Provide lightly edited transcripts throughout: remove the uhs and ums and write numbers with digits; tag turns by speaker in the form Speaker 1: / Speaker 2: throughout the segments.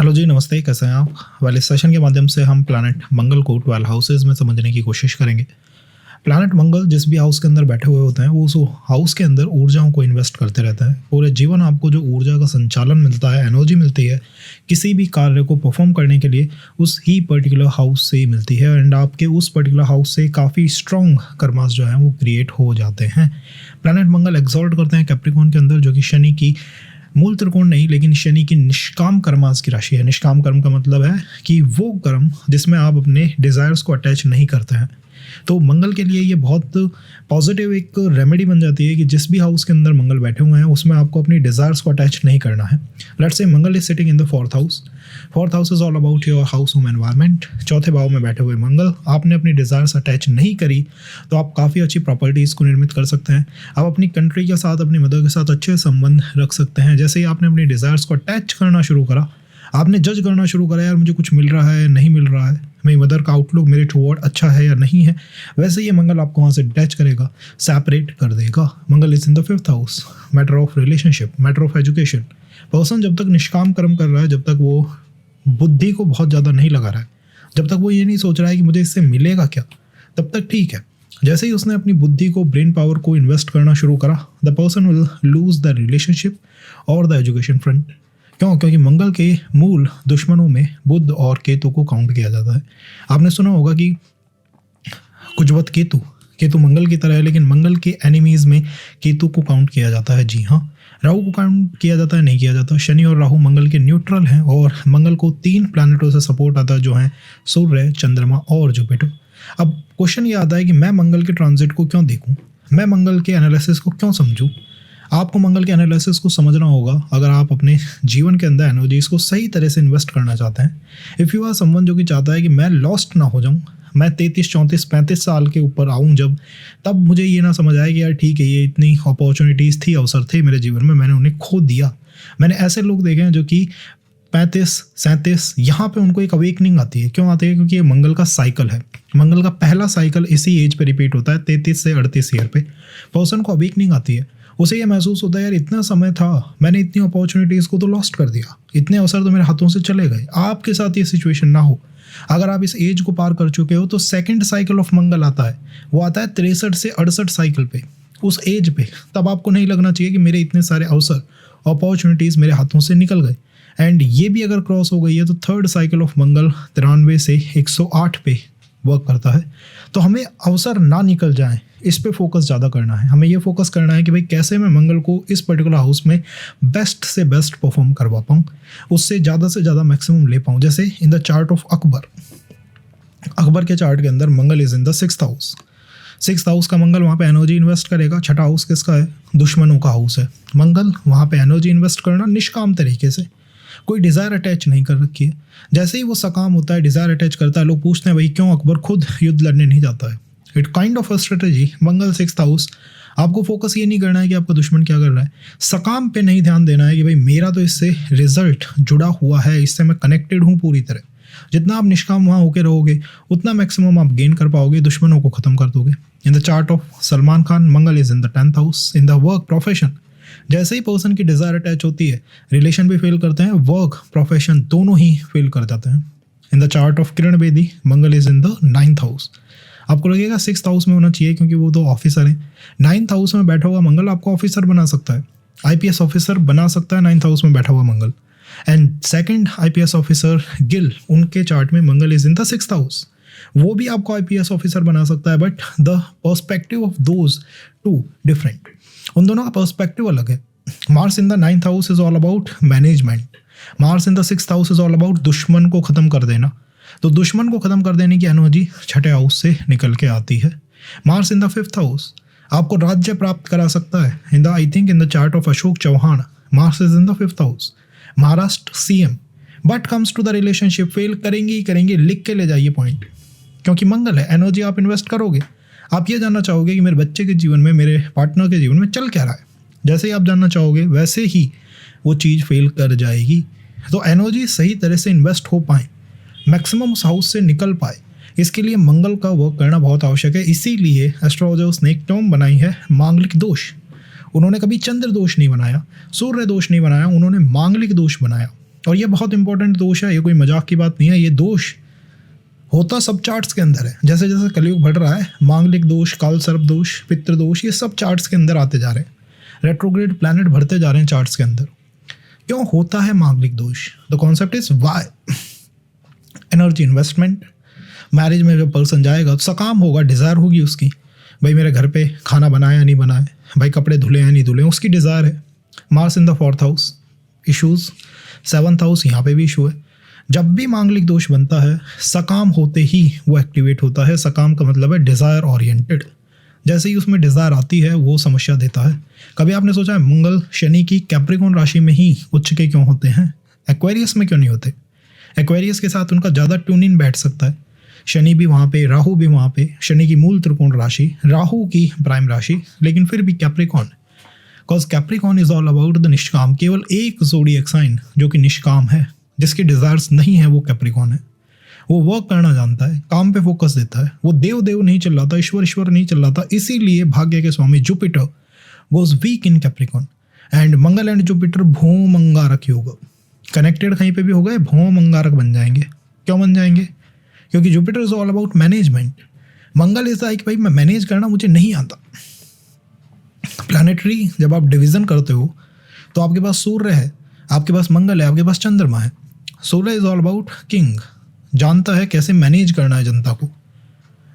Speaker 1: Hello जी, नमस्ते। कैसे हैं आप? इस सेशन के माध्यम से हम प्लैनेट मंगल को 12 हाउसेज में समझने की कोशिश करेंगे। प्लैनेट मंगल जिस भी हाउस के अंदर बैठे हुए होते हैं वो उस हाउस के अंदर ऊर्जाओं को इन्वेस्ट करते रहते हैं। पूरे जीवन आपको जो ऊर्जा का संचालन मिलता है, एनर्जी मिलती है किसी भी कार्य को परफॉर्म करने के लिए, उस ही पर्टिकुलर हाउस से ही मिलती है। एंड आपके उस पर्टिकुलर हाउस से काफ़ी स्ट्रॉन्ग कर्मास जो हैं वो क्रिएट हो जाते हैं। प्लैनेट मंगल एक्सॉल्ट करते हैं कैप्रिकॉर्न के अंदर, जो कि शनि की मूल त्रिकोण नहीं लेकिन शनि की निष्काम कर्मास की राशि है। निष्काम कर्म का मतलब है कि वो कर्म जिसमें आप अपने डिज़ायर्स को अटैच नहीं करते हैं। तो मंगल के लिए ये बहुत पॉजिटिव एक रेमेडी बन जाती है कि जिस भी हाउस के अंदर मंगल बैठे हुए हैं उसमें आपको अपनी डिज़ायर्स को अटैच नहीं करना है। लेट्स से मंगल is sitting in the fourth house. Fourth house is all about your house home environment. चौथे भाव में बैठे हुए मंगल, आपने अपनी डिज़ायर्स अटैच नहीं करी तो आप काफ़ी अच्छी प्रॉपर्टीज़ को निर्मित कर सकते हैं। आप अपनी कंट्री के साथ, अपनी मदर के साथ अच्छे संबंध रख सकते हैं। जैसे ही आपने अपनी डिज़ायर्स को अटैच करना शुरू करा, आपने जज करना शुरू करा, यार मुझे कुछ मिल रहा है नहीं मिल रहा है, मेरी मदर का आउटलुक मेरे टुवर्ड अच्छा है या नहीं है, वैसे ये मंगल आपको वहाँ से अटैच करेगा, सेपरेट कर देगा। Mangal is in the fifth house, matter of relationship, matter of education. Person जब तक निष्काम कर्म कर रहा है, जब तक वो बुद्धि को बहुत ज़्यादा नहीं लगा रहा है, जब तक वो ये नहीं सोच रहा है कि मुझे इससे मिलेगा क्या, तब तक ठीक है। जैसे ही उसने अपनी बुद्धि को, ब्रेन पावर को इन्वेस्ट करना शुरू करा, the person will lose the relationship और द एजुकेशन फ्रंट। क्यों? क्योंकि मंगल के मूल दुश्मनों में बुध और केतु को काउंट किया जाता है। आपने सुना होगा कि कुजवत केतु, केतु मंगल की तरह है लेकिन मंगल के एनिमीज में केतु को काउंट किया जाता है। जी हाँ, राहु को काउंट किया जाता है? नहीं किया जाता। शनि और राहु मंगल के न्यूट्रल हैं और मंगल को 3 प्लैनेटों से सपोर्ट आता है, जो हैं सूर्य, चंद्रमा और जुपिटर। अब क्वेश्चन ये आता है कि मैं मंगल के ट्रांजिट को क्यों देखूं, मैं मंगल के एनालिसिस को क्यों समझूं? आपको मंगल के एनालिसिस को समझना होगा अगर आप अपने जीवन के अंदर एनर्जीज को सही तरह से इन्वेस्ट करना चाहते हैं। इफ़ यू आर समवन जो कि चाहता है कि मैं लॉस्ट ना हो जाऊं, मैं 33, 34, 35 साल के ऊपर आऊं जब, तब मुझे ये ना समझ आए कि यार ठीक है, ये इतनी अपॉर्चुनिटीज़ थी, अवसर थे मेरे जीवन में, मैंने उन्हें खो दिया। मैंने ऐसे लोग देखे हैं जो कि 35, 37 यहाँ पे उनको एक अवेकनिंग आती है। क्यों आती है? क्योंकि ये मंगल का साइकिल है। मंगल का पहला साइकिल इसी एज पे रिपीट होता है, 33 से 38 ईयर पे पर्सन को अवेकनिंग आती है। उसे ये महसूस होता है यार इतना समय था, मैंने इतनी अपॉर्चुनिटीज़ को तो लॉस्ट कर दिया, इतने अवसर तो मेरे हाथों से चले गए। आपके साथ ये सिचुएशन ना हो, अगर आप इस एज को पार कर चुके हो तो सेकंड साइकिल ऑफ मंगल आता है, वो आता है 63 से 68 साइकिल पे, उस एज पे। तब आपको नहीं लगना चाहिए कि मेरे इतने सारे अवसर, अपॉर्चुनिटीज़ मेरे हाथों से निकल गए। एंड ये भी अगर क्रॉस हो गई है तो थर्ड साइकिल ऑफ मंगल 93 से 108 पे वर्क करता है। तो हमें अवसर ना निकल जाएं, इस पे फोकस ज़्यादा करना है। हमें ये फोकस करना है कि भाई कैसे मैं मंगल को इस पर्टिकुलर हाउस में बेस्ट से बेस्ट परफॉर्म करवा पाऊँ, उससे ज़्यादा मैक्सिमम ले पाऊँ। जैसे in the chart of Akbar, Akbar के चार्ट के अंदर Mangal is in the 6th house. 6th house का मंगल वहाँ पे एनर्जी इन्वेस्ट करेगा। छठा हाउस किसका है? दुश्मनों का हाउस है। मंगल वहाँ पे एनर्जी इन्वेस्ट करना निष्काम तरीके से, कोई डिज़ायर अटैच नहीं कर रखी है। जैसे ही वो सकाम होता है, डिज़ायर अटैच करता है, लोग पूछते हैं भाई क्यों अकबर खुद युद्ध लड़ने नहीं जाता है? It kind of a strategy. Mangal 6th house, आपको फोकस ये नहीं करना है कि आपका दुश्मन क्या कर रहा है, सकाम पे नहीं ध्यान देना है कि भाई मेरा तो इससे रिजल्ट जुड़ा हुआ है, इससे मैं कनेक्टेड हूँ पूरी तरह। जितना आप निष्काम वहाँ होकर रहोगे उतना मैक्सिमम आप गेन कर पाओगे, दुश्मनों को खत्म कर दोगे। इन the chart of Salman Khan, Mangal is in the 10th house, in the work profession. जैसे ही पर्सन की डिज़ायर अटैच होती है, रिलेशन भी फेल करते हैं, वर्क प्रोफेशन दोनों ही फेल कर जाते हैं। इन the chart of Kiran Bedi, Mangal is in the 9th house. आपको लगेगा 6th हाउस में होना चाहिए क्योंकि वो तो ऑफिसर है। 9th हाउस में बैठा हुआ मंगल आपको ऑफिसर बना सकता है, IPS ऑफिसर बना सकता है 9th हाउस में बैठा हुआ Mangal. And second IPS officer Gill, उनके चार्ट में Mangal is in the 6th house. वो भी आपको IPS ऑफिसर बना सकता है, but the perspective of those two different, उन दोनों का पर्सपेक्टिव अलग है। Mars in the 9th house is all about management. Mars in the 6th house is all about दुश्मन को ख़त्म कर देना। तो दुश्मन को ख़त्म कर देने की एनर्जी छठे हाउस से निकल के आती है। Mars in the 5th house आपको राज्य प्राप्त करा सकता है। In the I think in the chart of Ashok Chauhan, Mars is in the 5th house, Maharashtra CM। But comes to the relationship, fail करेंगे ही करेंगे, लिख के ले जाइए पॉइंट, क्योंकि मंगल है। एनर्जी आप इन्वेस्ट करोगे, आप ये जानना चाहोगे कि मेरे बच्चे के जीवन में, मेरे पार्टनर के जीवन में चल क्या रहा है। जैसे ही आप जानना चाहोगे वैसे ही वो चीज़ फेल कर जाएगी। तो एनर्जी सही तरह से इन्वेस्ट हो पाए, मैक्सिमम उस हाउस से निकल पाए, इसके लिए मंगल का वर्क करना बहुत आवश्यक है। इसीलिए एस्ट्रोलॉजर्स ने एक टर्म बनाई है, मांगलिक दोष। उन्होंने कभी चंद्र दोष नहीं बनाया, सूर्य दोष नहीं बनाया, उन्होंने मांगलिक दोष बनाया। और ये बहुत इंपॉर्टेंट दोष है, ये कोई मजाक की बात नहीं है। ये दोष होता सब चार्ट्स के अंदर है। जैसे जैसे कलयुग बढ़ रहा है, मांगलिक दोष, काल सर्प दोष, पितृ दोष, ये सब चार्ट्स के अंदर आते जा रहे हैं। रेट्रोग्रेड प्लैनेट बढ़ते जा रहे हैं चार्ट्स के अंदर। क्यों होता है मांगलिक दोष? The concept is why. Energy investment, marriage में जब पर्सन जाएगा तो सकाम होगा, डिज़ायर होगी उसकी, भाई मेरे घर पे खाना बनाए या नहीं बनाए, भाई कपड़े धुले या नहीं धुले, उसकी डिज़ायर है। Mars in the 4th house, issues. 7th house, यहाँ पे भी इशू है। जब भी मांगलिक दोष बनता है, सकाम होते ही वो एक्टिवेट होता है। सकाम का मतलब है डिज़ायर ओरिएंटेड। जैसे ही उसमें डिज़ायर आती है वो समस्या देता है। कभी आपने सोचा है मंगल शनि की कैप्रिकॉर्न राशि में ही उच्च के क्यों होते हैं, एक्वेरियस में क्यों नहीं होते? एक्वेरियस के साथ उनका ज़्यादा ट्यून इन बैठ सकता है। शनि भी वहाँ पे, राहु भी वहाँ पे। शनि की मूल त्रिकोण राशि, राहु की प्राइम राशि, लेकिन फिर भी Capricorn, because Capricorn is all about the निष्काम। केवल एक ज़ोडिएक साइन जो कि निष्काम है, जिसकी डिज़ायर्स नहीं है, वो कैप्रिकॉर्न है। वो वर्क करना जानता है, काम पे फोकस देता है। वो देव नहीं चल रहा था, ईश्वर नहीं चल रहा था। इसीलिए भाग्य के स्वामी Jupiter goes weak in Capricorn. And Mangal and Jupiter भौम अंगारक योग, कनेक्टेड कहीं पे भी हो गए, भौम अंगारक बन जाएंगे। क्यों बन जाएंगे? क्योंकि Jupiter is all about management. Mangal is like भाई मैं मैनेज करना मुझे नहीं आता। प्लैनेटरी जब आप डिवीजन करते हो तो आपके पास सूर्य है, आपके पास मंगल है, आपके पास चंद्रमा है। सूर्य इज ऑल अबाउट किंग, जानता है कैसे मैनेज करना है जनता को,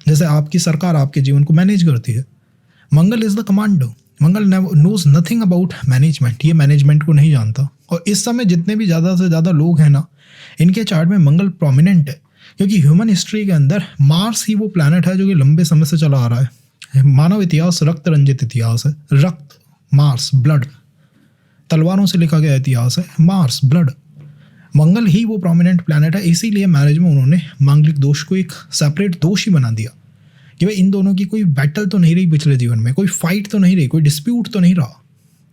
Speaker 1: जैसे आपकी सरकार आपके जीवन को मैनेज करती है। Mangal is the commander. Mangal knows nothing about management, ये मैनेजमेंट को नहीं जानता। और इस समय जितने भी ज़्यादा से ज़्यादा लोग हैं ना, इनके चार्ट में मंगल प्रोमिनेंट है, क्योंकि ह्यूमन हिस्ट्री के अंदर मार्स ही वो प्लैनेट है जो कि लंबे समय से चला आ रहा है। मानव इतिहास रक्त रंजित इतिहास है। रक्त, मार्स, ब्लड, तलवारों से लिखा गया इतिहास है। मार्स, ब्लड, मंगल ही वो प्रोमिनेंट प्लैनेट है। इसीलिए मैरिज में उन्होंने मांगलिक दोष को एक सेपरेट दोष ही बना दिया कि भाई इन दोनों की कोई बैटल तो नहीं रही पिछले जीवन में, कोई फाइट तो नहीं रही, कोई डिस्प्यूट तो नहीं रहा।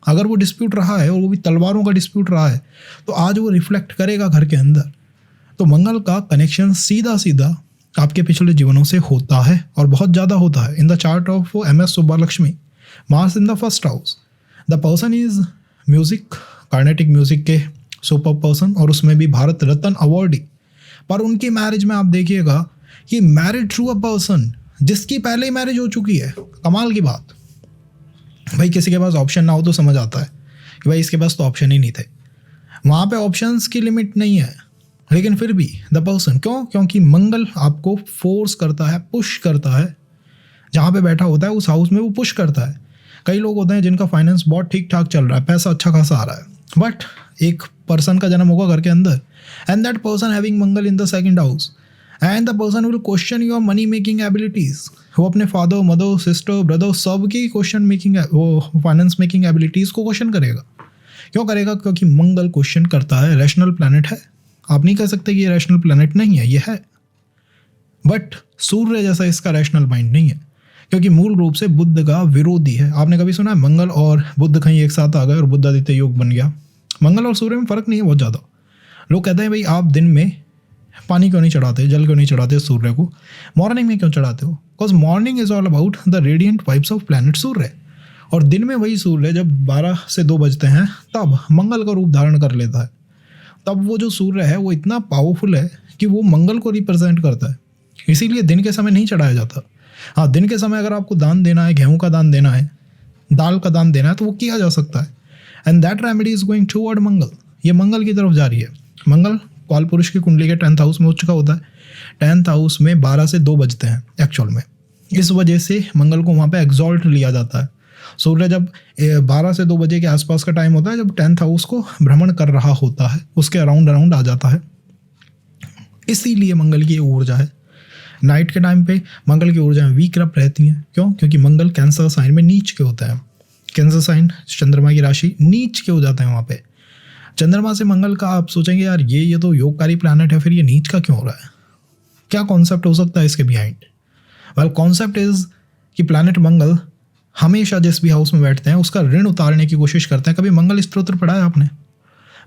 Speaker 1: अगर वो डिस्प्यूट रहा है और वो भी तलवारों का डिस्प्यूट रहा है तो आज वो रिफ्लेक्ट करेगा घर के अंदर। तो मंगल का कनेक्शन सीधा सीधा आपके पिछले जीवनों से होता है और बहुत ज़्यादा होता है। In the chart of MS Subbulakshmi, Mars in the 1st house, the person is music, Carnatic music के सुपर पर्सन, और उसमें भी भारत रत्न अवार्डी। पर उनकी मैरिज में आप देखिएगा कि मैरिड थ्रू अ पर्सन जिसकी पहले ही मैरिज हो चुकी है। कमाल की बात भाई, किसी के पास ऑप्शन ना हो तो समझ आता है कि भाई इसके पास तो ऑप्शन ही नहीं थे। वहाँ पे ऑप्शंस की लिमिट नहीं है, लेकिन फिर भी द पर्सन, क्यों? क्योंकि मंगल आपको फोर्स करता है, पुश करता है। जहाँ पे बैठा होता है उस हाउस में वो पुश करता है। कई लोग होते हैं जिनका फाइनेंस बहुत ठीक ठाक चल रहा है, पैसा अच्छा खासा आ रहा है, बट एक पर्सन का जन्म होगा घर के अंदर, and that person having Mangal in the 2nd house, and the person will question your money making abilities. वो अपने फादर, मदर, सिस्टर, ब्रदर सबकी क्वेश्चन मेकिंग, वो फाइनेंस मेकिंग एबिलिटीज़ को क्वेश्चन करेगा। क्यों करेगा? क्योंकि मंगल क्वेश्चन करता है। रैशनल प्लैनेट है, आप नहीं कह सकते कि ये रैशनल प्लैनेट नहीं है, ये है, बट सूर्य जैसा इसका रैशनल माइंड नहीं है, क्योंकि मूल रूप से बुद्ध का विरोधी है। आपने कभी सुना है मंगल और बुद्ध कहीं एक साथ आ गए और बुद्धादित्य योग बन गया? मंगल और सूर्य में फ़र्क नहीं है बहुत ज़्यादा। लोग कहते हैं भाई आप दिन में पानी क्यों नहीं चढ़ाते, जल क्यों नहीं चढ़ाते सूर्य को, मॉर्निंग में क्यों चढ़ाते हो? Because morning is all about the radiant vibes of planet Surya, और दिन में वही सूर्य जब 12 से 2 बजते हैं तब मंगल का रूप धारण कर लेता है। तब वो जो सूर्य है वो इतना पावरफुल है कि वो मंगल को रिप्रेजेंट करता है। इसीलिए दिन के समय नहीं चढ़ाया जाता। हाँ, दिन के समय अगर आपको दान देना है, गेहूं का दान देना है, दाल का दान देना है, तो वो किया जा सकता है। And that remedy is going toward Mangal. ये मंगल की तरफ जा रही है। मंगल काल पुरुष की कुंडली के 10th हाउस में हो चुका होता है। 10th हाउस में 12 से 2 बजते हैं एक्चुअल में। इस वजह से मंगल को वहाँ पे एक्सॉल्ट लिया जाता है। सूर्य जब 12 से 2 बजे के आसपास का टाइम होता है, जब 10th हाउस को भ्रमण कर रहा होता है, उसके अराउंड आ जाता है। इसीलिए मंगल की ऊर्जा है। नाइट के टाइम पे मंगल की ऊर्जा वीक रप रहती हैं। क्यों? क्योंकि मंगल कैंसर साइन में नीच के होता है। कैंसर साइन चंद्रमा की राशि, नीच के हो जाते हैं वहाँ पे। चंद्रमा से मंगल का आप सोचेंगे यार ये तो योगकारी प्लैनेट है, फिर ये नीच का क्यों हो रहा है? क्या कॉन्सेप्ट हो सकता है इसके बिहाइंड? वेल, कॉन्सेप्ट इज कि प्लैनेट मंगल हमेशा जिस भी हाउस में बैठते हैं उसका ऋण उतारने की कोशिश करते हैं। कभी मंगल स्तोत्र पढ़ा है आपने?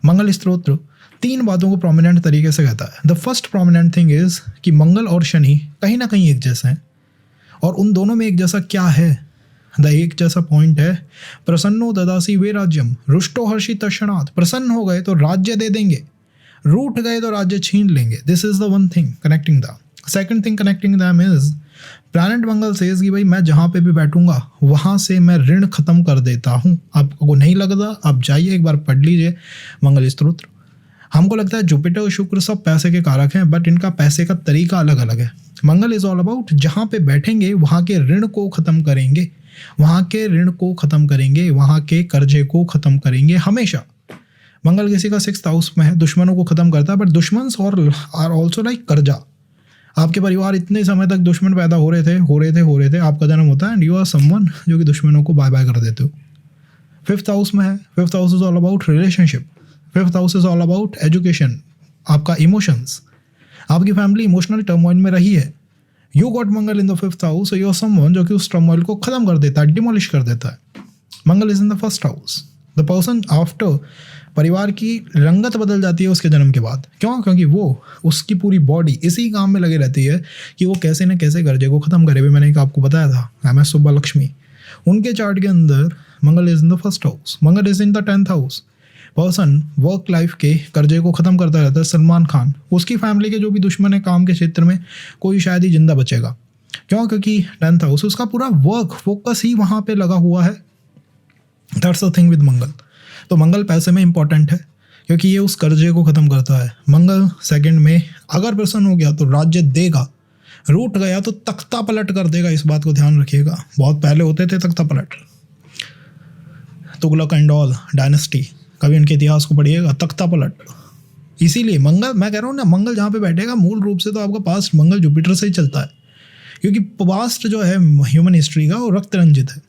Speaker 1: मंगल स्तोत्र 3 बातों को प्रोमिनेंट तरीके से कहता है। The first prominent thing is कि मंगल और शनि कहीं ना कहीं एक जैसे हैं, और उन दोनों में एक जैसा क्या है? द एक जैसा पॉइंट है प्रसन्नो ददासी वे राज्यम रुष्टो हर्षि तक्षणात्। प्रसन्न हो गए तो राज्य दे देंगे। रूठ गए तो राज्य छीन लेंगे। This is the one thing connecting the second thing connecting them is planet Mangal says कि भाई मैं जहाँ पे भी बैठूंगा वहाँ से मैं ऋण खत्म कर देता हूँ। आपको नहीं लगता? आप जाइए एक बार पढ़ लीजिए मंगल स्तोत्र। हमको लगता है जुपिटर और शुक्र सब पैसे के कारक हैं, बट इनका पैसे का तरीका अलग अलग है। मंगल इज ऑल अबाउट जहाँ पे बैठेंगे वहाँ के ऋण को खत्म करेंगे, वहाँ के ऋण को खत्म करेंगे, वहाँ के कर्जे को खत्म करेंगे। हमेशा मंगल किसी का 6th हाउस में है, दुश्मनों को खत्म करता है, बट दुश्मन और आर ऑल्सो लाइक कर्जा। आपके परिवार इतने समय तक दुश्मन पैदा हो रहे थे, आपका जन्म होता है एंड यू आर समवन जो कि दुश्मनों को बाय बाय कर देते हो। 5th हाउस में है, 5th house is all about relationship, 5th house is all about education, आपका इमोशंस। आपकी फैमिली इमोशनल टर्मोइल में रही है, you got Mangal in the 5th house, you are someone जो कि उस टर्मोइल को खत्म कर देता है, डिमोलिश कर देता है। Mangal is in the 1st house, the person after, परिवार की रंगत बदल जाती है उसके जन्म के बाद। क्यों? क्योंकि वो उसकी पूरी बॉडी इसी काम में लगी रहती है कि वो कैसे न कैसे कर्जे को खत्म करे। भी मैंने एक आपको बताया था MS सुब्बा लक्ष्मी, उनके चार्ट के अंदर Mangal is in the 1st house, Mangal is in the 10th house. Person work life के कर्जे को खत्म करता रहता है। सलमान खान, उसकी फैमिली के जो भी दुश्मन है काम के क्षेत्र में, कोई शायद ही जिंदा बचेगा। क्यों? क्योंकि 10th हाउस उसका पूरा वर्क फोकस ही वहाँ पे लगा हुआ है। दैट्स द थिंग विद मंगल। तो मंगल पैसे में इंपॉर्टेंट है क्योंकि ये उस कर्जे को खत्म करता है। मंगल सेकंड में अगर प्रसन्न हो गया तो राज्य देगा, रूठ गया तो तख्ता पलट कर देगा। इस बात को ध्यान रखिएगा, बहुत पहले होते थे तख्ता पलट, तुगलक एंड ऑल डायनेस्टी, कभी उनके इतिहास को पढ़िएगा, तख्ता पलट। इसीलिए मंगल, मैं कह रहा हूँ ना, मंगल जहाँ पे बैठेगा मूल रूप से तो आपका पास्ट मंगल जुपिटर से ही चलता है, क्योंकि पास्ट जो है ह्यूमन हिस्ट्री का वो रक्त रंजित है,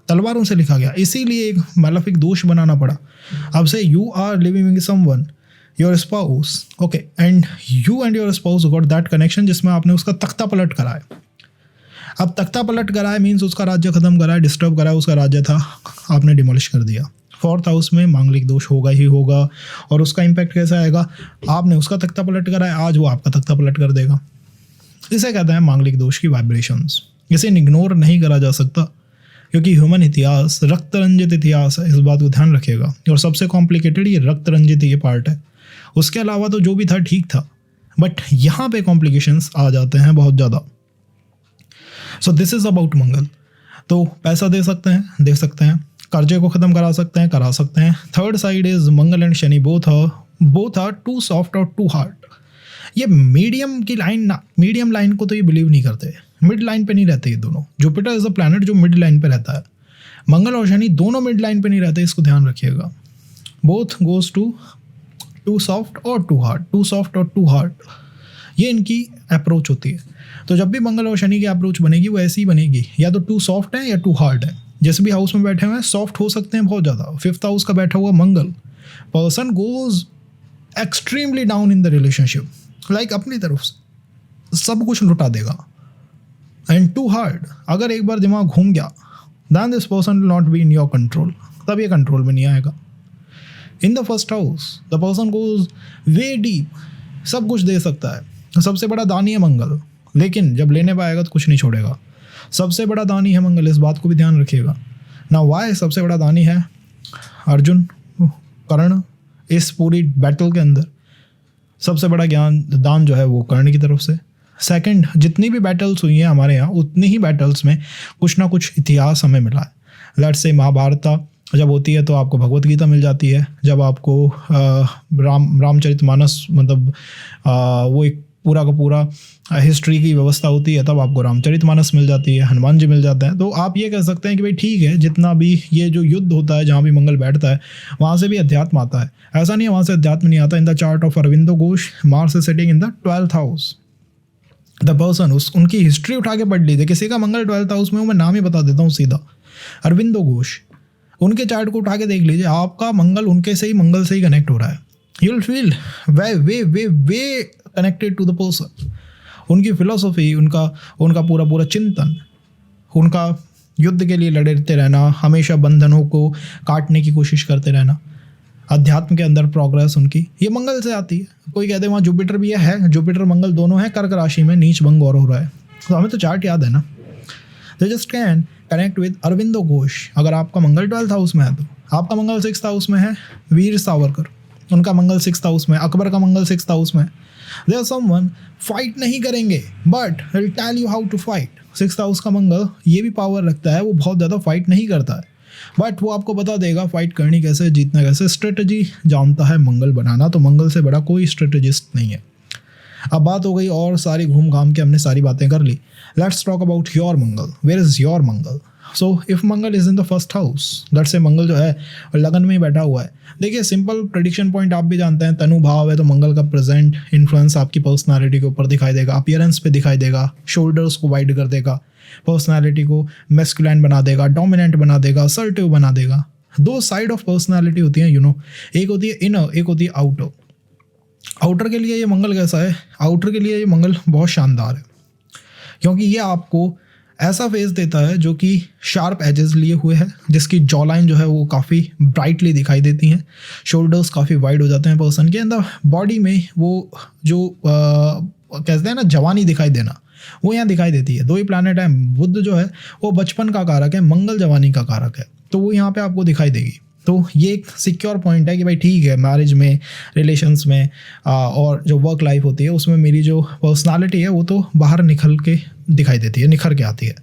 Speaker 1: तलवारों से लिखा गया। इसीलिए एक मालेफिक दोष बनाना पड़ा। अब से you are living with someone, your spouse, okay, and you and your spouse got that connection जिसमें आपने उसका तख्ता पलट कराया। अब तख्ता पलट कराया मीन्स उसका राज्य खत्म कराया, डिस्टर्ब कराया, उसका राज्य था आपने डिमोलिश कर दिया। 4th हाउस में मांगलिक दोष होगा ही होगा, और उसका इम्पैक्ट कैसा आएगा? आपने उसका तख्ता पलट कराया, आज वो आपका तख्ता पलट कर देगा। इसे कहते हैं मांगलिक दोष की वाइब्रेशंस। इसे इग्नोर नहीं करा जा सकता क्योंकि ह्यूमन इतिहास रक्त रंजित इतिहास है, इस बात को ध्यान रखिएगा। और सबसे कॉम्प्लिकेटेड ये रक्त रंजित ये पार्ट है। उसके अलावा तो जो भी था ठीक था, बट यहाँ पे कॉम्प्लिकेशंस आ जाते हैं बहुत ज़्यादा। सो दिस इज अबाउट मंगल। तो पैसा दे सकते हैं, कर्जे को खत्म करा सकते हैं। Third side is Mangal and Shani, both are too soft और टू हार्ड। ये मीडियम की लाइन ना, मीडियम लाइन को तो ये बिलीव नहीं करते, मिड लाइन पे नहीं रहते ये दोनों। जुपिटर इज अ प्लैनेट जो मिड लाइन पे रहता है, मंगल और शनि दोनों मिड लाइन पे नहीं रहते, इसको ध्यान रखिएगा। बोथ गोज टू सॉफ्ट और टू हार्ड, टू सॉफ्ट और टू हार्ड, ये इनकी अप्रोच होती है। तो जब भी मंगल और शनि की अप्रोच बनेगी वो ऐसी ही बनेगी, या तो टू सॉफ्ट है या टू हार्ड है। जैसे भी हाउस में बैठे हुए हैं सॉफ्ट हो सकते हैं बहुत ज़्यादा। 5th हाउस का बैठा हुआ Mangal, person goes extremely down in the relationship, like अपनी तरफ से सब कुछ लुटा देगा। एंड टू हार्ड, अगर एक बार दिमाग घूम गया then this person will not be in your control, तब ये कंट्रोल में नहीं आएगा। In the 1st house the person goes way deep, सब कुछ दे सकता है, सबसे बड़ा दानी है मंगल, लेकिन जब लेने पे आएगा तो कुछ नहीं छोड़ेगा। सबसे बड़ा दानी है मंगल, इस बात को भी ध्यान रखिएगा ना। वाई सबसे बड़ा दानी है अर्जुन, कर्ण, इस पूरी बैटल के अंदर सबसे बड़ा दान जो है वो कर्ण की तरफ से। सेकंड, जितनी भी बैटल्स हुई हैं हमारे यहाँ, उतनी ही बैटल्स में कुछ ना कुछ इतिहास हमें मिला है। लेट्स से महाभारत जब होती है तो आपको भगवत गीता मिल जाती है, जब आपको रामचरितमानस मतलब वो एक पूरा का पूरा हिस्ट्री की व्यवस्था होती है, तब आपको रामचरितमानस मिल जाती है, हनुमान जी मिल जाते हैं। तो आप ये कह सकते हैं कि भाई ठीक है, जितना भी ये जो युद्ध होता है जहाँ भी मंगल बैठता है वहाँ से भी अध्यात्म आता है। ऐसा नहीं है वहाँ से अध्यात्म नहीं आता। इन the chart of Aurobindo Ghosh, Mars is sitting in the 12th house. The person, उनकी हिस्ट्री उठा के पढ़ लीजिए, किसी का मंगल 12th हाउस में हो, मैं नाम ही बता देता हूँ सीधा, अरविंदो घोष। उनके चार्ट को उठा के देख लीजिए, आपका मंगल मंगल से ही कनेक्ट हो रहा है। You will feel way connected to the person. उनकी फिलॉसफी, उनका पूरा चिंतन, उनका युद्ध के लिए लड़ते रहना, हमेशा बंधनों को काटने की कोशिश करते रहना, अध्यात्म के अंदर प्रोग्रेस उनकी, ये मंगल से आती है। कोई कहते हैं वहाँ जुपिटर भी है, जुपिटर मंगल दोनों है कर्क राशि में, नीच भंग और हो रहा है, तो हमें तो चार्ट याद है ना। तो just can connect with Aurobindo Ghosh. अगर आपका मंगल 12th हाउस में है तो आपका मंगल 6th हाउस में है वीर सावरकर, उनका मंगल 6th हाउस में, अकबर का मंगल 6th हाउस में। देयर समवन फाइट नहीं करेंगे but will tell you how to fight. 6th house का मंगल ये भी पावर रखता है, वो बहुत ज़्यादा फाइट नहीं करता है बट वो आपको बता देगा फाइट करनी कैसे, जीतना कैसे, स्ट्रेटजी जानता है मंगल बनाना। तो मंगल से बड़ा कोई स्ट्रेटजिस्ट नहीं है। अब बात हो गई और सारी घूम घाम के हमने सारी बातें कर ली। Let's talk about your Mangal. Where is your Mangal? So if Mangal is in the first house, that say Mangal जो है लगन में ही बैठा हुआ है। देखिए सिंपल प्रेडिक्शन पॉइंट आप भी जानते हैं, तनु भाव है तो मंगल का प्रेजेंट इन्फ्लुएंस आपकी पर्सनालिटी के ऊपर दिखाई देगा, अपीयरेंस पे दिखाई देगा, शोल्डर्स को वाइड कर देगा, पर्सनालिटी को मैस्कुलाइन बना देगा, डोमिनेंट बना देगा, असर्टिव बना देगा। दो साइड ऑफ पर्सनालिटी होती हैं, एक होती है इनर, एक होती है आउटर। आउटर के लिए ये मंगल कैसा है? आउटर के लिए ये मंगल बहुत शानदार है, क्योंकि ये आपको ऐसा फेस देता है जो कि शार्प एजेस लिए हुए है, जिसकी जॉ लाइन जो है वो काफ़ी ब्राइटली दिखाई देती हैं, शोल्डर्स काफ़ी वाइड हो जाते हैं पर्सन के अंदर, बॉडी में वो जो कहते हैं ना जवानी दिखाई देना, वो यहाँ दिखाई देती है। दो ही प्लैनेट है, बुध जो है वो बचपन का कारक है, मंगल जवानी का कारक है, तो वो यहाँ पे आपको दिखाई देगी। तो ये एक सिक्योर पॉइंट है कि भाई ठीक है, मैरिज में, रिलेशंस में और जो वर्क लाइफ होती है उसमें मेरी जो पर्सनालिटी है वो तो बाहर निकल के दिखाई देती है, निखर के आती है।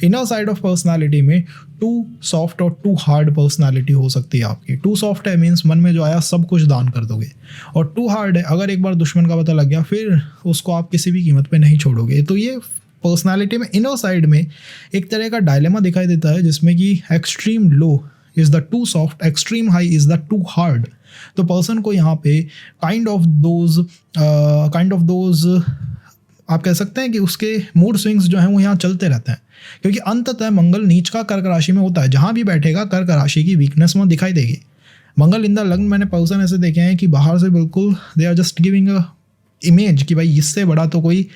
Speaker 1: इनर साइड ऑफ पर्सनालिटी में टू सॉफ्ट और टू हार्ड पर्सनालिटी हो सकती है आपकी। टू सॉफ्ट है मीन्स मन में जो आया सब कुछ दान कर दोगे, और टू हार्ड है अगर एक बार दुश्मन का पता लग गया फिर उसको आप किसी भी कीमत पे नहीं छोड़ोगे। तो ये पर्सनालिटी में इनर साइड में एक तरह का डायलेमा दिखाई देता है, जिसमें कि extreme low is the too soft, extreme high is the two hard. तो पर्सन को यहाँ पे काइंड ऑफ दोज आप कह सकते हैं कि उसके मूड स्विंग्स जो हैं वो यहाँ चलते रहते हैं, क्योंकि अंततः मंगल नीच का कर्क राशि में होता है, जहाँ भी बैठेगा कर्क राशि की वीकनेस वहाँ दिखाई देगी। मंगल इन द लग्न, मैंने पर्सन ऐसे देखे हैं कि बाहर से बिल्कुल they are just giving a image कि भाई इससे बड़ा तो कोई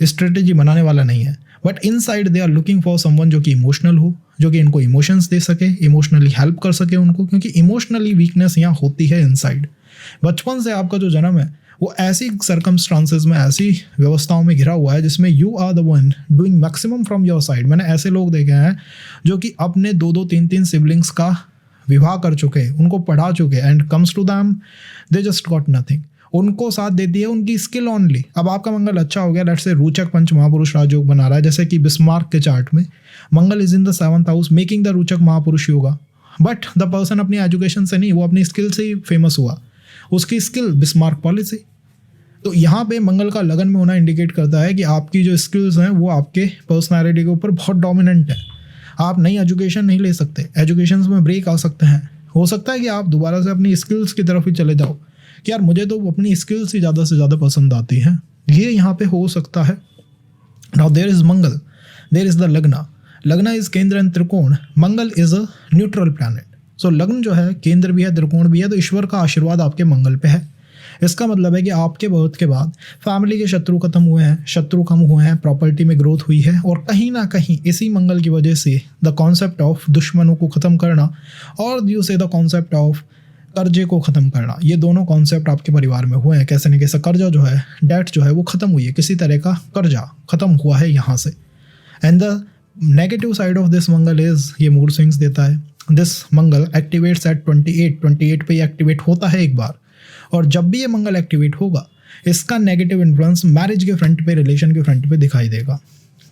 Speaker 1: स्ट्रेटेजी बनाने वाला नहीं है, but inside they are looking for someone जो कि इमोशनल हो, जो कि इनको इमोशंस दे सके, इमोशनली हेल्प कर सके उनको, क्योंकि इमोशनली वीकनेस यहाँ होती है इनसाइड। बचपन से आपका जो जन्म है वो ऐसी सर्कमस्टांसेस में, ऐसी व्यवस्थाओं में घिरा हुआ है जिसमें you are the one doing maximum from your side. मैंने ऐसे लोग देखे हैं जो कि अपने 2-2, 3-3 सिबलिंग्स का विवाह कर चुके, उनको पढ़ा चुके, and comes to them they just got nothing. उनको साथ देती है उनकी स्किल ओनली। अब आपका मंगल अच्छा हो गया, लेट्स से रोचक पंच महापुरुष राजयोग बना रहा है, जैसे कि बिस्मार्क के चार्ट में Mangal is in the 7th house making the रोचक महापुरुष योगा, बट द पर्सन अपनी एजुकेशन से नहीं, वो अपनी स्किल से ही फेमस हुआ, उसकी स्किल बिस्मार्क पॉलिसी। तो यहाँ पे मंगल का लगन में होना इंडिकेट करता है कि आपकी जो स्किल्स हैं वो आपके पर्सनैलिटी के ऊपर बहुत डोमिनेंट है। आप नई एजुकेशन नहीं ले सकते, एजुकेशन में ब्रेक आ सकते हैं, हो सकता है कि आप दोबारा से अपनी स्किल्स की तरफ ही चले जाओ कि यार मुझे तो अपनी स्किल्स ही ज़्यादा से ज़्यादा पसंद आती हैं, ये यहाँ पे हो सकता है। Now there is Mangal, there is the lagna. Lagna is kendra and trikona, Mangal is a neutral planet. So लग्न जो है केंद्र भी है, त्रिकोण भी है, तो ईश्वर का आशीर्वाद आपके मंगल पे है। इसका मतलब है कि आपके बर्थ के बाद फैमिली के शत्रु खत्म हुए हैं, शत्रु कम हुए हैं, प्रॉपर्टी में ग्रोथ हुई है, और कहीं ना कहीं इसी मंगल की वजह से द कॉन्सेप्ट ऑफ दुश्मनों को ख़त्म करना और you say the concept of कर्जे को ख़त्म करना, ये दोनों कॉन्सेप्ट आपके परिवार में हुए हैं। कैसे न कैसे कर्जा जो है, डेट जो है वो ख़त्म हुई है, किसी तरह का कर्जा ख़त्म हुआ है यहाँ से। And the negative side of this Mangal is ये मूड स्विंग्स देता है। दिस मंगल एक्टिवेट्स एट 28 पे एक्टिवेट होता है एक बार, और जब भी ये मंगल एक्टिवेट होगा इसका नेगेटिव इन्फ्लुएंस मैरिज के फ्रंट पे, रिलेशन के फ्रंट पे दिखाई देगा,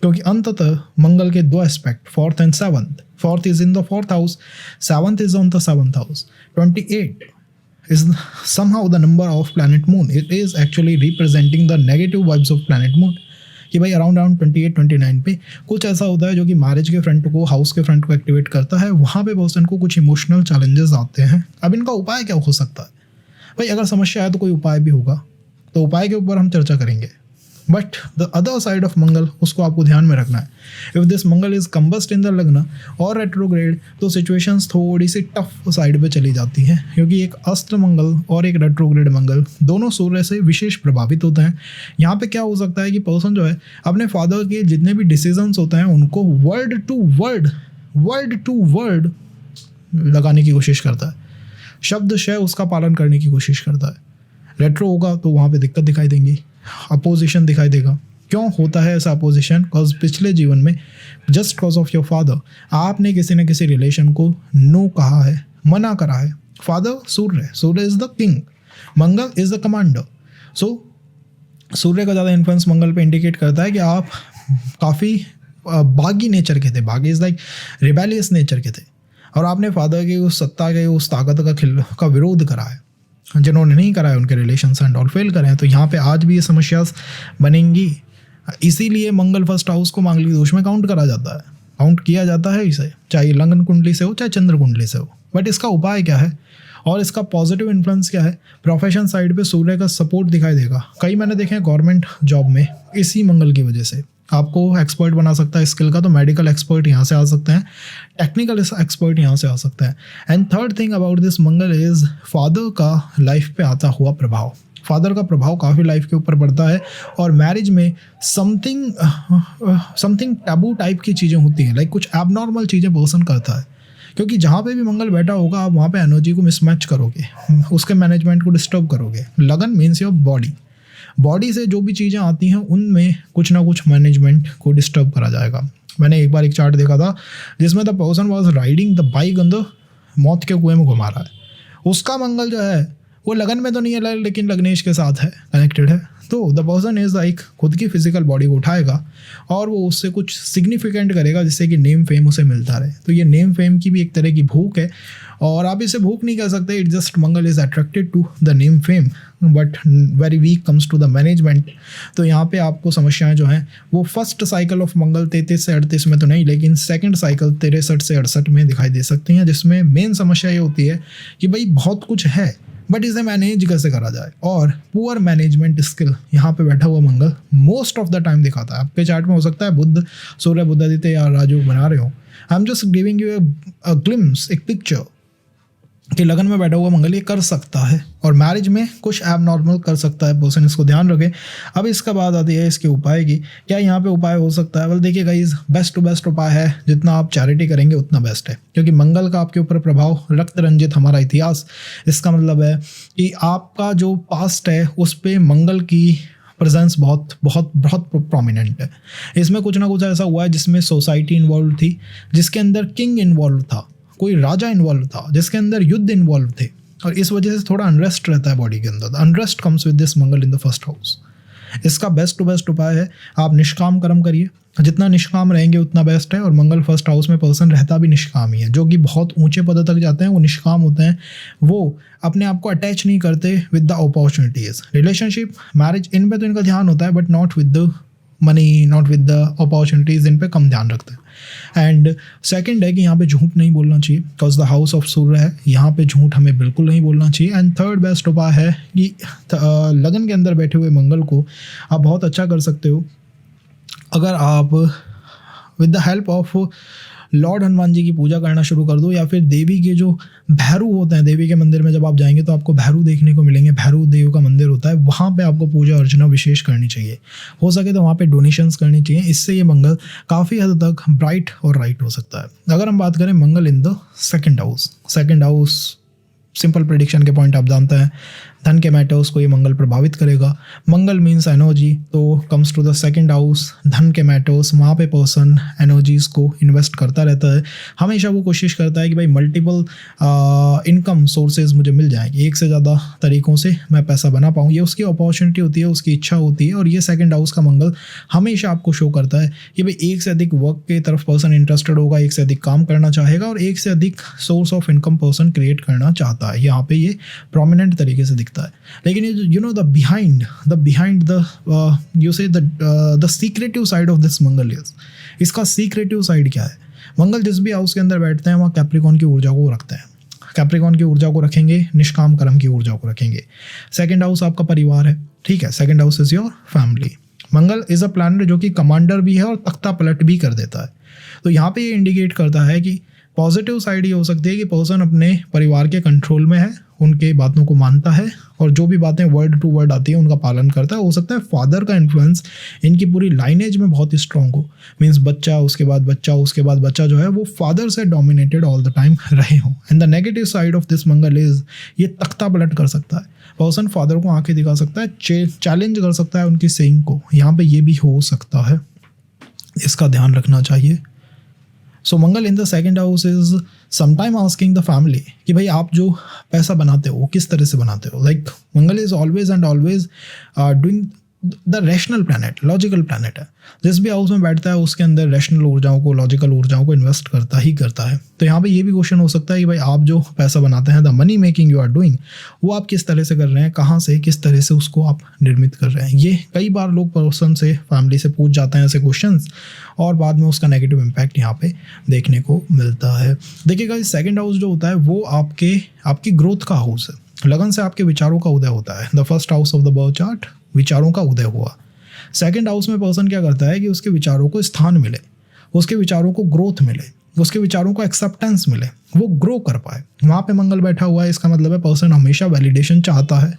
Speaker 1: क्योंकि अंततः मंगल के दो aspect 4th and 7th, 4th is in the 4th house, 7th is on the 7th house, 28 is somehow the number of planet moon. It is actually representing the negative vibes of planet moon, कि भाई around 28-29 पे कुछ ऐसा होता है जो कि marriage के फ्रंट को, हाउस के फ्रंट को एक्टिवेट करता है, वहाँ पे पर्सन को कुछ इमोशनल चैलेंजेस आते हैं। अब इनका उपाय क्या हो सकता है भाई? अगर समस्या है तो कोई उपाय भी होगा, तो उपाय के ऊपर हम चर्चा करेंगे, but the other side of Mangal उसको आपको ध्यान में रखना है। If this Mangal is combust in the लग्न और रेट्रोग्रेड, तो सिचुएशंस थोड़ी सी टफ साइड पे चली जाती हैं, क्योंकि एक अस्त मंगल और एक रेट्रोग्रेड मंगल दोनों सूर्य से विशेष प्रभावित होते हैं। यहाँ पे क्या हो सकता है कि पर्सन जो है अपने फादर के जितने भी डिसीजंस होते हैं उनको वर्ड टू वर्ड लगाने की कोशिश करता है, शब्द शय उसका पालन करने की कोशिश करता है। रेट्रो होगा तो वहाँ पे दिक्कत दिखाई देंगी, अपोजिशन दिखाई देगा। क्यों होता है ऐसा अपोजिशन? बिकॉज पिछले जीवन में just because of your father आपने किसी न किसी रिलेशन को नो कहा है, मना करा है। Father Surya is the king, Mangal is the commander. So Surya का ज़्यादा इन्फ्लुएंस मंगल पे इंडिकेट करता है कि आप काफ़ी बागी नेचर के थे, बागी इज़ लाइक रिबेलियस नेचर के थे, और आपने फादर की उस सत्ता के उस ताकत का विरोध करा है। जिन्होंने नहीं करा है उनके रिलेशन एंड ऑल फेल करे हैं, तो यहाँ पे आज भी ये समस्या बनेंगी। इसीलिए मंगल फर्स्ट हाउस को मांगलिक दोष में काउंट करा जाता है, काउंट किया जाता है इसे, चाहे लग्न कुंडली से हो चाहे चंद्र कुंडली से हो। बट इसका उपाय क्या है और इसका पॉजिटिव इन्फ्लुएंस क्या है? प्रोफेशन साइड पे सूर्य का सपोर्ट दिखाई देगा। कई मैंने देखे हैं गवर्नमेंट जॉब में इसी मंगल की वजह से आपको एक्सपर्ट बना सकता है स्किल का, तो मेडिकल एक्सपर्ट यहाँ से आ सकते हैं, टेक्निकल एक्सपर्ट यहाँ से आ सकता है। And third thing about this Mangal is father का लाइफ पे आता हुआ प्रभाव। फादर का प्रभाव काफ़ी लाइफ के ऊपर पड़ता है, और मैरिज में समथिंग टैबू टाइप की चीज़ें होती हैं, लाइक कुछ एबनॉर्मल चीज़ें पर्सन करता है, क्योंकि जहाँ पे भी मंगल बैठा होगा आप वहाँ पे एनर्जी को मिसमैच करोगे, उसके मैनेजमेंट को डिस्टर्ब करोगे। लगन मीन्स योर बॉडी से जो भी चीज़ें आती हैं उनमें कुछ ना कुछ मैनेजमेंट को डिस्टर्ब करा जाएगा। मैंने एक बार एक चार्ट देखा था जिसमें the person was riding the bike on the मौत के कुएं में घुमा रहा है। उसका मंगल जो है वो लगन में तो नहीं है लेकिन लग्नेश के साथ है, कनेक्टेड है। तो द पर्सन इज लाइक खुद की फिजिकल बॉडी को उठाएगा और वो उससे कुछ सिग्निफिकेंट करेगा जिससे कि नेम फेम उसे मिलता रहे। तो ये नेम फेम की भी एक तरह की भूख है, और आप इसे भूख नहीं कह सकते, it just Mangal is attracted to the name fame but very weak comes to the management. तो यहाँ पे आपको समस्याएं जो हैं वो फर्स्ट साइकिल ऑफ मंगल 33 से 38 में तो नहीं, लेकिन सेकंड साइकिल 63 से 68 में दिखाई दे सकती हैं, जिसमें मेन समस्या ये होती है कि भाई बहुत कुछ है बट इसे मैनेज कैसे करा जाए, और पुअर मैनेजमेंट स्किल यहाँ पे बैठा हुआ मंगल मोस्ट ऑफ द टाइम दिखाता है। आपके चार्ट में हो सकता है बुध, सूर्य, बुधादित्य या राजू बना रहे हो, I am just giving you a glimpse, एक पिक्चर कि लगन में बैठा हुआ मंगल ये कर सकता है, और मैरिज में कुछ एबनॉर्मल कर सकता है पर्सन, इसको ध्यान रखें। अब इसका बात आती है इसके उपाय की, क्या यहाँ पे उपाय हो सकता है? वेल देखिए गाइस, बेस्ट टू बेस्ट उपाय है, जितना आप चैरिटी करेंगे उतना बेस्ट है, क्योंकि मंगल का आपके ऊपर प्रभाव रक्त रंजित हमारा इतिहास, इसका मतलब है कि आपका जो पास्ट है उस पर मंगल की प्रेजेंस बहुत बहुत बहुत प्रोमिनेंट है। इसमें कुछ ना कुछ ऐसा हुआ है जिसमें सोसाइटी इन्वॉल्व थी, जिसके अंदर किंग इन्वॉल्व था, कोई राजा इन्वॉल्व था, जिसके अंदर युद्ध इन्वॉल्व थे, और इस वजह से थोड़ा अनरेस्ट रहता है बॉडी के अंदर। Unrest comes with this Mangal in the first house. इसका बेस्ट टू बेस्ट उपाय है आप निष्काम कर्म करिए, जितना निष्काम रहेंगे उतना बेस्ट है। और मंगल फर्स्ट हाउस में पर्सन रहता भी निष्काम ही है, जो कि बहुत ऊंचे पद तक जाते हैं वो निष्काम होते हैं, वो अपने आप को अटैच नहीं करते with the opportunities. Relationship, marriage, इन पे तो इनका ध्यान होता है but not with the money, not with the opportunities, इन पे कम ध्यान रखते हैं। एंड सेकंड है कि यहाँ पे झूठ नहीं बोलना चाहिए, बिकॉज द हाउस ऑफ सूर्य है, यहाँ पे झूठ हमें बिल्कुल नहीं बोलना चाहिए। एंड थर्ड बेस्ट उपाय है कि लगन के अंदर बैठे हुए मंगल को आप बहुत अच्छा कर सकते हो अगर आप with the help of lord Hanuman ji की पूजा करना शुरू कर दो, या फिर देवी के जो भैरू होते हैं, देवी के मंदिर में जब आप जाएंगे तो आपको भैरू देखने को मिलेंगे, भैरू देव का मंदिर होता है, वहाँ पे आपको पूजा अर्चना विशेष करनी चाहिए। हो सके तो वहाँ पे डोनेशंस करनी चाहिए, इससे ये मंगल काफ़ी हद तक ब्राइट और राइट हो सकता है। अगर हम बात करें Mangal in the second house, simple prediction के पॉइंट आप जानते हैं, धन के मैटर्स को ये मंगल प्रभावित करेगा। मंगल मीन्स एनर्जी, तो comes to the second house, धन के मैटर्स, वहाँ पे पर्सन एनर्जीज को इन्वेस्ट करता रहता है। हमेशा वो कोशिश करता है कि भाई मल्टीपल इनकम सोर्सेज मुझे मिल जाएं, एक से ज़्यादा तरीक़ों से मैं पैसा बना पाऊँ, ये उसकी अपॉर्चुनिटी होती है, उसकी इच्छा होती है। और ये सेकंड हाउस का मंगल हमेशा आपको शो करता है कि भाई एक से अधिक वर्क के तरफ पर्सन इंटरेस्टेड होगा, एक से अधिक काम करना चाहेगा, और एक से अधिक source of income person create करना चाहता है। यहाँ पे ये प्रोमिनेंट तरीके से दिखता है। लेकिन you know the behind the you say the secretive side of this Mangal is, इसका सीक्रेटिव साइड क्या है? मंगल जिस भी हाउस के अंदर बैठते हैं वहाँ कैप्रिकॉर्न की ऊर्जा को रखते हैं, कैप्रिकॉर्न की ऊर्जा को रखेंगे, निष्काम कर्म की ऊर्जा को रखेंगे। सेकंड हाउस आपका परिवार है, ठीक है, second house is your family. Mangal is a planet जो कि कमांडर भी है और तख्ता पलट भी कर देता है। तो यहाँ पे ये इंडिकेट करता है कि पॉजिटिव साइड ये हो सकती है कि पर्सन अपने परिवार के कंट्रोल में है, उनके बातों को मानता है, और जो भी बातें वर्ड टू वर्ड आती है उनका पालन करता है। हो सकता है फादर का इन्फ्लुएंस इनकी पूरी लाइनेज में बहुत ही स्ट्रॉन्ग हो, मीन्स बच्चा उसके बाद बच्चा उसके बाद बच्चा जो है वो फादर से डोमिनेटेड ऑल द टाइम रहे हों। And the negative side of this Mangal is ये तख्ता पलट कर सकता है, पर्सन फादर को आंखें दिखा सकता है, चैलेंज कर सकता है उनकी सेइंग को, यहाँ पे ये भी हो सकता है, इसका ध्यान रखना चाहिए। So Mangal in the second house is sometime asking the family कि भाई आप जो पैसा बनाते हो वो किस तरह से बनाते हो. Like Mangal is always and always doing the rational planet, logical planet है. जिस भी हाउस में बैठता है उसके अंदर रैशनल ऊर्जाओं को, लॉजिकल ऊर्जाओं को इन्वेस्ट करता ही करता है. तो यहाँ पे ये भी क्वेश्चन हो सकता है कि भाई आप जो पैसा बनाते हैं, the money making you are doing, वो आप किस तरह से कर रहे हैं, कहाँ से, किस तरह से उसको आप निर्मित कर रहे हैं. ये कई बार लोग पर्सन से, फैमिली से पूछ जाते हैं ऐसे क्वेश्चन, और बाद में उसका नेगेटिव इम्पैक्ट यहाँ पे देखने को मिलता है. देखिएगा, सेकंड हाउस जो होता है वो आपकी ग्रोथ का हाउस है. लगन से आपके विचारों का उदय होता है. The first house of the birth chart, विचारों का उदय हुआ. सेकंड हाउस में पर्सन क्या करता है कि उसके विचारों को स्थान मिले, उसके विचारों को ग्रोथ मिले, उसके विचारों को एक्सेप्टेंस मिले, वो ग्रो कर पाए. वहाँ पे मंगल बैठा हुआ है, इसका मतलब है पर्सन हमेशा वैलिडेशन चाहता है.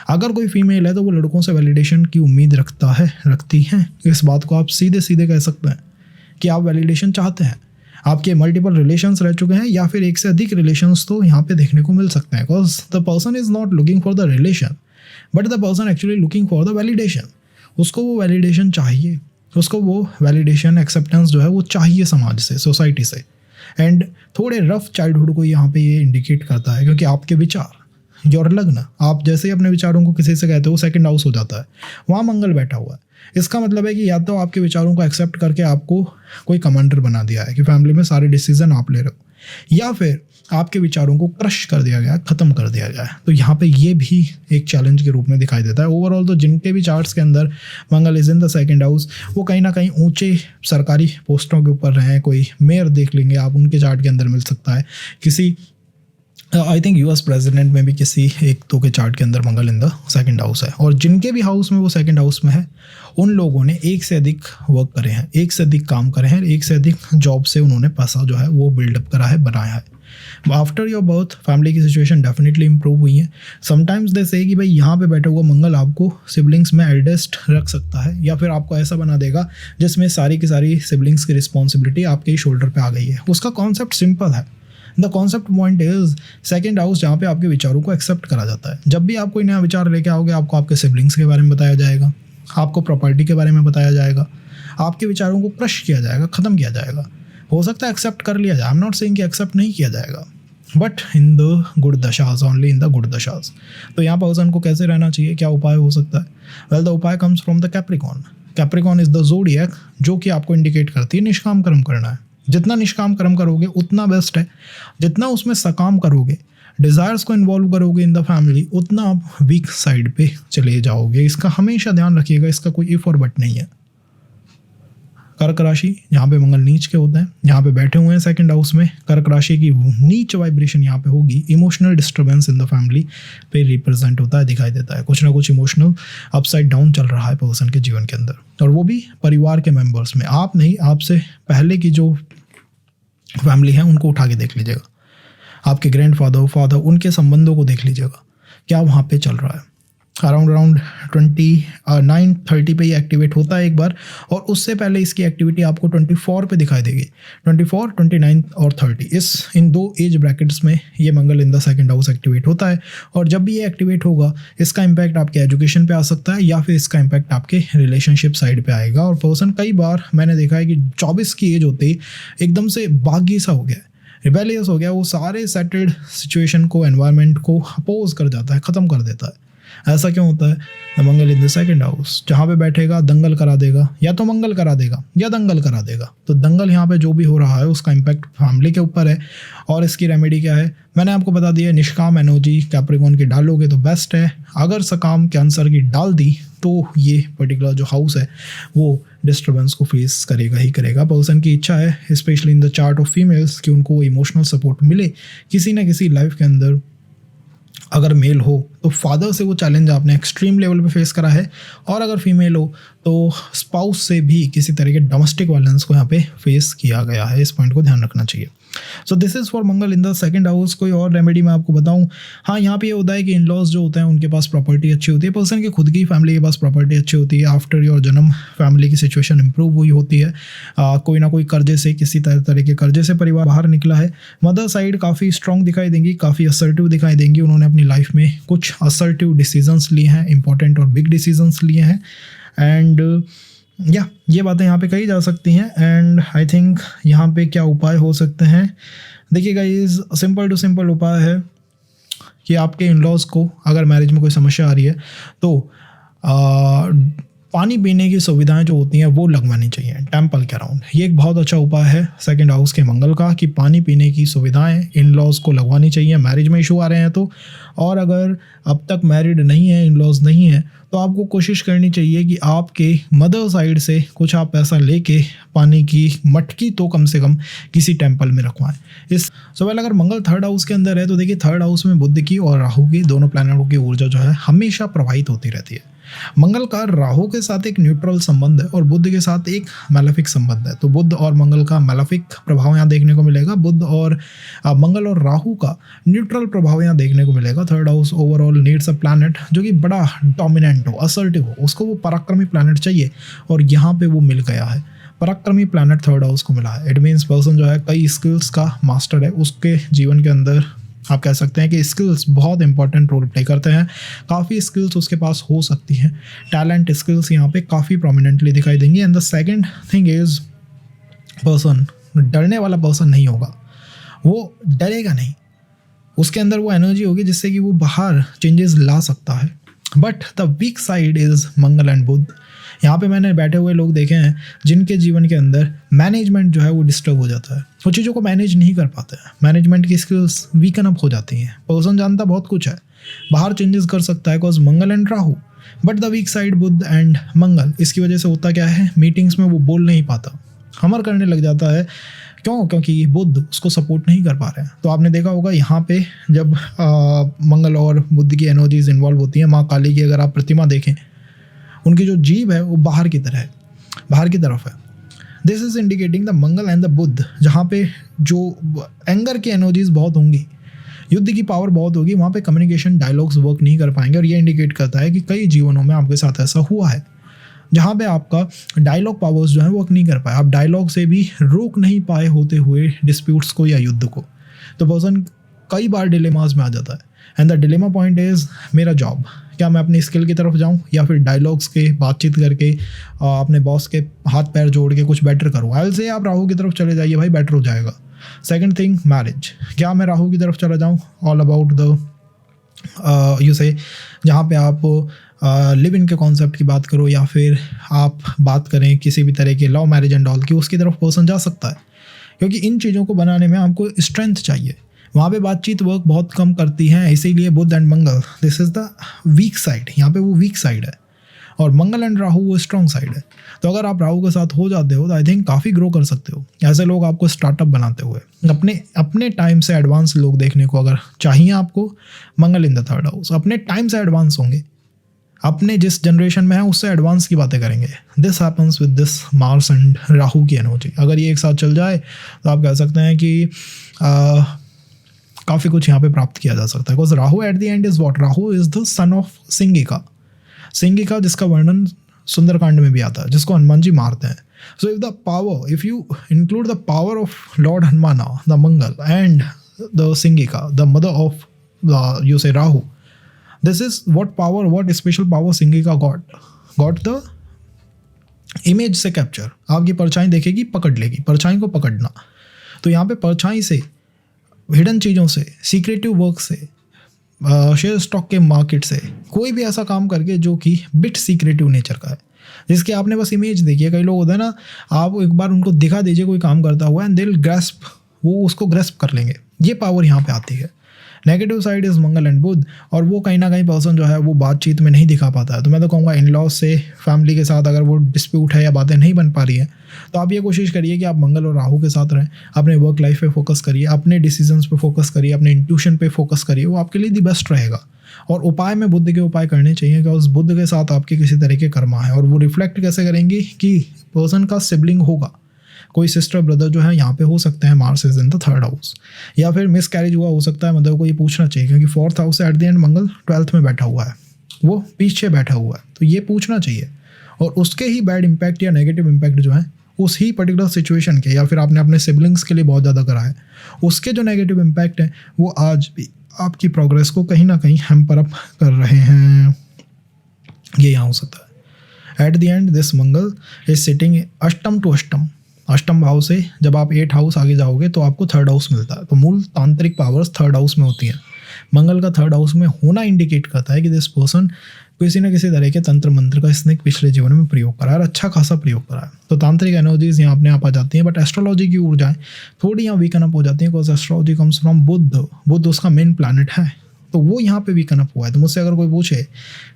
Speaker 1: अगर कोई फीमेल है तो वो लड़कों से वैलिडेशन की उम्मीद रखती है. इस बात को आप सीधे सीधे कह सकते हैं कि आप वैलिडेशन चाहते हैं. आपके मल्टीपल रिलेशंस रह चुके हैं या फिर एक से अधिक रिलेशंस तो यहाँ पे देखने को मिल सकते हैं. Because the person is not looking for the relation, but the person actually looking for the validation. उसको वो वैलिडेशन चाहिए, उसको वो वैलिडेशन, एक्सेप्टेंस जो है वो चाहिए समाज से, सोसाइटी से. एंड थोड़े रफ चाइल्डहुड को यहाँ पे ये इंडिकेट करता है, क्योंकि आपके विचार, योर लग्न, आप जैसे ही अपने विचारों को किसी से कहते हो, सेकंड हाउस हो जाता है, वहाँ मंगल बैठा हुआ है. इसका मतलब है कि या तो आपके विचारों को एक्सेप्ट करके आपको कोई कमांडर बना दिया है कि फैमिली में सारे डिसीजन आप ले रहे हो, या फिर आपके विचारों को क्रश कर दिया गया, ख़त्म कर दिया गया है. तो यहाँ पे ये भी एक चैलेंज के रूप में दिखाई देता है. ओवरऑल तो जिनके भी चार्ट्स के अंदर Mangal is in the second house, वो कहीं ना कहीं ऊंचे सरकारी पोस्टों के ऊपर रहे. कोई मेयर देख लेंगे आप, उनके चार्ट के अंदर मिल सकता है. किसी आई थिंक यूएस प्रेसिडेंट में भी किसी एक दो के चार्ट के अंदर मंगल इन द सेकंड हाउस है. और जिनके भी हाउस में वो सेकंड हाउस में है, उन लोगों ने एक से अधिक वर्क करे हैं, एक से अधिक काम करे हैं, एक से अधिक जॉब से उन्होंने पैसा जो है वो बिल्डअप करा है, बनाया है. आफ्टर योर बर्थ फैमिली की सिचुएशन डेफिनेटली इंप्रूव हुई है. समटाइम्स दे से कि भाई यहाँ पे बैठा हुआ मंगल आपको सिबलिंग्स में एल्डेस्ट रख सकता है, या फिर आपको ऐसा बना देगा जिसमें सारी की सारी सिबलिंग्स की रिस्पॉन्सिबिलिटी आपके ही शोल्डर पे आ गई है. उसका कॉन्सेप्ट सिंपल है. The concept point is second house, जहाँ पे आपके विचारों को एक्सेप्ट करा जाता है. जब भी आप कोई नया विचार लेके आओगे, आपको आपके सिबलिंग्स के बारे में बताया जाएगा, आपको प्रॉपर्टी के बारे में बताया जाएगा, आपके विचारों को क्रश किया जाएगा, ख़त्म किया जाएगा. हो सकता है एक्सेप्ट कर लिया जाए, आई एम नॉट सेइंग कि एक्सेप्ट नहीं किया जाएगा, बट इन द गुड दशाज, ओनली इन द गुड दशाज. तो यहाँ पर्सन को कैसे रहना चाहिए, क्या उपाय हो सकता है? वेल, द उपाय comes from the Capricorn. Capricorn is the zodiac, जो कि आपको इंडिकेट करती है निष्काम कर्म करना है. जितना निष्काम कर्म करोगे उतना बेस्ट है. जितना उसमें सकाम करोगे, डिज़ायर्स को इन्वॉल्व करोगे इन द फैमिली, उतना आप वीक साइड पे चले जाओगे. इसका हमेशा ध्यान रखिएगा, इसका कोई इफ और बट नहीं है. कर्क राशि, यहाँ पे मंगल नीच के होते हैं, यहाँ पे बैठे हुए हैं सेकंड हाउस में. कर्क राशि की नीच वाइब्रेशन यहाँ पे होगी. Emotional disturbance in the family पे रिप्रेजेंट होता है, दिखाई देता है. कुछ ना कुछ इमोशनल अपसाइड डाउन चल रहा है पर्सन के जीवन के अंदर, और वो भी परिवार के मेंबर्स में. आप नहीं, आपसे पहले की जो फैमिली है उनको उठा के देख लीजिएगा. आपके ग्रैंडफादर, फादर, उनके संबंधों को देख लीजिएगा, क्या वहाँ पे चल रहा है. अराउंड 29-30 पे ये एक्टिवेट होता है एक बार, और उससे पहले इसकी एक्टिविटी आपको 24 पे दिखाई देगी. 24, 29 और 30, इन दो एज ब्रैकेट्स में ये Mangal in the second house activate होता है. और जब भी ये एक्टिवेट होगा, इसका इम्पैक्ट आपके एजुकेशन पे आ सकता है, या फिर इसका इम्पैक्ट आपके रिलेशनशिप साइड पे आएगा. और पर्सन, कई बार मैंने देखा है कि 24 की एज होते ही एकदम से बागी सा हो गया, रिबेलियस हो गया, वो सारे सेटल्ड सिचुएशन को, एनवायरनमेंट को अपोज कर जाता है, ख़त्म कर देता है. ऐसा क्यों होता है? मंगल इन द सेकंड हाउस, जहाँ पे बैठेगा दंगल करा देगा, या तो मंगल करा देगा या दंगल करा देगा. तो दंगल यहाँ पे जो भी हो रहा है उसका इम्पैक्ट फैमिली के ऊपर है. और इसकी रेमेडी क्या है, मैंने आपको बता दिया. निष्काम एनर्जी कैप्रिकॉन की डालोगे तो बेस्ट है. अगर सकाम कैंसर की डाल दी तो ये पर्टिकुलर जो हाउस है वो डिस्टर्बेंस को फेस करेगा ही करेगा. पर्सन की इच्छा है, specially in the chart of females, कि उनको इमोशनल सपोर्ट मिले किसी न किसी लाइफ के अंदर. अगर मेल हो तो फादर से वो चैलेंज आपने एक्सट्रीम लेवल पे फेस करा है, और अगर फीमेल हो तो स्पाउस से भी किसी तरह के डोमेस्टिक वायलेंस को यहाँ पे फेस किया गया है. इस पॉइंट को ध्यान रखना चाहिए. So this is for Mangal in the second house. कोई और रेमेडी मैं आपको बताऊं? हाँ, यहाँ पे ये होता है कि इन लॉज जो होते हैं उनके पास प्रॉपर्टी अच्छी होती है. पर्सन की खुद की फैमिली के पास प्रॉपर्टी अच्छी होती है. आफ्टर योर जन्म फैमिली की सिचुएशन इंप्रूव हुई होती है. कोई ना कोई कर्जे से, किसी तरह के कर्जे से परिवार बाहर निकला है. मदर साइड काफ़ी स्ट्रॉन्ग दिखाई देंगी, काफ़ी असर्टिव दिखाई देंगी. उन्होंने अपनी लाइफ में कुछ असर्टिव डिसीजंस लिए हैं, इंपॉर्टेंट और बिग डिसीजंस लिए हैं. एंड या ये बातें यहाँ पे कही जा सकती हैं। एंड आई थिंक यहाँ पे क्या उपाय हो सकते हैं, देखिए गाइस, सिंपल टू सिंपल उपाय है कि आपके इन लॉज को अगर मैरिज में कोई समस्या आ रही है तो पानी पीने की सुविधाएं जो होती हैं वो लगवानी चाहिए टेम्पल के अराउंड। ये एक बहुत अच्छा उपाय है सेकंड हाउस के मंगल का कि पानी पीने की सुविधाएं इन लॉज को लगवानी चाहिए मैरिज में इशू आ रहे हैं तो। और अगर अब तक मैरिड नहीं है, इन लॉज नहीं है, तो आपको कोशिश करनी चाहिए कि आपके मदर साइड से कुछ आप पैसा लेके पानी की मटकी तो कम से कम किसी टेम्पल में रखवाएं। इस सवाल अगर मंगल थर्ड हाउस के अंदर है तो देखिए थर्ड हाउस में बुध की और राहु की, दोनों प्लैनेटों की ऊर्जा जो है हमेशा प्रवाहित होती रहती है। मंगल का राहु के साथ एक न्यूट्रल संबंध है और बुध के साथ एक मैलेफिक संबंध है, तो बुध और मंगल का मैलेफिक प्रभाव यहाँ देखने को मिलेगा, बुध और मंगल और राहु का न्यूट्रल प्रभाव यहाँ देखने को मिलेगा। Third house overall needs a planet जो कि बड़ा डोमिनेंट हो, असर्टिव हो, उसको वो पराक्रमी प्लैनेट चाहिए और यहाँ पे वो मिल गया है। पराक्रमी प्लैनेट थर्ड हाउस को मिला है। इट मीन्स पर्सन जो है कई स्किल्स का मास्टर है, उसके जीवन के अंदर आप कह सकते हैं कि स्किल्स बहुत इंपॉर्टेंट रोल प्ले करते हैं। काफ़ी स्किल्स उसके पास हो सकती हैं, टैलेंट स्किल्स यहाँ पे काफ़ी प्रोमिनेंटली दिखाई देंगी। And the second thing is person डरने वाला पर्सन नहीं होगा, वो डरेगा नहीं, उसके अंदर वो एनर्जी होगी जिससे कि वो बाहर चेंजेस ला सकता है। But the weak side is Mangal and Budh. यहाँ पे मैंने बैठे हुए लोग देखे हैं जिनके जीवन के अंदर मैनेजमेंट जो है वो डिस्टर्ब हो जाता है, वो चीज़ों को मैनेज नहीं कर पाते हैं, मैनेजमेंट की स्किल्स वीकन अप हो जाती हैं। पर्सन जानता बहुत कुछ है, बाहर चेंजेस कर सकता है because Mangal and Rahu, but the weak side Budh and Mangal, इसकी वजह से होता क्या है, मीटिंग्स में वो बोल नहीं पाता, हमर करने लग जाता है। क्यों? क्योंकि बुध उसको सपोर्ट नहीं कर पा रहे हैं। तो आपने देखा होगा यहाँ पे जब मंगल और बुध की एनर्जीज इन्वॉल्व होती हैं, माँ काली की अगर आप प्रतिमा देखें, उनकी जो जीभ है वो बाहर की तरह है, बाहर की तरफ है। This is indicating the Mangal and the Budh, जहाँ पे जो एंगर की एनर्जीज बहुत होंगी, युद्ध की पावर बहुत होगी, वहाँ पे कम्युनिकेशन डायलॉग्स वर्क नहीं कर पाएंगे। और ये इंडिकेट करता है कि कई जीवनों में आपके साथ ऐसा हुआ है जहाँ पे आपका डायलॉग पावर्स जो है वर्क नहीं कर पाए, आप डायलॉग से भी रोक नहीं पाए होते हुए डिस्प्यूट्स को या युद्ध को। तो पर्सन कई बार डिलेमास में आ जाता है। And the dilemma point is मेरा जॉब, क्या मैं अपनी स्किल की तरफ जाऊं या फिर डायलॉग्स के बातचीत करके अपने बॉस के हाथ पैर जोड़ के कुछ बेटर करूं। आई विल से आप राहु की तरफ चले जाइए भाई, बेटर हो जाएगा। सेकंड थिंग मैरिज, क्या मैं राहु की तरफ चला जाऊं, ऑल अबाउट द यू से, जहाँ पे आप लिव इन के कॉन्सेप्ट की बात करो या फिर आप बात करें किसी भी तरह के लव मैरिज एंड ऑल की, उसकी तरफ पर्सन जा सकता है। क्योंकि इन चीज़ों को बनाने में आपको स्ट्रेंथ चाहिए, वहाँ पे बातचीत वर्क बहुत कम करती है। इसीलिए Budh and Mangal, this is the weak side, यहाँ पे वो वीक साइड है और मंगल एंड राहु वो स्ट्रॉन्ग साइड है। तो अगर आप राहु के साथ हो जाते हो तो आई थिंक काफ़ी ग्रो कर सकते हो। ऐसे लोग आपको स्टार्टअप बनाते हुए अपने टाइम से एडवांस लोग देखने को अगर चाहिए आपको, मंगल इन द थर्ड हाउस, अपने टाइम से एडवांस होंगे, अपने जिस जनरेशन में है उससे एडवांस की बातें करेंगे। This happens with this Mars and Rahu की एनर्जी। अगर ये एक साथ चल जाए तो आप कह सकते हैं कि काफ़ी कुछ यहाँ पे प्राप्त किया जा सकता है। Because Rahu at the end is what, Rahu is the son of Singhika, Singhika जिसका वर्णन सुंदरकांड में भी आता है, जिसको हनुमान जी मारते हैं। So if the power, if you include the power of lord Hanumana, the Mangal and the Singhika, the mother of you say Rahu, this is what power, what special power Singhika got the image से कैप्चर। आपकी परछाई देखेगी, पकड़ लेगी, परछाई को पकड़ना। तो यहाँ पे परछाई से, हिडन चीज़ों से, सीक्रेटिव वर्क से, शेयर स्टॉक के मार्केट से, कोई भी ऐसा काम करके जो कि बिट सीक्रेटिव नेचर का है, जिसके आपने बस इमेज देखी है। कई लोग होते हैं ना, आप एक बार उनको दिखा दीजिए कोई काम करता हुआ एंड दे विल ग्रैस्प, वो उसको ग्रैस्प कर लेंगे। ये पावर यहाँ पे आती है। Negative side is Mangal and Budh, और वो कहीं ना कहीं पर्सन जो है वो बातचीत में नहीं दिखा पाता है। तो मैं तो कहूँगा इन लॉज से, फैमिली के साथ अगर वो डिस्प्यूट है या बातें नहीं बन पा रही हैं, तो आप ये कोशिश करिए कि आप मंगल और राहु के साथ रहें, अपने वर्क लाइफ पे फोकस करिए, अपने डिसीजंस पे फोकस करिए, अपने इंट्यूशन पे फोकस करिए, वो आपके लिए दी बेस्ट रहेगा। और उपाय में बुध के उपाय करने चाहिए कि उस बुध के साथ आपके किसी तरह के कर्मा है, और वो रिफ्लेक्ट कैसे करेंगे कि पर्सन का सिबलिंग होगा, कोई सिस्टर ब्रदर जो है यहाँ पे हो सकते हैं, Mars is in the third house, या फिर मिस कैरेज हुआ हो सकता है। मतलब को ये पूछना चाहिए, क्योंकि फोर्थ हाउस से eight the and Mangal 12th में बैठा हुआ है, वो पीछे बैठा हुआ है, तो ये पूछना चाहिए। और उसके ही बैड इम्पैक्ट या नेगेटिव इम्पैक्ट जो है उस ही पर्टिकुलर सिचुएशन के, या फिर आपने अपने सिबलिंग्स के लिए बहुत ज़्यादा करा है, उसके जो नेगेटिव इम्पैक्ट है वो आज भी आपकी प्रोग्रेस को कहीं ना कहीं हैम्पर अप कर रहे हैं, ये यहाँ हो सकता है। Eight the and this Mangal is sitting अष्टम टू अष्टम, अष्टम भाव से जब आप 8 हाउस आगे जाओगे तो आपको थर्ड हाउस मिलता है। तो मूल तांत्रिक पावर्स थर्ड हाउस में होती हैं। मंगल का थर्ड हाउस में होना इंडिकेट करता है कि दिस पर्सन किसी न किसी तरह के तंत्र मंत्र का इसने पिछले जीवन में प्रयोग करा है और अच्छा खासा प्रयोग करा है। तो तांत्रिक एनर्जीज यहाँ अपने आप आ जाती हैं, बट एस्ट्रोलॉजी की ऊर्जाएं थोड़ी यहाँ वीकन अप हो जाती हैं, बिकॉज एस्ट्रोलॉजी कम्स फ्रॉम बुध, बुध उसका मेन प्लैनेट है, तो वो यहाँ पे वीकन अप हुआ है। तो मुझसे अगर कोई पूछे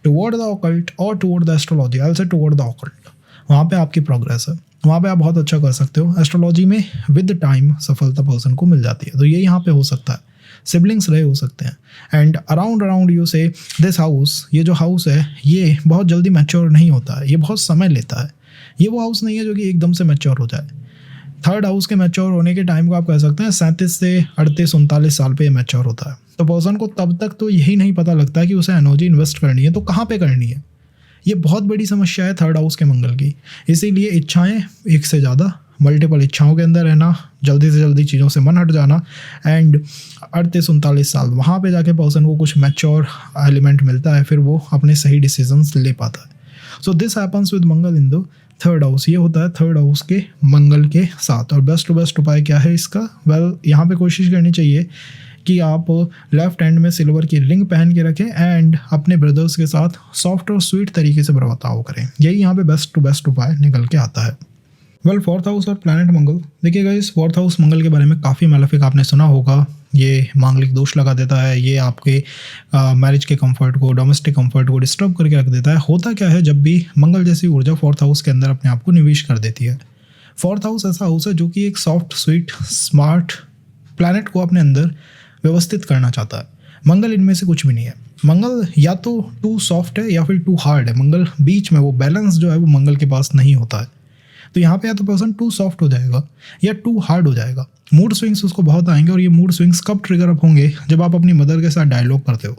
Speaker 1: टुवर्ड द ऑकल्ट और toward the astrology, I will say toward the occult, वहाँ पे आपकी प्रोग्रेस है, वहाँ पे आप बहुत अच्छा कर सकते हो। एस्ट्रोलॉजी में विद टाइम सफलता पर्सन को मिल जाती है, तो ये यहाँ पे हो सकता है। सिबलिंग्स रहे हो सकते हैं। एंड अराउंड यू से दिस हाउस, ये जो हाउस है ये बहुत जल्दी मैच्योर नहीं होता है, ये बहुत समय लेता है। ये वो हाउस नहीं है जो कि एकदम से मैच्योर हो जाए। थर्ड हाउस के मैच्योर होने के टाइम को आप कह सकते हैं 37 से 38-39 साल पे ये मैच्योर होता है। तो पर्सन को तब तक तो यही नहीं पता लगता कि उसे एनर्जी इन्वेस्ट करनी है तो कहाँ पे करनी है। ये बहुत बड़ी समस्या है थर्ड हाउस के मंगल की। इसीलिए इच्छाएं एक से ज़्यादा, मल्टीपल इच्छाओं के अंदर रहना, जल्दी से जल्दी चीज़ों से मन हट जाना, एंड 38-39 साल वहाँ पे जाके पर्सन को कुछ मैच्योर एलिमेंट मिलता है, फिर वो अपने सही डिसीजंस ले पाता है। So this happens with Mangal in the third house. ये होता है थर्ड हाउस के मंगल के साथ। और बेस्ट टू बेस्ट उपाय क्या है इसका? वेल, यहाँ पे कोशिश करनी चाहिए कि आप लेफ्ट हैंड में सिल्वर की रिंग पहन के रखें एंड अपने ब्रदर्स के साथ सॉफ्ट और स्वीट तरीके से बर्ताव करें। यही यहाँ पे बेस्ट टू बेस्ट उपाय निकल के आता है। वेल, फोर्थ हाउस और प्लैनेट मंगल, देखिएगा इस फोर्थ हाउस मंगल के बारे में काफ़ी मैलेफिक आपने सुना होगा। ये मांगलिक दोष लगा देता है, ये आपके मैरिज के कंफर्ट को, डोमेस्टिक कंफर्ट को डिस्टर्ब करके रख देता है। होता क्या है, जब भी मंगल जैसी ऊर्जा फोर्थ हाउस के अंदर अपने आप को निवेश कर देती है। फोर्थ हाउस ऐसा हाउस है जो कि एक सॉफ्ट स्वीट स्मार्ट प्लैनेट को अपने अंदर व्यवस्थित करना चाहता है। मंगल इनमें से कुछ भी नहीं है। मंगल या तो टू सॉफ्ट है या फिर टू हार्ड है। मंगल बीच में, वो बैलेंस जो है वो मंगल के पास नहीं होता है। तो यहाँ पे या तो पर्सन टू सॉफ्ट हो जाएगा या टू हार्ड हो जाएगा। मूड स्विंग्स उसको बहुत आएंगे, और ये मूड स्विंग्स कब ट्रिगर अप होंगे? जब आप अपनी मदर के साथ डायलॉग करते हो,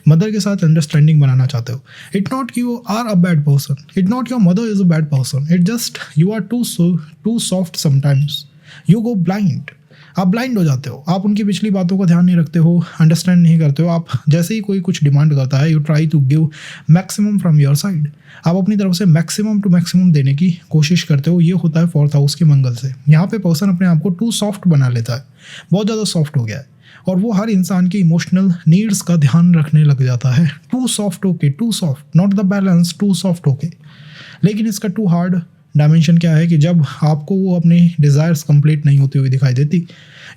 Speaker 1: मदर के साथ अंडरस्टैंडिंग बनाना चाहते हो। It not you are a bad person, it not your mother is a bad person, it just you are too soft sometimes, you go blind. आप ब्लाइंड हो जाते हो, आप उनकी पिछली बातों का ध्यान नहीं रखते हो, अंडरस्टैंड नहीं करते हो। आप जैसे ही कोई कुछ डिमांड करता है, you try to give maximum from your side, आप अपनी तरफ से मैक्सिमम टू मैक्सिमम देने की कोशिश करते हो। ये होता है फोर्थ हाउस के मंगल से। यहाँ पे पर्सन अपने आप को टू सॉफ्ट बना लेता है, बहुत ज़्यादा सॉफ्ट हो गया है, और वो हर इंसान की इमोशनल नीड्स का ध्यान रखने लग जाता है। टू सॉफ्ट होके, too soft, not the balance, too soft होके। लेकिन इसका टू हार्ड डायमेंशन क्या है कि जब आपको वो अपनी डिज़ायर्स कंप्लीट नहीं होती हुई दिखाई देती,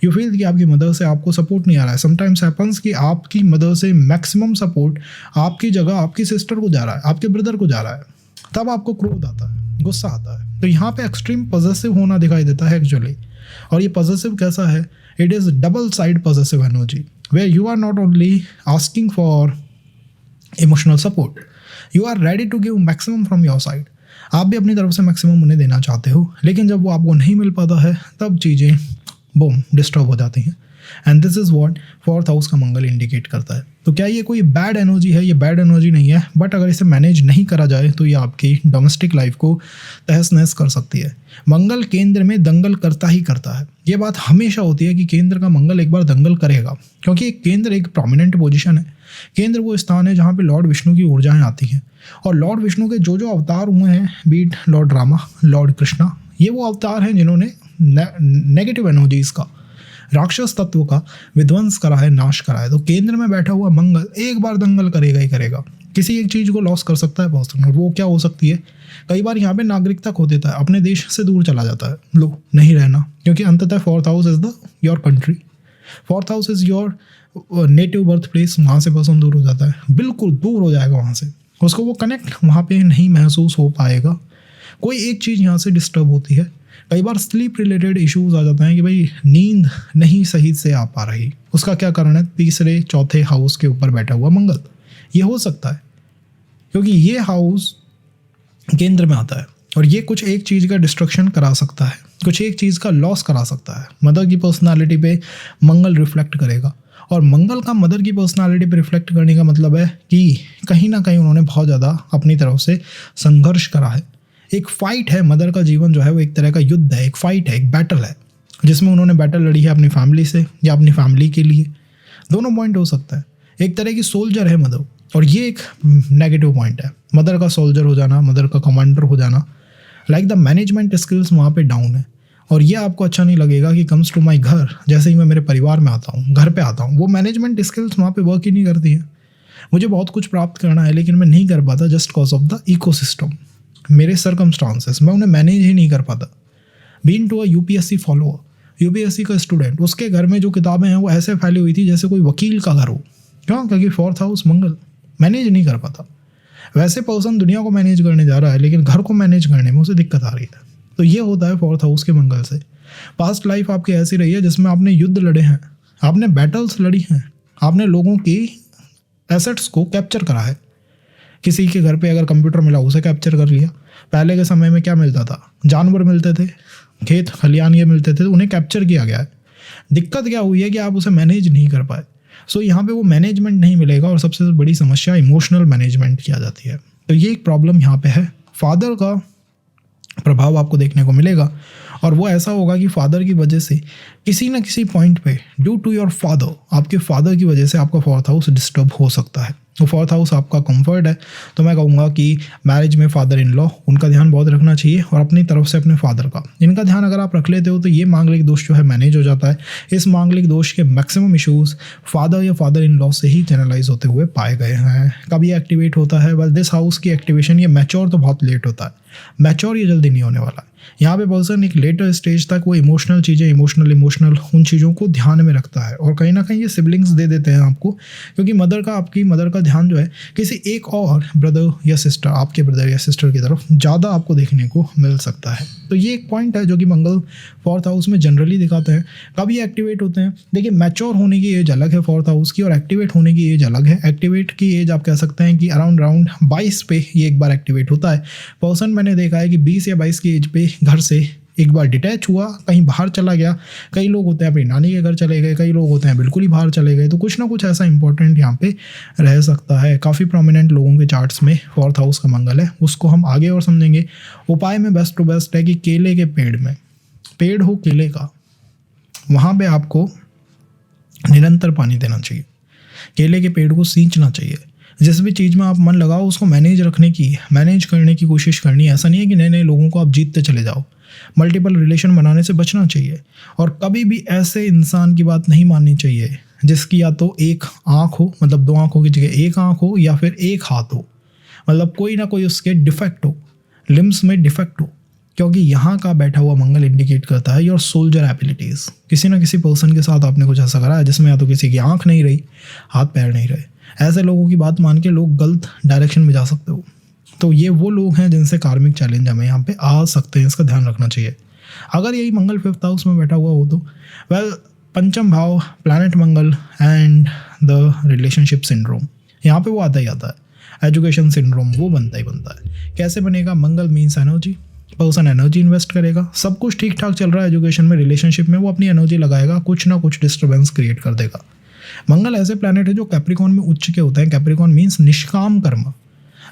Speaker 1: यू फील कि आपकी मदर से आपको सपोर्ट नहीं आ रहा है। समटाइम्स हैपन्स कि आपकी मदर से मैक्सिमम सपोर्ट आपकी जगह आपकी सिस्टर को जा रहा है, आपके ब्रदर को जा रहा है। तब आपको क्रोध आता है, गुस्सा आता है। तो यहाँ पे एक्सट्रीम पॉजिटिव होना दिखाई देता है एक्चुअली। और ये पॉजिटिव कैसा है? It is double side positive energy, where you are not only asking for emotional support, you are ready to give maximum from your side. आप भी अपनी तरफ से मैक्सिमम उन्हें देना चाहते हो, लेकिन जब वो आपको नहीं मिल पाता है तब चीज़ें बूम डिस्टर्ब हो जाती हैं। And this is what fourth house का मंगल इंडिकेट करता है। तो क्या ये कोई बैड एनर्जी है? ये बैड एनर्जी नहीं है, बट अगर इसे मैनेज नहीं करा जाए तो ये आपकी डोमेस्टिक लाइफ को तहस नहस कर सकती है। मंगल केंद्र में दंगल करता ही करता है। ये बात हमेशा होती है कि केंद्र का मंगल एक बार दंगल करेगा, क्योंकि केंद्र एक प्रोमिनेंट पोजीशन है। केंद्र वो स्थान है जहाँ पे लॉर्ड विष्णु की ऊर्जाएं आती हैं, और लॉर्ड विष्णु के जो जो अवतार हुए हैं, be it lord Rama, lord Krishna, ये वो अवतार हैं जिन्होंने नेगेटिव एनर्जीज का, राक्षस तत्व का विध्वंस करा है, नाश करा है। तो केंद्र में बैठा हुआ मंगल एक बार दंगल करेगा ही करेगा। किसी एक चीज़ को लॉस कर सकता है पर्सन, और वो क्या हो सकती है? कई बार यहाँ पे नागरिकता खो देता है, अपने देश से दूर चला जाता है। लो, नहीं रहना, क्योंकि अंततः fourth house is the your country, fourth house is your native birth place. वहाँ से पर्सन दूर हो जाता है, बिल्कुल दूर हो जाएगा वहाँ से। उसको वो कनेक्ट वहाँ पे नहीं महसूस हो पाएगा। कोई एक चीज़ यहाँ से डिस्टर्ब होती है। कई बार स्लीप रिलेटेड इश्यूज आ जाते हैं कि भाई नींद नहीं सही से आ पा रही। उसका क्या कारण है? तीसरे चौथे हाउस के ऊपर बैठा हुआ मंगल। ये हो सकता है क्योंकि ये हाउस केंद्र में आता है, और ये कुछ एक चीज़ का डिस्ट्रक्शन करा सकता है, कुछ एक चीज़ का लॉस करा सकता है। मदर की पर्सनालिटी पे मंगल रिफ्लेक्ट करेगा, और मंगल का मदर की पर्सनालिटी पे रिफ्लेक्ट करने का मतलब है कि कहीं ना कहीं उन्होंने बहुत ज़्यादा अपनी तरफ से संघर्ष करा है। एक फाइट है, मदर का जीवन जो है वो एक तरह का युद्ध है, एक फाइट है, एक बैटल है, जिसमें उन्होंने बैटल लड़ी है अपनी फैमिली से या अपनी फैमिली के लिए। दोनों पॉइंट हो सकता है। एक तरह की सोल्जर है मदर, और ये एक नेगेटिव पॉइंट है। मदर का सोल्जर हो जाना, मदर का कमांडर हो जाना, लाइक द मैनेजमेंट स्किल्स वहाँ पे डाउन है। और ये आपको अच्छा नहीं लगेगा कि कम्स टू माई घर, जैसे ही मैं मेरे परिवार में आता हूँ, घर पे आता हूँ, वो मैनेजमेंट स्किल्स वहाँ पे वर्क ही नहीं करती है। मुझे बहुत कुछ प्राप्त करना है लेकिन मैं नहीं कर पाता just cause of the ecosystem, मेरे सर्कमस्टांसेस, मैं उन्हें मैनेज ही नहीं कर पाता। Being to a UPSC follower, UPSC का स्टूडेंट, उसके घर में जो किताबें हैं वो ऐसे फैली हुई थी जैसे कोई वकील का घर हो। क्यों? क्योंकि फोर्थ हाउस मंगल मैनेज नहीं कर पाता। वैसे पर्सन दुनिया को मैनेज करने जा रहा है लेकिन घर को मैनेज करने में उसे दिक्कत आ रही है। तो ये होता है फोर्थ हाउस के मंगल से। पास्ट लाइफ आपकी ऐसी रही है जिसमें आपने युद्ध लड़े हैं, आपने बैटल्स लड़ी हैं, आपने लोगों की एसेट्स को कैप्चर करा है। किसी के घर पे अगर कंप्यूटर मिला उसे कैप्चर कर लिया। पहले के समय में क्या मिलता था? जानवर मिलते थे, खेत खलियान ये मिलते थे, उन्हें कैप्चर किया गया है। दिक्कत क्या हुई है कि आप उसे मैनेज नहीं कर पाए। सो यहाँ पे वो मैनेजमेंट नहीं मिलेगा और सबसे बड़ी समस्या इमोशनल मैनेजमेंट की आ जाती है। तो ये एक प्रॉब्लम यहाँ पे है। फादर का प्रभाव आपको देखने को मिलेगा और वो ऐसा होगा कि फादर की वजह से किसी न किसी पॉइंट पे, ड्यू टू योर फादर, आपके फादर की वजह से आपका फोर्थ हाउस डिस्टर्ब हो सकता है। तो फोर्थ हाउस आपका कंफर्ट है, तो मैं कहूँगा कि मैरिज में फादर इन लॉ, उनका ध्यान बहुत रखना चाहिए और अपनी तरफ से अपने फादर का, इनका ध्यान अगर आप रख लेते हो तो ये मांगलिक दोष जो है मैनेज हो जाता है। इस मांगलिक दोष के मैक्सिमम इश्यूज फादर या फादर इन लॉ से ही चैनलाइज होते हुए पाए गए हैं। कब ये एक्टिवेट होता है? वेल, दिस हाउस की एक्टिवेशन ये मैच्योर तो बहुत लेट होता है, मैच्योर ये जल्दी नहीं होने वाला है। यहाँ पे पर्सन एक लेटर स्टेज तक वो इमोशनल चीज़ें, इमोशनल उन चीज़ों को ध्यान में रखता है और कहीं ना कहीं ये सिबलिंग्स दे देते हैं आपको, क्योंकि आपकी मदर का ध्यान जो है किसी एक और ब्रदर या सिस्टर, आपके ब्रदर या सिस्टर की तरफ ज़्यादा आपको देखने को मिल सकता है। तो ये एक पॉइंट है जो कि मंगल फोर्थ हाउस में जनरली दिखाते हैं। कब ये एक्टिवेट होते हैं? देखिए, मैच्योर होने की एज अलग है फोर्थ हाउस की और एक्टिवेट होने की एज अलग है। एक्टिवेट की एज आप कह सकते हैं कि अराउंड 22 पे ये एक बार एक्टिवेट होता है। पर्सन मैंने देखा है कि 20 या 22 की एज पे घर से एक बार डिटैच हुआ, कहीं बाहर चला गया। कई लोग होते हैं अपनी नानी के घर चले गए, कई लोग होते हैं बिल्कुल ही बाहर चले गए। तो कुछ ना कुछ ऐसा इंपॉर्टेंट यहाँ पे रह सकता है। काफ़ी प्रोमिनेंट लोगों के चार्ट्स में फोर्थ हाउस का मंगल है, उसको हम आगे और समझेंगे। उपाय में बेस्ट टू बेस्ट है कि केले के पेड़ में, पेड़ हो केले का, वहाँ पे आपको निरंतर पानी देना चाहिए। केले के पेड़ को सींचना चाहिए। जिस भी चीज़ में आप मन लगाओ उसको मैनेज करने की कोशिश करनी है। ऐसा नहीं है कि नए नए लोगों को आप जीतते चले जाओ। मल्टीपल रिलेशन बनाने से बचना चाहिए और कभी भी ऐसे इंसान की बात नहीं माननी चाहिए जिसकी या तो एक आँख हो, मतलब 2 आँखों की जगह एक आँख हो, या फिर एक हाथ हो, मतलब कोई ना कोई उसके डिफेक्ट हो, लिम्स में डिफेक्ट हो। क्योंकि यहाँ का बैठा हुआ मंगल इंडिकेट करता है योर सोल्जर एबिलिटीज़। किसी ना किसी पर्सन के साथ आपने कुछ ऐसा करा है जिसमें या तो किसी की आँख नहीं रही, हाथ पैर नहीं रहे। ऐसे लोगों की बात मान के लोग गलत डायरेक्शन में जा सकते हो। तो ये वो लोग हैं जिनसे कार्मिक चैलेंज हमें यहाँ पे आ सकते हैं, इसका ध्यान रखना चाहिए। अगर यही मंगल 5th हाउस में बैठा हुआ हो तो वेल, पंचम भाव, planet Mangal and the relationship syndrome, यहाँ पे वो आता ही आता है। एजुकेशन सिंड्रोम वो बनता ही बनता है। कैसे बनेगा? Mangal means energy, person energy invest करेगा। सब कुछ ठीक ठाक चल रहा है एजुकेशन में, रिलेशनशिप में, वो अपनी एनर्जी लगाएगा, कुछ ना कुछ डिस्टर्बेंस क्रिएट कर देगा। मंगल ऐसे प्लैनेट है जो कैप्रिकॉन में उच्च के होते हैं। कैप्रिकॉन मीन्स निष्काम कर्म।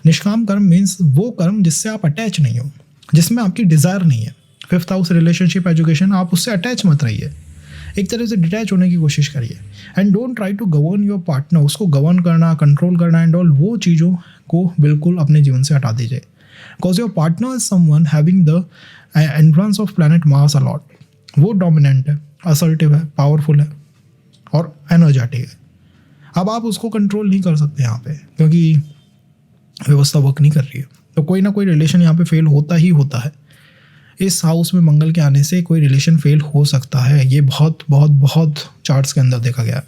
Speaker 1: निष्काम कर्म मीन्स वो कर्म जिससे आप अटैच नहीं हो, जिसमें आपकी डिज़ायर नहीं है। 5th हाउस रिलेशनशिप, एजुकेशन, आप उससे अटैच मत रहिए, एक तरह से डिटैच होने की कोशिश करिए। And don't try to govern your partner, उसको गवर्न करना, कंट्रोल करना एंड ऑल, वो चीज़ों को बिल्कुल अपने जीवन से हटा दीजिए। Because your partner is someone having the influence of planet Mars a lot. वो डोमिनेंट है, असर्टिव है, पावरफुल है और एनर्जेटिक है। अब आप उसको कंट्रोल नहीं कर सकते यहाँ पे, क्योंकि व्यवस्था वर्क नहीं कर रही है। तो कोई ना कोई रिलेशन यहाँ पे फेल होता ही होता है। इस हाउस में मंगल के आने से कोई रिलेशन फेल हो सकता है। ये बहुत बहुत बहुत चार्ट्स के अंदर देखा गया है।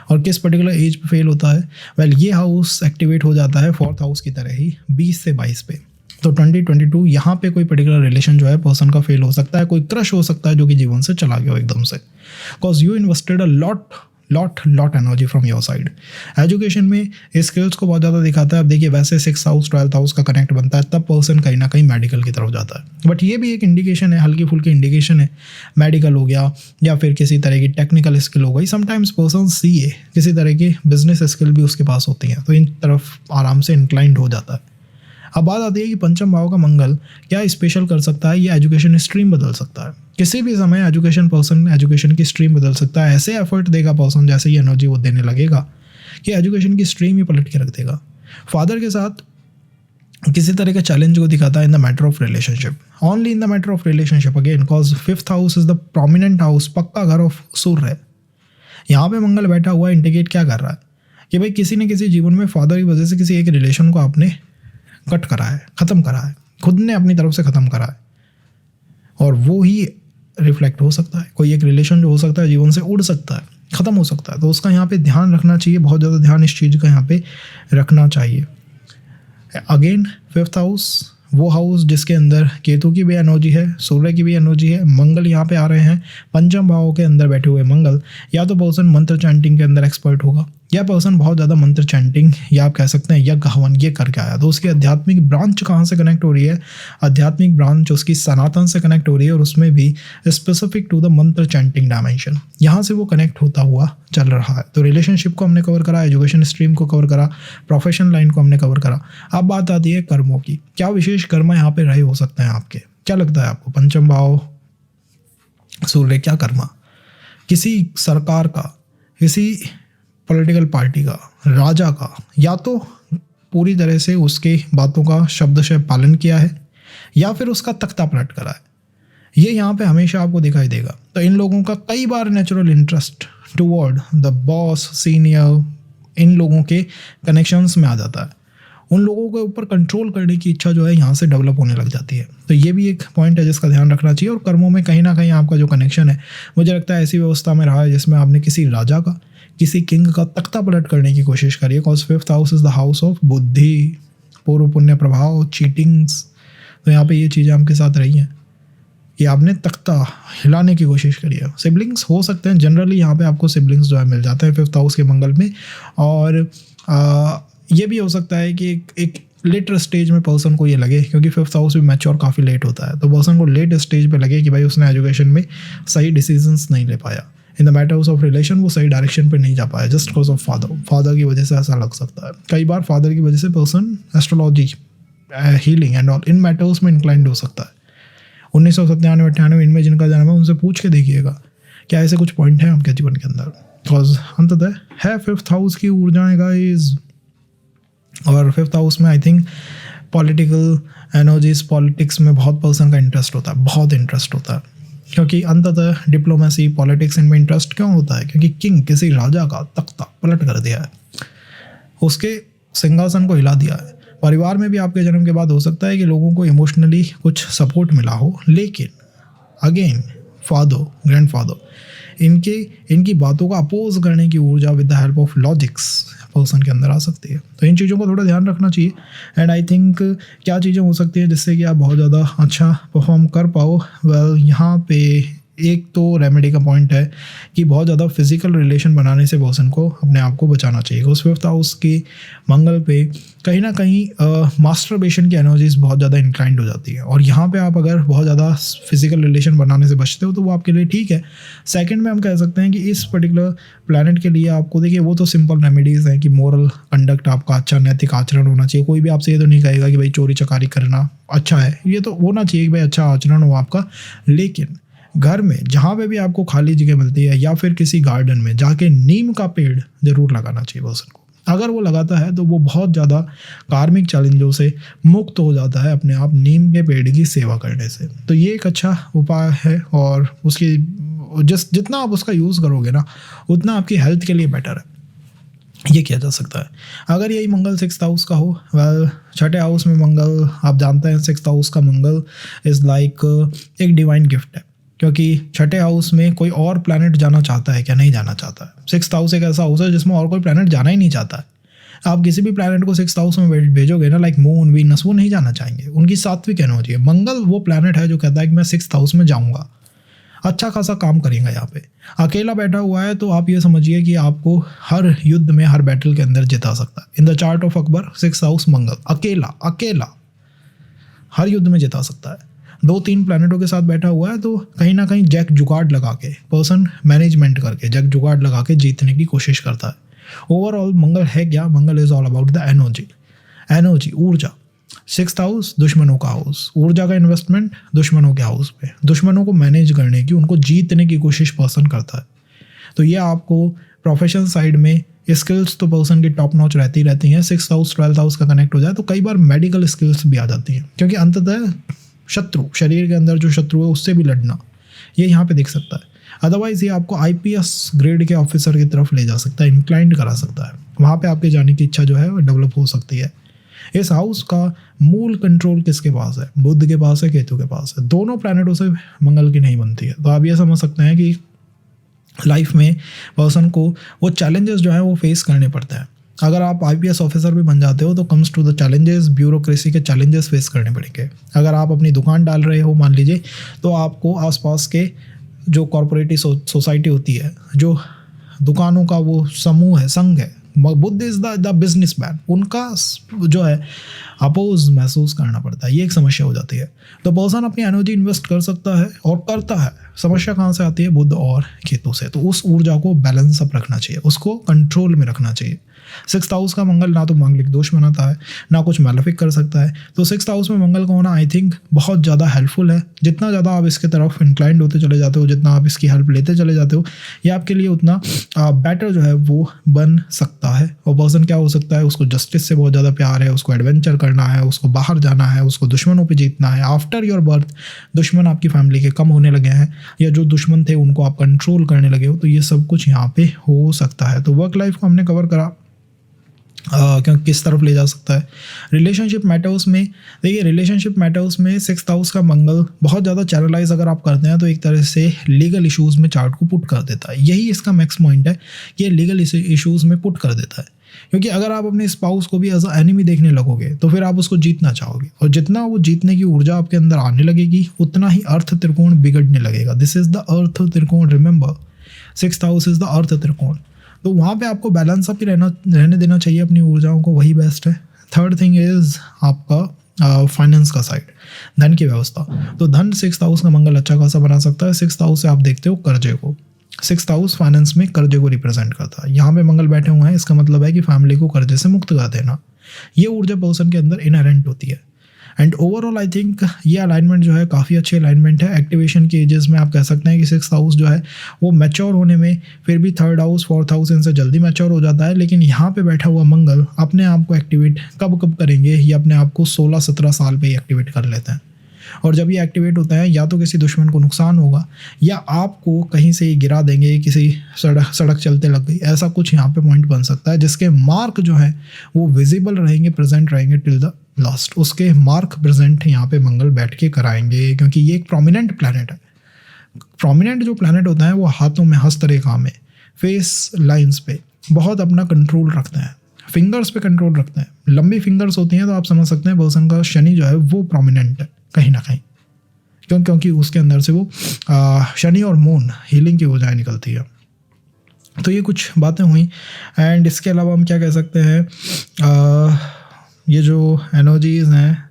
Speaker 1: और किस पर्टिकुलर एज पे फेल होता है? वेल, ये हाउस एक्टिवेट हो जाता है फोर्थ हाउस की तरह ही 20 से 22 पे। तो 2022 यहाँ पे कोई पर्टिकुलर रिलेशन जो है पर्सन का फेल हो सकता है। कोई क्रश हो सकता है जो कि जीवन से चला गया हो एकदम से, because you invested a lot energy from your side. Education में स्किल्स को बहुत ज़्यादा दिखाता है। अब देखिए, वैसे 6th हाउस 12th हाउस का कनेक्ट बनता है, तब पर्सन कहीं ना कहीं मेडिकल की तरफ जाता है। बट ये भी एक इंडिकेशन है, हल्की फुल्की इंडिकेशन है। मेडिकल हो गया या फिर किसी तरह की टेक्निकल स्किल हो गई। समटाइम्स पर्सन CA, किसी तरह की बिजनेस स्किल भी उसके पास होती हैं, तो इन तरफ आराम से इंक्लाइंड हो जाता है। अब बात आती है कि पंचम भाव का मंगल क्या स्पेशल कर सकता है? ये एजुकेशन स्ट्रीम बदल सकता है। किसी भी समय एजुकेशन की स्ट्रीम बदल सकता है। ऐसे एफर्ट देगा पर्सन, जैसे ही एनर्जी वो देने लगेगा कि एजुकेशन की स्ट्रीम ही पलट के रख देगा। फादर के साथ किसी तरह के चैलेंज को दिखाता है in the matter of relationship, only in the matter of relationship again, cause 5th house is the prominent house, पक्का घर ऑफ सूर्य है। यहाँ पे मंगल बैठा हुआ इंडिकेट क्या कर रहा है कि भाई किसी न किसी जीवन में फादर की वजह से किसी एक रिलेशन को आपने कट करा है, ख़त्म करा है, खुद ने अपनी तरफ से ख़त्म करा है, और वो ही रिफ्लेक्ट हो सकता है। कोई एक रिलेशन जो हो सकता है जीवन से उड़ सकता है, ख़त्म हो सकता है, तो उसका यहाँ पे ध्यान रखना चाहिए, बहुत ज़्यादा ध्यान इस चीज़ का यहाँ पे रखना चाहिए। अगेन 5th हाउस वो हाउस जिसके अंदर केतु की भी एनर्जी है, सूर्य की भी एनर्जी है, मंगल यहाँ पे आ रहे हैं, पंचम भावों के अंदर बैठे हुए मंगल, या तो पर्सन मंत्र चैंटिंग के अंदर एक्सपर्ट होगा, या पर्सन बहुत ज़्यादा मंत्र चैंटिंग या आप कह सकते हैं यज्ञ हवन ये करके आया, तो उसकी आध्यात्मिक ब्रांच कहाँ से कनेक्ट हो रही है, आध्यात्मिक ब्रांच उसकी सनातन से कनेक्ट हो रही है, और उसमें भी स्पेसिफिक टू द मंत्र चैंटिंग डायमेंशन, यहाँ से वो कनेक्ट होता हुआ चल रहा है। तो रिलेशनशिप को हमने कवर करा, एजुकेशन स्ट्रीम को कवर करा, प्रोफेशनल लाइन को हमने कवर करा। अब बात आती है कर्मों की, क्या विशेष कर्म यहाँ पे रहे हो सकते हैं आपके, क्या लगता है आपको? पंचम भाव सूर्य, क्या कर्मा? किसी सरकार का, किसी पॉलिटिकल पार्टी का, राजा का, या तो पूरी तरह से उसके बातों का शब्दशः पालन किया है, या फिर उसका तख्ता पलट करा है, ये यहाँ पे हमेशा आपको दिखाई देगा। तो इन लोगों का कई बार natural interest toward the boss, senior, इन लोगों के कनेक्शंस में आ जाता है, उन लोगों के ऊपर कंट्रोल करने की इच्छा जो है यहाँ से डेवलप होने लग जाती है। तो ये भी एक पॉइंट है जिसका ध्यान रखना चाहिए। और कर्मों में कहीं ना कहीं आपका जो कनेक्शन है, मुझे लगता है ऐसी व्यवस्था में रहा है जिसमें आपने किसी राजा का, किसी किंग का तख्ता पलट करने की कोशिश करी है, cause 5th house is the house of बुद्धि, पूर्व पुण्य प्रभाव, चीटिंग्स। तो यहाँ पे ये चीज़ें आपके साथ रही हैं कि आपने तख्ता हिलाने की कोशिश करी है। सिबलिंग्स हो सकते हैं, जनरली यहाँ पे आपको सिबलिंग्स जो है मिल जाते हैं 5th हाउस के मंगल में। और ये भी हो सकता है कि एक लेटर स्टेज में पर्सन को ये लगे, क्योंकि 5th हाउस भी मैच्योर काफ़ी लेट होता है, तो पर्सन को लेट स्टेज पे लगे कि भाई उसने एजुकेशन में सही डिसीजंस नहीं ले पाया, in the matters of relation वो सही डायरेक्शन पे नहीं जा पाया, जस्ट बिकॉज ऑफ फादर की वजह से ऐसा लग सकता है। कई बार फादर की वजह से person astrology, healing and all in matters में इंक्लाइंड हो सकता है। 1997-98 इनमें जिनका जन्म है उनसे पूछ के देखिएगा क्या ऐसे कुछ पॉइंट हैं आपके जीवन के अंदर, बिकॉज अंततः है 5th हाउस की ऊर्जाएं गाइस। और 5th हाउस में I think political energies, politics में बहुत पर्सन का इंटरेस्ट होता है, बहुत इंटरेस्ट होता है, क्योंकि अंततः डिप्लोमेसी, पॉलिटिक्स, इनमें इंटरेस्ट क्यों होता है? क्योंकि किंग, किसी राजा का तख्ता पलट कर दिया है, उसके सिंहासन को हिला दिया है। परिवार में भी आपके जन्म के बाद हो सकता है कि लोगों को इमोशनली कुछ सपोर्ट मिला हो, लेकिन अगेन फादर, ग्रैंडफादर, इनकी बातों को अपोज करने की ऊर्जा with the help of logics person के अंदर आ सकती है। तो इन चीज़ों को थोड़ा ध्यान रखना चाहिए। एंड आई थिंक क्या चीज़ें हो सकती हैं जिससे कि आप बहुत ज़्यादा अच्छा परफॉर्म कर पाओ? वेल, यहाँ पे एक तो रेमेडी का पॉइंट है कि बहुत ज़्यादा फिजिकल रिलेशन बनाने से पर्सन को अपने आप को बचाना चाहिए। उस 5th हाउस की मंगल पे कहीं ना कहीं मास्टरबेशन की एनर्जीज बहुत ज़्यादा इंक्लाइंड हो जाती है, और यहाँ पे आप अगर बहुत ज़्यादा फिजिकल रिलेशन बनाने से बचते हो तो वो आपके लिए ठीक है। सेकंड में हम कह सकते हैं कि इस पर्टिकुलर प्लैनेट के लिए आपको देखिए वो तो सिंपल रेमेडीज़ हैं कि मोरल कंडक्ट आपका अच्छा, नैतिक आचरण होना चाहिए। कोई भी आपसे ये तो नहीं कहेगा कि भाई चोरी चकारी करना अच्छा है, ये तो होना चाहिए कि भाई अच्छा आचरण हो आपका। लेकिन घर में जहाँ पे भी आपको खाली जगह मिलती है या फिर किसी गार्डन में जाके नीम का पेड़ जरूर लगाना चाहिए पर्सन को। अगर वो लगाता है तो वो बहुत ज़्यादा कार्मिक चैलेंजों से मुक्त हो जाता है अपने आप नीम के पेड़ की सेवा करने से। तो ये एक अच्छा उपाय है, और उसकी जितना आप उसका यूज़ करोगे ना उतना आपकी हेल्थ के लिए बेटर है, ये किया जा सकता है। अगर यही मंगल 6th हाउस का हो, वेल 6ठे हाउस में मंगल, आप जानते हैं 6th हाउस का मंगल इज़ लाइक एक डिवाइन गिफ्ट है, क्योंकि 6ठे हाउस में कोई और प्लैनेट जाना चाहता है क्या? नहीं जाना चाहता है। 6th हाउस एक ऐसा हाउस है जिसमें और कोई प्लैनेट जाना ही नहीं चाहता है। आप किसी भी प्लैनेट को 6th हाउस में भेजोगे ना, लाइक मून, वीनस, वो नहीं जाना चाहेंगे, उनकी सात्विक एनर्जी है। मंगल वो प्लैनेट है जो कहता है कि मैं 6th हाउस में जाऊँगा, अच्छा खासा काम करेंगे यहाँ पे। अकेला बैठा हुआ है तो आप ये समझिए कि आपको हर युद्ध में, हर बैटल के अंदर जिता सकता है। In the chart of Akbar 6th house Mangal अकेला हर युद्ध में जिता सकता है। 2-3 प्लैनेटों के साथ बैठा हुआ है तो कहीं ना कहीं जैक जुगाड़ लगा के पर्सन मैनेजमेंट करके जैक जुगाड़ लगा के जीतने की कोशिश करता है। ओवरऑल मंगल है क्या? Mangal is all about the energy, ऊर्जा। 6th हाउस दुश्मनों का हाउस, ऊर्जा का इन्वेस्टमेंट दुश्मनों के हाउस पे, दुश्मनों को मैनेज करने की, उनको जीतने की कोशिश पर्सन करता है। तो ये आपको प्रोफेशन साइड में स्किल्स तो पर्सन की टॉप नॉच रहती हैं। 6th हाउस 12th हाउस का कनेक्ट हो जाए तो कई बार मेडिकल स्किल्स भी आ जाती हैं, क्योंकि अंततः शत्रु, शरीर के अंदर जो शत्रु है उससे भी लड़ना, ये यहाँ पे दिख सकता है। अदरवाइज ये आपको आईपीएस ग्रेड के ऑफिसर की तरफ ले जा सकता है, इंक्लाइंड करा सकता है, वहाँ पे आपके जाने की इच्छा जो है वो डेवलप हो सकती है। इस हाउस का मूल कंट्रोल किसके पास है? बुध के पास है, केतु के पास है। दोनों प्लैनेटों से मंगल की नहीं बनती है। तो आप ये समझ सकते हैं कि लाइफ में पर्सन को वो चैलेंजेस जो है वो फेस करने पड़ते हैं। अगर आप आईपीएस ऑफिसर भी बन जाते हो तो comes to the challenges, bureaucracy के चैलेंजेस फेस करने पड़ेंगे। अगर आप अपनी दुकान डाल रहे हो मान लीजिए, तो आपको आसपास के जो कॉरपोरेटिव सोसाइटी होती है, जो दुकानों का वो समूह है, संघ है, Buddha is the business man, उनका जो है अपोज महसूस करना पड़ता है। ये एक समस्या हो जाती है। तो पर्सन अपनी एनर्जी इन्वेस्ट कर सकता है और करता है। समस्या कहाँ से आती है? बुध और केतु से। तो उस ऊर्जा को बैलेंस अप रखना चाहिए, उसको कंट्रोल में रखना चाहिए। 6th हाउस का मंगल ना तो मांगलिक दोष बनाता है, ना कुछ मैलेफिक कर सकता है। तो 6th हाउस में मंगल का होना आई थिंक बहुत ज़्यादा हेल्पफुल है। जितना ज़्यादा आप इसके तरफ इंक्लाइंड होते चले जाते हो, जितना आप इसकी हेल्प लेते चले जाते हो, ये आपके लिए उतना बेटर जो है वो बन सकता है। और पर्सन क्या हो सकता है, उसको जस्टिस से बहुत ज़्यादा प्यार है, उसको एडवेंचर करना है, उसको बाहर जाना है, उसको दुश्मनों पर जीतना है। आफ्टर योर बर्थ दुश्मन आपकी फैमिली के कम होने लगे हैं, या जो दुश्मन थे उनको आप कंट्रोल करने लगे हो। तो ये सब कुछ यहाँ पे हो सकता है। तो वर्क लाइफ को हमने कवर करा, क्यों किस तरफ ले जा सकता है। रिलेशनशिप मैटर्स में देखिए, रिलेशनशिप मैटर्स में 6th हाउस का मंगल बहुत ज़्यादा चैनलाइज अगर आप करते हैं तो एक तरह से लीगल इश्यूज़ में चार्ट को पुट कर देता है। यही इसका मैक्स पॉइंट है कि लीगल इश्यूज़ में पुट कर देता है। क्योंकि अगर आप अपने स्पाउस को भी एज अ एनिमी देखने लगोगे तो फिर आप उसको जीतना चाहोगे, और जितना वो जीतने की ऊर्जा आपके अंदर आने लगेगी उतना ही अर्थ त्रिकोण बिगड़ने लगेगा। दिस इज द अर्थ त्रिकोण, remember 6th house is the earth त्रिकोण। तो वहाँ पे आपको बैलेंस अप ही रहने देना चाहिए अपनी ऊर्जाओं को, वही बेस्ट है। थर्ड थिंग इज आपका फाइनेंस का साइड, धन की व्यवस्था। तो धन 6th हाउस का मंगल अच्छा खासा बना सकता है। 6th हाउस से आप देखते हो कर्जे को, 6th हाउस फाइनेंस में कर्जे को रिप्रेजेंट करता है। यहाँ पे मंगल बैठे हुए हैं, इसका मतलब है कि फैमिली को कर्जे से मुक्त कर देना। ये ऊर्जा पर्सन के अंदर इनहेरेंट होती है। एंड ओवरऑल आई थिंक ये अलाइनमेंट जो है काफ़ी अच्छी अलाइनमेंट है। एक्टिवेशन के एजेस में आप कह सकते हैं कि 6th हाउस जो है वो मैच्योर होने में फिर भी 3rd हाउस 4th हाउस इनसे जल्दी मैच्योर हो जाता है। लेकिन यहाँ पे बैठा हुआ मंगल अपने आप को एक्टिवेट कब कब करेंगे, ये अपने आप को 16-17 साल पे ही एक्टिवेट कर लेते हैं। और जब ये एक्टिवेट होता है, या तो किसी दुश्मन को नुकसान होगा, या आपको कहीं से ही गिरा देंगे, किसी सड़क चलते लग गई, ऐसा कुछ यहाँ पे पॉइंट बन सकता है जिसके मार्क जो है वो विजिबल रहेंगे, प्रेजेंट रहेंगे टिल द लास्ट। उसके मार्क प्रेजेंट यहाँ पे मंगल बैठ के कराएंगे, क्योंकि ये एक प्रोमिनेंट प्लैनेट है। प्रोमिनेंट जो प्लैनेट होता है वो हाथों में, हस्तरेखा में, फेस लाइंस पे बहुत अपना कंट्रोल रखते हैं, फिंगर्स पे कंट्रोल रखते हैं। लंबी फिंगर्स होती हैं तो आप समझ सकते हैं पर्सन का शनि जो है वो प्रोमिनेंट है कहीं ना कहीं, क्योंकि उसके अंदर से वो शनि और मून हीलिंग की ऊर्जाएं निकलती है। तो ये कुछ बातें हुई। एंड इसके अलावा हम क्या कह सकते हैं, ये जो एनर्जीज हैं,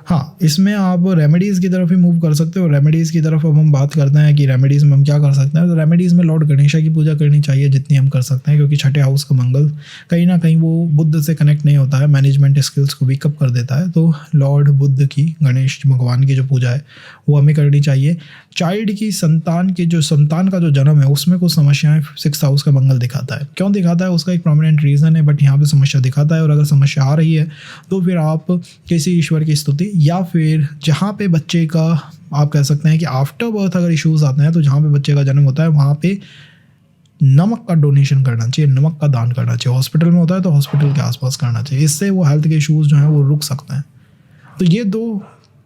Speaker 1: हाँ, इसमें आप रेमेडीज़ की तरफ ही मूव कर सकते हो। रेमेडीज़ की तरफ अब हम बात करते हैं कि रेमेडीज़ में हम क्या कर सकते हैं। तो रेमेडीज़ में लॉर्ड गणेशा की पूजा करनी चाहिए जितनी हम कर सकते हैं, क्योंकि 6ठे हाउस का मंगल कहीं ना कहीं वो बुद्ध से कनेक्ट नहीं होता है, मैनेजमेंट स्किल्स को वीकअप कर देता है। तो लॉर्ड बुद्ध की, गणेश भगवान की जो पूजा है वो हमें करनी चाहिए। चाइल्ड की, संतान का जो जन्म है उसमें कुछ समस्याएं 6th हाउस का मंगल दिखाता है। क्यों दिखाता है, उसका एक प्रोमिनेंट रीज़न है, बट यहाँ पे समस्या दिखाता है। और अगर समस्या आ रही है तो फिर आप किसी ईश्वर की स्तुति, या फिर जहाँ पे बच्चे का, आप कह सकते हैं कि आफ्टर बर्थ अगर इश्यूज आते हैं तो जहाँ पे बच्चे का जन्म होता है वहाँ पे नमक का डोनेशन करना चाहिए, नमक का दान करना चाहिए। हॉस्पिटल में होता है तो हॉस्पिटल के आसपास करना चाहिए, इससे वो हेल्थ के इश्यूज जो हैं वो रुक सकते हैं। तो ये दो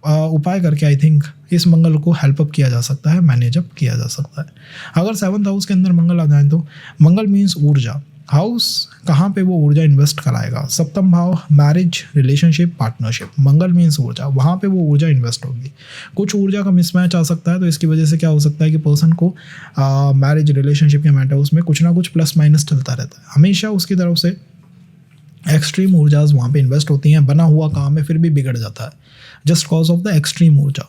Speaker 1: उपाय करके आई थिंक इस मंगल को हेल्प अप किया जा सकता है, मैनेज अप किया जा सकता है। अगर 7th हाउस के अंदर मंगल आ जाए तो मंगल मीन्स ऊर्जा। हाउस कहाँ पे वो ऊर्जा इन्वेस्ट कराएगा, 7th भाव, मैरिज, रिलेशनशिप, पार्टनरशिप। मंगल मीन्स ऊर्जा, वहाँ पे वो ऊर्जा इन्वेस्ट होगी। कुछ ऊर्जा का मिसमैच आ सकता है, तो इसकी वजह से क्या हो सकता है कि पर्सन को मैरिज, रिलेशनशिप के मैटर्स में कुछ ना कुछ प्लस माइनस चलता रहता है। हमेशा उसकी तरफ से एक्सट्रीम ऊर्जाज वहाँ पे इन्वेस्ट होती हैं। बना हुआ काम है फिर भी बिगड़ जाता है, just cause of the extreme ऊर्जा।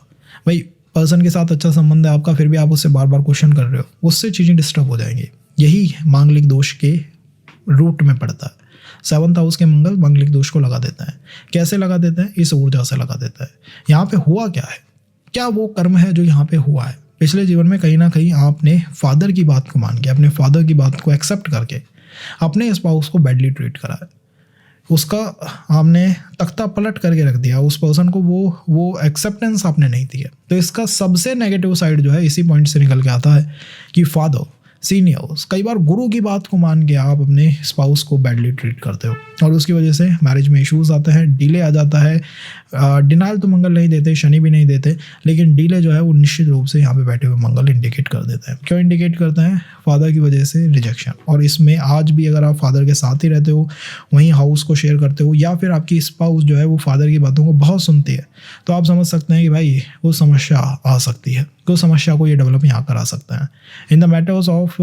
Speaker 1: भाई पर्सन के साथ अच्छा संबंध है आपका, फिर भी आप उससे बार बार क्वेश्चन कर रहे हो, उससे चीज़ें डिस्टर्ब हो जाएंगी। यही मांगलिक दोष के रूट में पड़ता है। 7th हाउस के मंगल मांगलिक दोष को लगा देता है। कैसे लगा देता है, इस ऊर्जा से लगा देता है। यहाँ पे हुआ क्या है, क्या वो कर्म है जो यहाँ पे हुआ है, पिछले जीवन में कहीं ना कहीं आपने फादर की बात को मान के, अपने फादर की बात को एक्सेप्ट करके अपने स्पाउस को बैडली ट्रीट करा है, उसका आपने तख्ता पलट करके रख दिया, उस पर्सन को वो एक्सेप्टेंस आपने नहीं दिया। तो इसका सबसे नेगेटिव साइड जो है इसी पॉइंट से निकल के आता है कि फादर, सीनियर्स, कई बार गुरु की बात को मान के आप अपने स्पाउस को बैडली ट्रीट करते हो और उसकी वजह से मैरिज में इश्यूज आते हैं, डिले आ जाता है। डिनाइल तो मंगल नहीं देते, शनि भी नहीं देते, लेकिन डिले जो है वो निश्चित रूप से यहाँ पे बैठे हुए मंगल इंडिकेट कर देते हैं। क्यों इंडिकेट करते हैं? फादर की वजह से रिजेक्शन। और इसमें आज भी अगर आप फादर के साथ ही रहते हो, वहीं हाउस को शेयर करते हो, या फिर आपकी स्पाउस जो है वो फादर की बातों को बहुत सुनती है, तो आप समझ सकते हैं कि भाई वो समस्या आ सकती है, तो समस्या को ये डेवलप यहाँ करा सकते हैं। In the matters of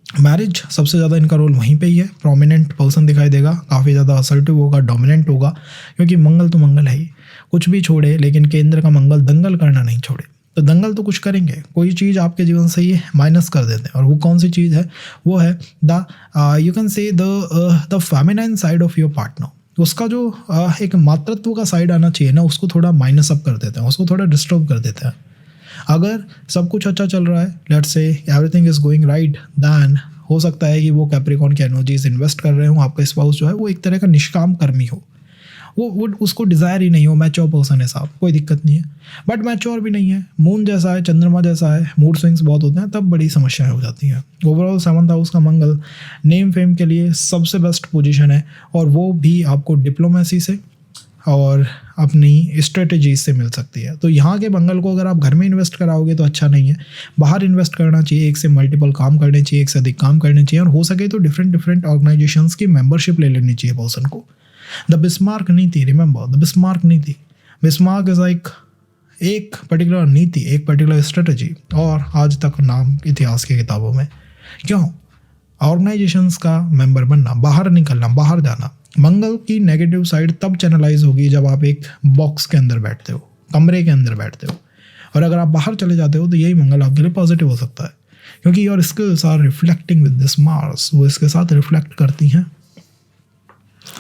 Speaker 1: marriage सबसे ज़्यादा इनका रोल वहीं पे ही है। प्रोमिनेंट पर्सन दिखाई देगा, काफ़ी ज़्यादा असर्टिव होगा, डोमिनेंट होगा, क्योंकि मंगल तो मंगल है ही। कुछ भी छोड़े लेकिन केंद्र का मंगल दंगल करना नहीं छोड़े, तो दंगल तो कुछ करेंगे। कोई चीज़ आपके जीवन से ये माइनस कर देते हैं, और वो कौन सी चीज़ है? वो है the you can say the feminine side of your partner. उसका जो एक मातृत्व का साइड आना चाहिए ना, उसको थोड़ा माइनस अप कर देते हैं, उसको थोड़ा डिस्टर्ब कर देते हैं। अगर सब कुछ अच्छा चल रहा है, let's say everything is going right, then हो सकता है कि वो कैप्रिकॉर्न की एनर्जीज इन्वेस्ट कर रहे हो, आपका स्पाउस जो है वो एक तरह का निष्काम कर्मी हो, वो उसको डिज़ायर ही नहीं हो, मैच्योर पर्सन है साहब, कोई दिक्कत नहीं है। बट मैच्योर भी नहीं है, मून जैसा है, चंद्रमा जैसा है, मूड स्विंग्स बहुत होते हैं, तब बड़ी समस्याएं हो जाती हैं। ओवरऑल 7th हाउस का मंगल नेम फेम के लिए सबसे बेस्ट पोजीशन है, और वो भी आपको डिप्लोमेसी से और अपनी स्ट्रेटजी से मिल सकती है। तो यहाँ के मंगल को अगर आप घर में इन्वेस्ट कराओगे तो अच्छा नहीं है, बाहर इन्वेस्ट करना चाहिए, एक से मल्टीपल काम करने चाहिए, एक से अधिक काम करने चाहिए, और हो सके तो डिफरेंट ऑर्गेनाइजेशंस की मेंबरशिप ले लेनी चाहिए पर्सन को। द बिस्मार्क नीति, रिमेंबर द बिस्मार्क नीति, बिस्मार्क इज लाइक एक पर्टिकुलर नीति, एक पर्टिकुलर स्ट्रेटजी, और आज तक नाम इतिहास की किताबों में। क्यों? ऑर्गेनाइजेशंस का मेंबर बनना, बाहर निकलना, बाहर जाना। मंगल की नेगेटिव साइड तब चैनलाइज होगी जब आप एक बॉक्स के अंदर बैठते हो, कमरे के अंदर बैठते हो, और अगर आप बाहर चले जाते हो तो यही मंगल आपके लिए पॉजिटिव हो सकता है, क्योंकि your skills are reflecting with this Mars, वो इसके साथ रिफ्लेक्ट करती हैं।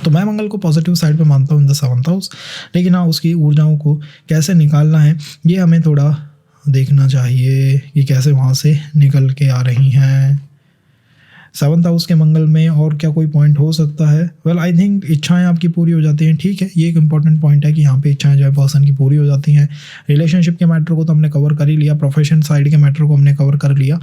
Speaker 1: तो मैं मंगल को पॉजिटिव साइड पे मानता हूँ इन द 7th हाउस, लेकिन हाँ उसकी ऊर्जाओं को कैसे निकालना है ये हमें थोड़ा देखना चाहिए कि कैसे वहाँ से निकल के आ रही हैं। 7th हाउस के मंगल में और क्या कोई पॉइंट हो सकता है? वेल आई थिंक इच्छाएं आपकी पूरी हो जाती हैं, ठीक है, ये एक इंपॉर्टेंट पॉइंट है कि यहाँ पे इच्छाएं जो है पर्सन की पूरी हो जाती हैं। रिलेशनशिप के मैटर को तो हमने कवर कर ही लिया, प्रोफेशन साइड के मैटर को हमने कवर कर लिया।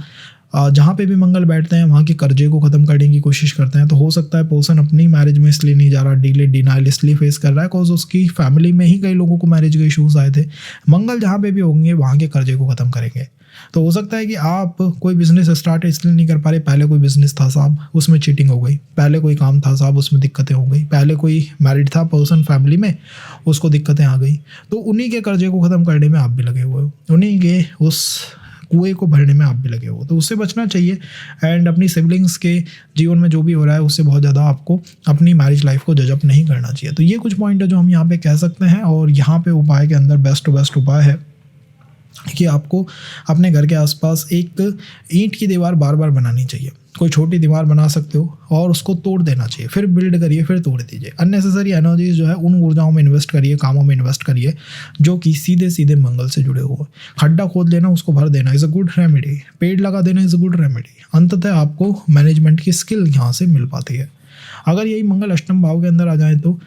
Speaker 1: जहाँ पे भी मंगल बैठते हैं वहाँ के कर्जे को ख़त्म करने की कोशिश करते हैं। तो हो सकता है पर्सन अपनी मैरिज में इसलिए नहीं जा रहा, डिले डिनाइल इसलिए फेस कर रहा है बिकॉज उसकी फैमिली में ही कई लोगों को मैरिज के इशूज़ आए थे। मंगल जहाँ पे भी होंगे वहाँ के कर्जे को ख़त्म करेंगे। तो हो सकता है कि आप कोई बिजनेस स्टार्ट इसलिए नहीं कर पा रहे, पहले कोई बिजनेस था साहब उसमें चीटिंग हो गई, पहले कोई काम था साहब उसमें दिक्कतें हो गई, पहले कोई मैरिड था पर्सन फैमिली में उसको दिक्कतें आ गई। तो उन्हीं के कर्जे को ख़त्म करने में आप भी लगे हुए हो, उन्हीं के उस कुएं को भरने में आप भी लगे हो, तो उससे बचना चाहिए। एंड अपनी सिबलिंग्स के जीवन में जो भी हो रहा है उससे बहुत ज़्यादा आपको अपनी मैरिज लाइफ को जज अप नहीं करना चाहिए। तो ये कुछ पॉइंट है जो हम यहाँ पे कह सकते हैं। और यहाँ पे उपाय के अंदर बेस्ट उपाय है कि आपको अपने घर के आसपास एक ईंट की दीवार बार बार बनानी चाहिए। कोई छोटी दीवार बना सकते हो और उसको तोड़ देना चाहिए, फिर बिल्ड करिए, फिर तोड़ दीजिए। अननेसेसरी एनर्जीज जो है उन ऊर्जाओं में इन्वेस्ट करिए, कामों में इन्वेस्ट करिए जो कि सीधे सीधे मंगल से जुड़े हुए। खड्डा खोद लेना, उसको भर देना इज़ अ गुड रेमेडी, पेड़ लगा देना इज़ अ गुड रेमेडी। अंततः आपको मैनेजमेंट की स्किल यहाँ से मिल पाती है। अगर यही मंगल अष्टम भाव के अंदर आ जाए तो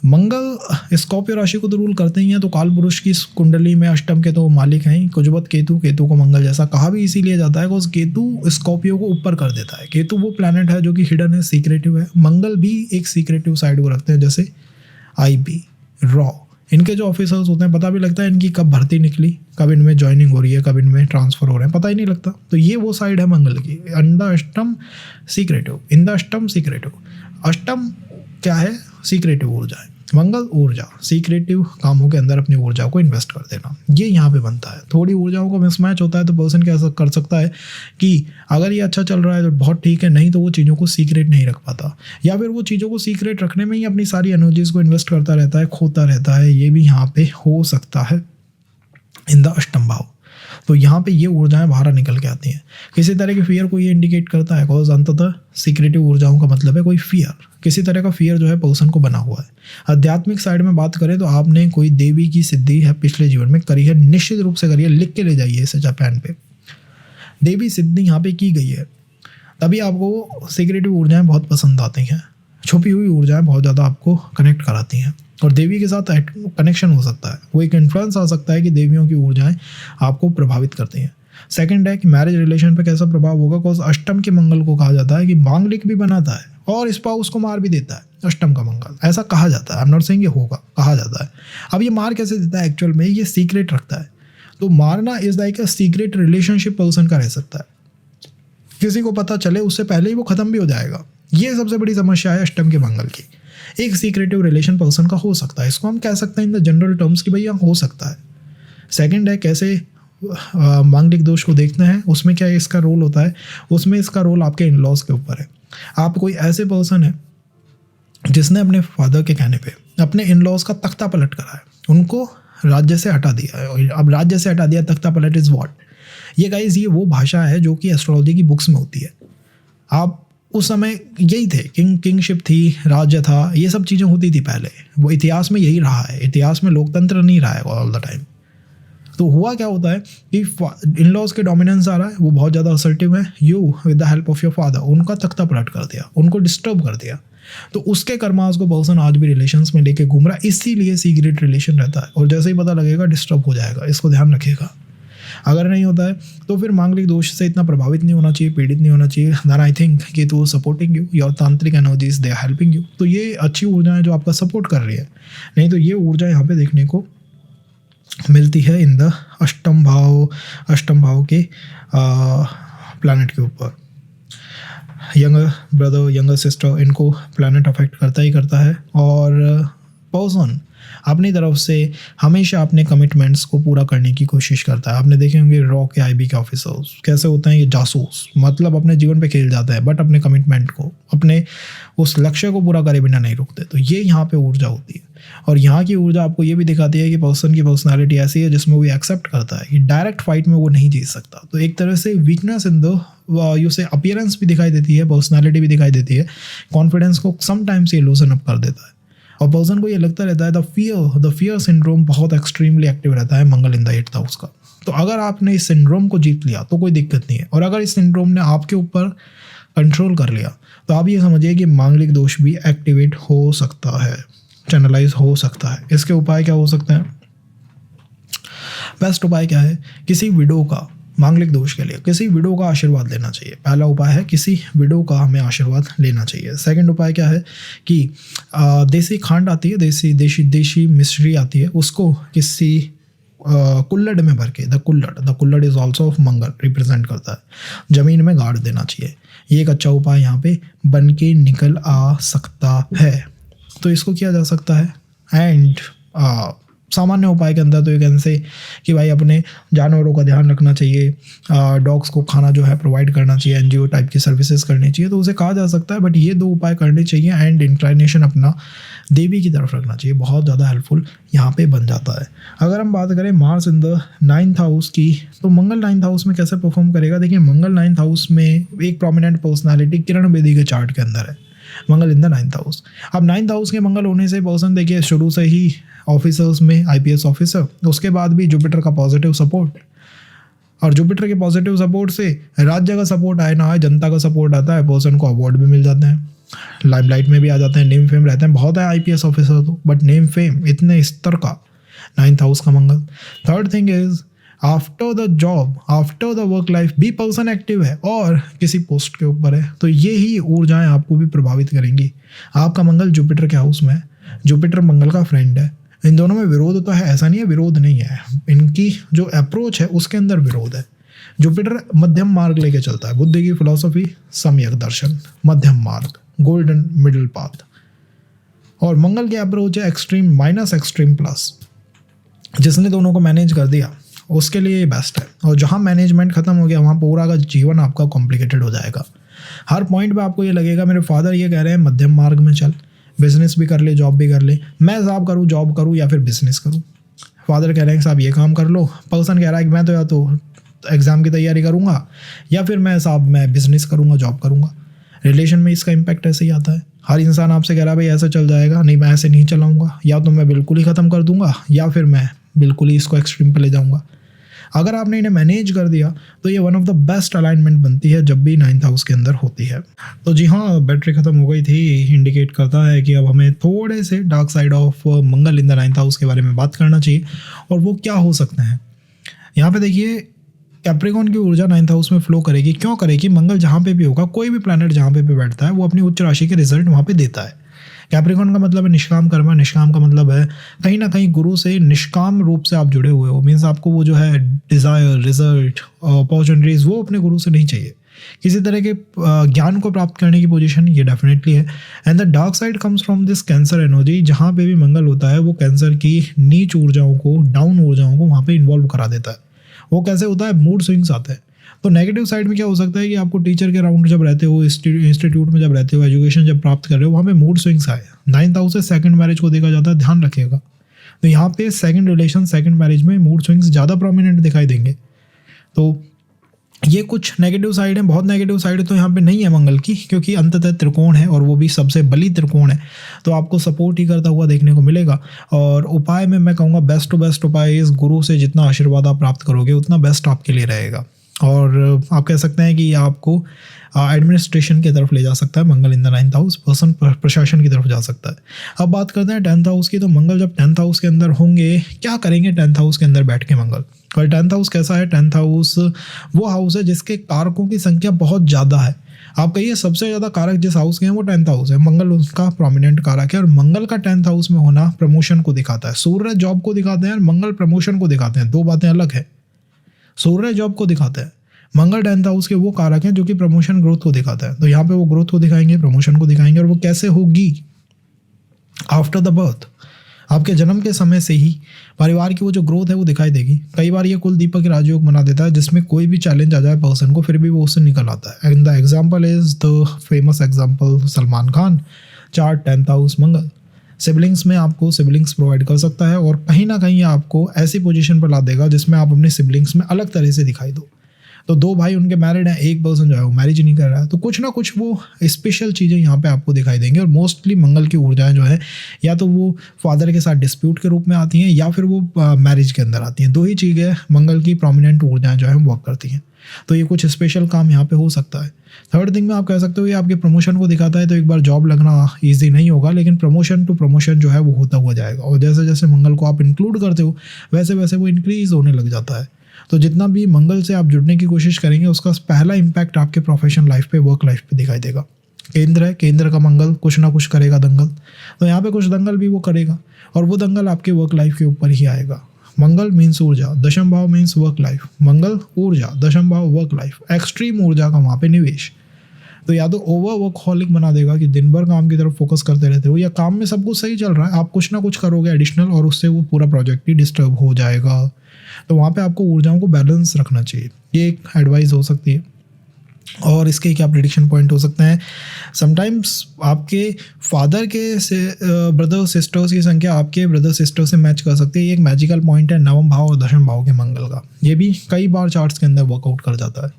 Speaker 1: मंगल स्कॉर्पियो राशि को तो रूल करते ही हैं, तो काल पुरुष की कुंडली में अष्टम के तो मालिक हैं कुजबत केतु। केतु को मंगल जैसा कहा भी इसीलिए जाता है बिकॉज केतु स्कॉर्पियो को ऊपर कर देता है। केतु वो प्लैनेट है जो कि हिडन है, सीक्रेटिव है। मंगल भी एक सीक्रेटिव साइड को रखते हैं, जैसे IB, रॉ, इनके जो ऑफिसर्स होते हैं पता भी लगता है इनकी कब भर्ती निकली, कब इनमें ज्वाइनिंग हो रही है, कब इनमें ट्रांसफर हो रहे हैं, पता ही नहीं लगता। तो ये वो साइड है मंगल की। इन द अष्टम सीक्रेटिव, अष्टम क्या है? सीक्रेटिव ऊर्जा है। मंगल ऊर्जा, सीक्रेटिव कामों के अंदर अपनी ऊर्जा को इन्वेस्ट कर देना, ये यहाँ पे बनता है। थोड़ी ऊर्जाओं का मिसमैच होता है तो पर्सन क्या कर सकता है कि अगर ये अच्छा चल रहा है तो बहुत ठीक है, नहीं तो वो चीज़ों को सीक्रेट नहीं रख पाता, या फिर वो चीज़ों को सीक्रेट रखने में ही अपनी सारी एनर्जीज को इन्वेस्ट करता रहता है, खोता रहता है। ये भी यहाँ पे हो सकता है इन द अष्टम भाव। तो यहाँ पे ये ऊर्जाएं बाहर निकल के आती हैं। किसी तरह की फियर को ये इंडिकेट करता है, बिकॉज अंततः सीक्रेटिव ऊर्जाओं का मतलब है कोई फियर, किसी तरह का फियर जो है पर्सन को बना हुआ है। आध्यात्मिक साइड में बात करें तो आपने कोई देवी की सिद्धि है पिछले जीवन में करी है, निश्चित रूप से करी है, लिख के ले जाइए इसे जापान पे, देवी सिद्धि यहाँ पे की गई है, तभी आपको सीक्रेटिव ऊर्जाएं बहुत पसंद आती हैं। छुपी हुई ऊर्जाएं बहुत ज़्यादा आपको कनेक्ट कराती हैं और देवी के साथ कनेक्शन हो सकता है, वो एक इन्फ्लुएंस आ सकता है कि देवियों की ऊर्जाएं आपको प्रभावित करती हैं। सेकंड है कि मैरिज रिलेशन पे कैसा प्रभाव होगा, बिकॉज अष्टम के मंगल को कहा जाता है कि मांगलिक भी बनाता है और स्पाउस को मार भी देता है, अष्टम का मंगल, ऐसा कहा जाता है। आई एम नॉट सेइंग ये होगा, कहा जाता है। अब ये मार कैसे देता है, एक्चुअल में ये सीक्रेट रखता है। तो मारना is like a secret relationship person का रह सकता है, किसी को पता चले उससे पहले ही वो खत्म भी हो जाएगा। ये सबसे बड़ी समस्या है अष्टम के मंगल की। एक सीक्रेटिव रिलेशन पर्सन का हो सकता है, इसको हम कह सकते हैं इन द जनरल टर्म्स कि भैया हो सकता है। सेकंड है कैसे मांगलिक दोष को देखते हैं, उसमें क्या इसका रोल होता है, उसमें इसका रोल आपके इन लॉज के ऊपर है। आप कोई ऐसे पर्सन है जिसने अपने फादर के कहने पे अपने इन लॉज का तख्ता पलट करा है, उनको राज्य से हटा दिया है। अब राज्य से हटा दिया, तख्ता पलट इज व्हाट, ये गाइस ये वो भाषा है जो कि एस्ट्रोलॉजी की बुक्स में होती है। आप उस समय यही थे, किंगशिप थी, राज्य था, ये सब चीज़ें होती थी पहले, वो इतिहास में यही रहा है। इतिहास में लोकतंत्र नहीं रहा है ऑल द टाइम। तो हुआ क्या होता है कि इन लॉज के डोमिनेंस आ रहा है, वो बहुत ज़्यादा असर्टिव है, you with the help of your father उनका तख्ता पलट कर दिया, उनको डिस्टर्ब कर दिया। तो उसके कर्मास को पर्सन आज भी रिलेशंस में लेके घूम रहा है, इसीलिए सीक्रेट रिलेशन रहता है और जैसे ही पता लगेगा डिस्टर्ब हो जाएगा, इसको ध्यान रखिएगा। अगर नहीं होता है तो फिर मांगलिक दोष से इतना प्रभावित नहीं होना चाहिए, पीड़ित नहीं होना चाहिए। देन आई थिंक कि तो supporting you, your tantric energies they are helping you. तो ये अच्छी ऊर्जा है जो आपका सपोर्ट कर रही है। नहीं तो ये ऊर्जा यहाँ पे देखने को मिलती है इन द अष्टम भाव के प्लैनेट के ऊपर। यंगर ब्रदर, यंगर सिस्टर, इनको प्लैनेट अफेक्ट करता ही करता है। और पर्सन अपनी तरफ से हमेशा अपने कमिटमेंट्स को पूरा करने की कोशिश करता है। आपने देखे होंगे रॉ के आईबी के ऑफिसर्स कैसे होते हैं, ये जासूस, मतलब अपने जीवन पे खेल जाते हैं बट अपने कमिटमेंट को, अपने उस लक्ष्य को पूरा करे बिना नहीं रुकते। तो ये यहाँ पे ऊर्जा होती है और यहाँ की ऊर्जा आपको ये भी दिखाती है कि पर्सन की पर्सनैलिटी ऐसी है जिसमें वो एक्सेप्ट करता है कि डायरेक्ट फाइट में वो नहीं जीत सकता। तो एक तरह से वीकनेस इन द यू से अपीयरेंस भी दिखाई देती है, पर्सनैलिटी भी दिखाई देती है, कॉन्फिडेंस को समटाइम्स ये लूजन अप कर देता है और पर्सन को ये लगता रहता है द फियर सिंड्रोम बहुत एक्सट्रीमली एक्टिव रहता है मंगल इन द 8th हाउस का। तो अगर आपने इस सिंड्रोम को जीत लिया तो कोई दिक्कत नहीं है, और अगर इस सिंड्रोम ने आपके ऊपर कंट्रोल कर लिया तो आप ये समझिए कि मांगलिक दोष भी एक्टिवेट हो सकता है, चैनलाइज हो सकता है। इसके उपाय क्या हो सकते हैं? बेस्ट उपाय क्या है? किसी विडो का, मांगलिक दोष के लिए किसी विडो का आशीर्वाद लेना चाहिए। पहला उपाय है किसी विडो का हमें आशीर्वाद लेना चाहिए। सेकंड उपाय क्या है कि देसी खांड आती है, देशी मिश्री आती है, उसको किसी कुल्लड़ में भर के, the kulhad is also of Mangal, represent करता है, जमीन में गाड़ देना चाहिए। ये एक अच्छा उपाय यहाँ पे बन के निकल आ सकता है, तो इसको किया जा सकता है। एंड सामान्य उपाय के अंदर तो ये कहने से कि भाई अपने जानवरों का ध्यान रखना चाहिए, डॉग्स को खाना जो है प्रोवाइड करना चाहिए, एनजीओ टाइप की सर्विसेज करनी चाहिए, तो उसे कहा जा सकता है। बट ये 2 उपाय करने चाहिए एंड इंक्लाइनेशन अपना देवी की तरफ रखना चाहिए, बहुत ज़्यादा हेल्पफुल यहाँ पे बन जाता है। अगर हम बात करें Mars in the 9th house की, तो मंगल 9th हाउस में कैसे परफॉर्म करेगा? देखिए मंगल 9th हाउस में एक प्रोमिनेंट पर्सनैलिटी किरण बेदी के चार्ट के अंदर है, मंगल इन द 9th हाउस। अब 9th हाउस के मंगल होने से पर्सन देखिए शुरू से ही ऑफिसर्स में आईपीएस ऑफिसर, उसके बाद भी जुपिटर का पॉजिटिव सपोर्ट, और जुपिटर के पॉजिटिव सपोर्ट से राज्य का सपोर्ट आए ना आए, जनता का सपोर्ट आता है, पर्सन को अवार्ड भी मिल जाते हैं, लाइमलाइट में भी आ जाते हैं, नेम फेम रहते हैं। बहुत है आईपीएस ऑफिसर तो, बट नेम फेम इतने स्तर का 9th हाउस का Mangal. Third thing is after the job, after the work life भी पर्सन एक्टिव है और किसी पोस्ट के ऊपर है, तो ये ही ऊर्जाएं आपको भी प्रभावित करेंगी। आपका मंगल जुपिटर के हाउस में है, जुपिटर मंगल का फ्रेंड है, इन दोनों में विरोध तो है, ऐसा नहीं है विरोध नहीं है, इनकी जो अप्रोच है उसके अंदर विरोध है। जुपिटर मध्यम मार्ग लेके चलता है, बुद्धि की फिलॉसफी सम्यक दर्शन, मध्यम मार्ग, गोल्डन मिडिल पाथ, और मंगल की अप्रोच है एक्सट्रीम माइनस एक्सट्रीम प्लस। जिसने दोनों को मैनेज कर दिया उसके लिए ये बेस्ट है, और जहाँ मैनेजमेंट खत्म हो गया वहाँ पूरा का जीवन आपका कॉम्प्लिकेटेड हो जाएगा। हर पॉइंट पे आपको ये लगेगा मेरे फादर ये कह रहे हैं मध्यम मार्ग में चल, बिजनेस भी कर ले, जॉब भी कर ले, मैं साहब जॉब करूँ या फिर बिजनेस करूँ। फादर कह रहे हैं साहब ये काम कर लो, पर्सन कह रहा है कि मैं तो या तो एग्ज़ाम की तैयारी करूँगा, या फिर मैं बिज़नेस करूँगा, जॉब करूँगा। रिलेशन में इसका इम्पैक्ट ऐसे ही आता है। हर इंसान आपसे कह रहा है भाई ऐसा चल जाएगा, नहीं मैं ऐसे नहीं चलाऊँगा, या तो मैं बिल्कुल ही ख़त्म कर दूँगा या फिर मैं बिल्कुल ही इसको एक्सट्रीम पे ले जाऊँगा। अगर आपने इन्हें मैनेज कर दिया तो ये one of the best alignment बनती है जब भी 9th हाउस के अंदर होती है। तो जी हाँ, बैटरी ख़त्म हो गई थी, इंडिकेट करता है कि अब हमें थोड़े से dark side of Mangal in the 9th house के बारे में बात करना चाहिए, और वो क्या हो सकते हैं। यहाँ पे देखिए, कैप्रिकॉर्न की ऊर्जा 9th हाउस में फ्लो करेगी। क्यों करेगी? मंगल जहाँ पे भी होगा, कोई भी प्लैनेट जहाँ पे भी बैठता है, वो अपनी उच्च राशि के रिजल्ट वहाँ पे देता है। कैप्रिकॉर्न का मतलब है निष्काम कर्म। निष्काम का मतलब है कहीं ना कहीं गुरु से निष्काम रूप से आप जुड़े हुए हो। मीन्स आपको वो जो है डिज़ायर, रिजल्ट, अपॉर्चुनिटीज़, वो अपने गुरु से नहीं चाहिए। किसी तरह के ज्ञान को प्राप्त करने की पोजीशन ये डेफिनेटली है। And the dark side comes from this cancer energy. जहाँ पे भी मंगल होता है वो कैंसर की नीच ऊर्जाओं को, डाउन ऊर्जाओं को वहाँ पे इन्वॉल्व करा देता है। वो कैसे होता है? मूड स्विंग्स आते हैं। तो नेगेटिव साइड में क्या हो सकता है कि आपको टीचर के राउंड जब रहते हो, इंस्टीट्यूट में जब रहते हो, एजुकेशन जब प्राप्त कर रहे हो, वहाँ पे मूड स्विंग्स आए। 9th हाउस से सेकंड मैरिज को देखा जाता है, ध्यान रखिएगा। तो यहाँ पे सेकंड रिलेशन, सेकंड मैरिज में मूड स्विंग्स ज़्यादा प्रोमिनेंट दिखाई देंगे। तो ये कुछ नेगेटिव साइड है। बहुत नेगेटिव साइड तो यहाँ पे नहीं है मंगल की, क्योंकि अंततः त्रिकोण है और वो भी सबसे बली त्रिकोण है, तो आपको सपोर्ट ही करता हुआ देखने को मिलेगा। और उपाय में मैं कहूँगा बेस्ट टू बेस्ट उपाय इस गुरु से जितना आशीर्वाद आप प्राप्त करोगे उतना बेस्ट आपके लिए रहेगा। और आप कह सकते हैं कि ये आपको एडमिनिस्ट्रेशन की तरफ ले जा सकता है। मंगल इन द 9th हाउस प्रशासन की तरफ जा सकता है। अब बात करते हैं 10th हाउस की। तो मंगल जब 10th हाउस के अंदर होंगे, क्या करेंगे 10th हाउस के अंदर बैठ के मंगल? और 10th हाउस कैसा है? 10th हाउस वो हाउस है जिसके कारकों की संख्या बहुत ज़्यादा है। आप कहिए सबसे ज़्यादा कारक जिस हाउस के हैं वो 10th हाउस है। मंगल उसका प्रोमिनेंट कारक है, और मंगल का 10th हाउस में होना प्रमोशन को दिखाता है। सूर्य जॉब को दिखाते हैं और मंगल प्रमोशन को दिखाते हैं, दो बातें अलग है। सूर्य जॉब को दिखाते हैं, मंगल 10th हाउस के वो कारक हैं जो कि प्रमोशन ग्रोथ को दिखाता है। तो यहाँ पे वो ग्रोथ को दिखाएंगे, प्रमोशन को दिखाएंगे, और वो कैसे होगी? आफ्टर द बर्थ, आपके जन्म के समय से ही परिवार की वो जो ग्रोथ है वो दिखाई देगी। कई बार ये कुल दीपक राजयोग बना देता है, जिसमें कोई भी चैलेंज आ जाए पर्सन को, फिर भी वो उससे निकल आता है। And the example is the famous example Salman Khan. Chart 10th house Mangal. Siblings में आपको सिबलिंग्स प्रोवाइड कर सकता है, और कहीं ना कहीं आपको ऐसी पोजीशन पर ला देगा जिसमें आप अपने सिबलिंग्स में अलग तरह से दिखाई दो। तो दो भाई उनके मैरिड हैं, एक पर्सन जो है वो मैरिज नहीं कर रहा है, तो कुछ ना कुछ वो स्पेशल चीज़ें यहाँ पे आपको दिखाई देंगी। और मोस्टली मंगल की ऊर्जाएं जो है या तो वो फादर के साथ डिस्प्यूट के रूप में आती हैं, या फिर वो मैरिज के अंदर आती हैं। दो ही चीज़ें मंगल की प्रोमिनेंट ऊर्जाएं जो है वर्क करती हैं। तो ये कुछ स्पेशल काम यहाँ पे हो सकता है। थर्ड थिंग में आप कह सकते हो ये आपके प्रमोशन को दिखाता है। तो एक बार जॉब लगना ईजी नहीं होगा, लेकिन प्रमोशन टू प्रमोशन जो है वो होता हुआ जाएगा, और जैसे जैसे मंगल को आप इंक्लूड करते हो वैसे वैसे वो इंक्रीज होने लग जाता है। तो जितना भी मंगल से आप जुड़ने की कोशिश करेंगे उसका पहला इम्पैक्ट आपके प्रोफेशनल लाइफ पे, वर्क लाइफ पे दिखाई देगा। केंद्र है, केंद्र का मंगल कुछ ना कुछ करेगा दंगल, तो यहाँ पे कुछ दंगल भी वो करेगा, और वो दंगल आपके वर्क लाइफ के ऊपर ही आएगा। मंगल मीन्स ऊर्जा, दशम भाव मीन्स वर्क लाइफ। मंगल ऊर्जा, दशम भाव वर्क लाइफ, एक्सट्रीम ऊर्जा का वहाँ पे निवेश। तो या तो ओवर वर्कहॉलिक बना देगा कि दिन भर काम की तरफ फोकस करते रहते हो, या काम में सब कुछ सही चल रहा है, आप कुछ ना कुछ करोगे एडिशनल, और उससे वो पूरा प्रोजेक्ट ही डिस्टर्ब हो जाएगा। तो वहाँ पे आपको ऊर्जाओं को बैलेंस रखना चाहिए, ये एक एडवाइस हो सकती है। और इसके क्या प्रेडिक्शन पॉइंट हो सकते हैं? समटाइम्स आपके फादर के से ब्रदर सिस्टर्स की संख्या आपके ब्रदर सिस्टर से मैच कर सकती है। ये एक मैजिकल पॉइंट है नवम भाव और दशम भाव के मंगल का। ये भी कई बार चार्ट्स के अंदर वर्कआउट कर जाता है।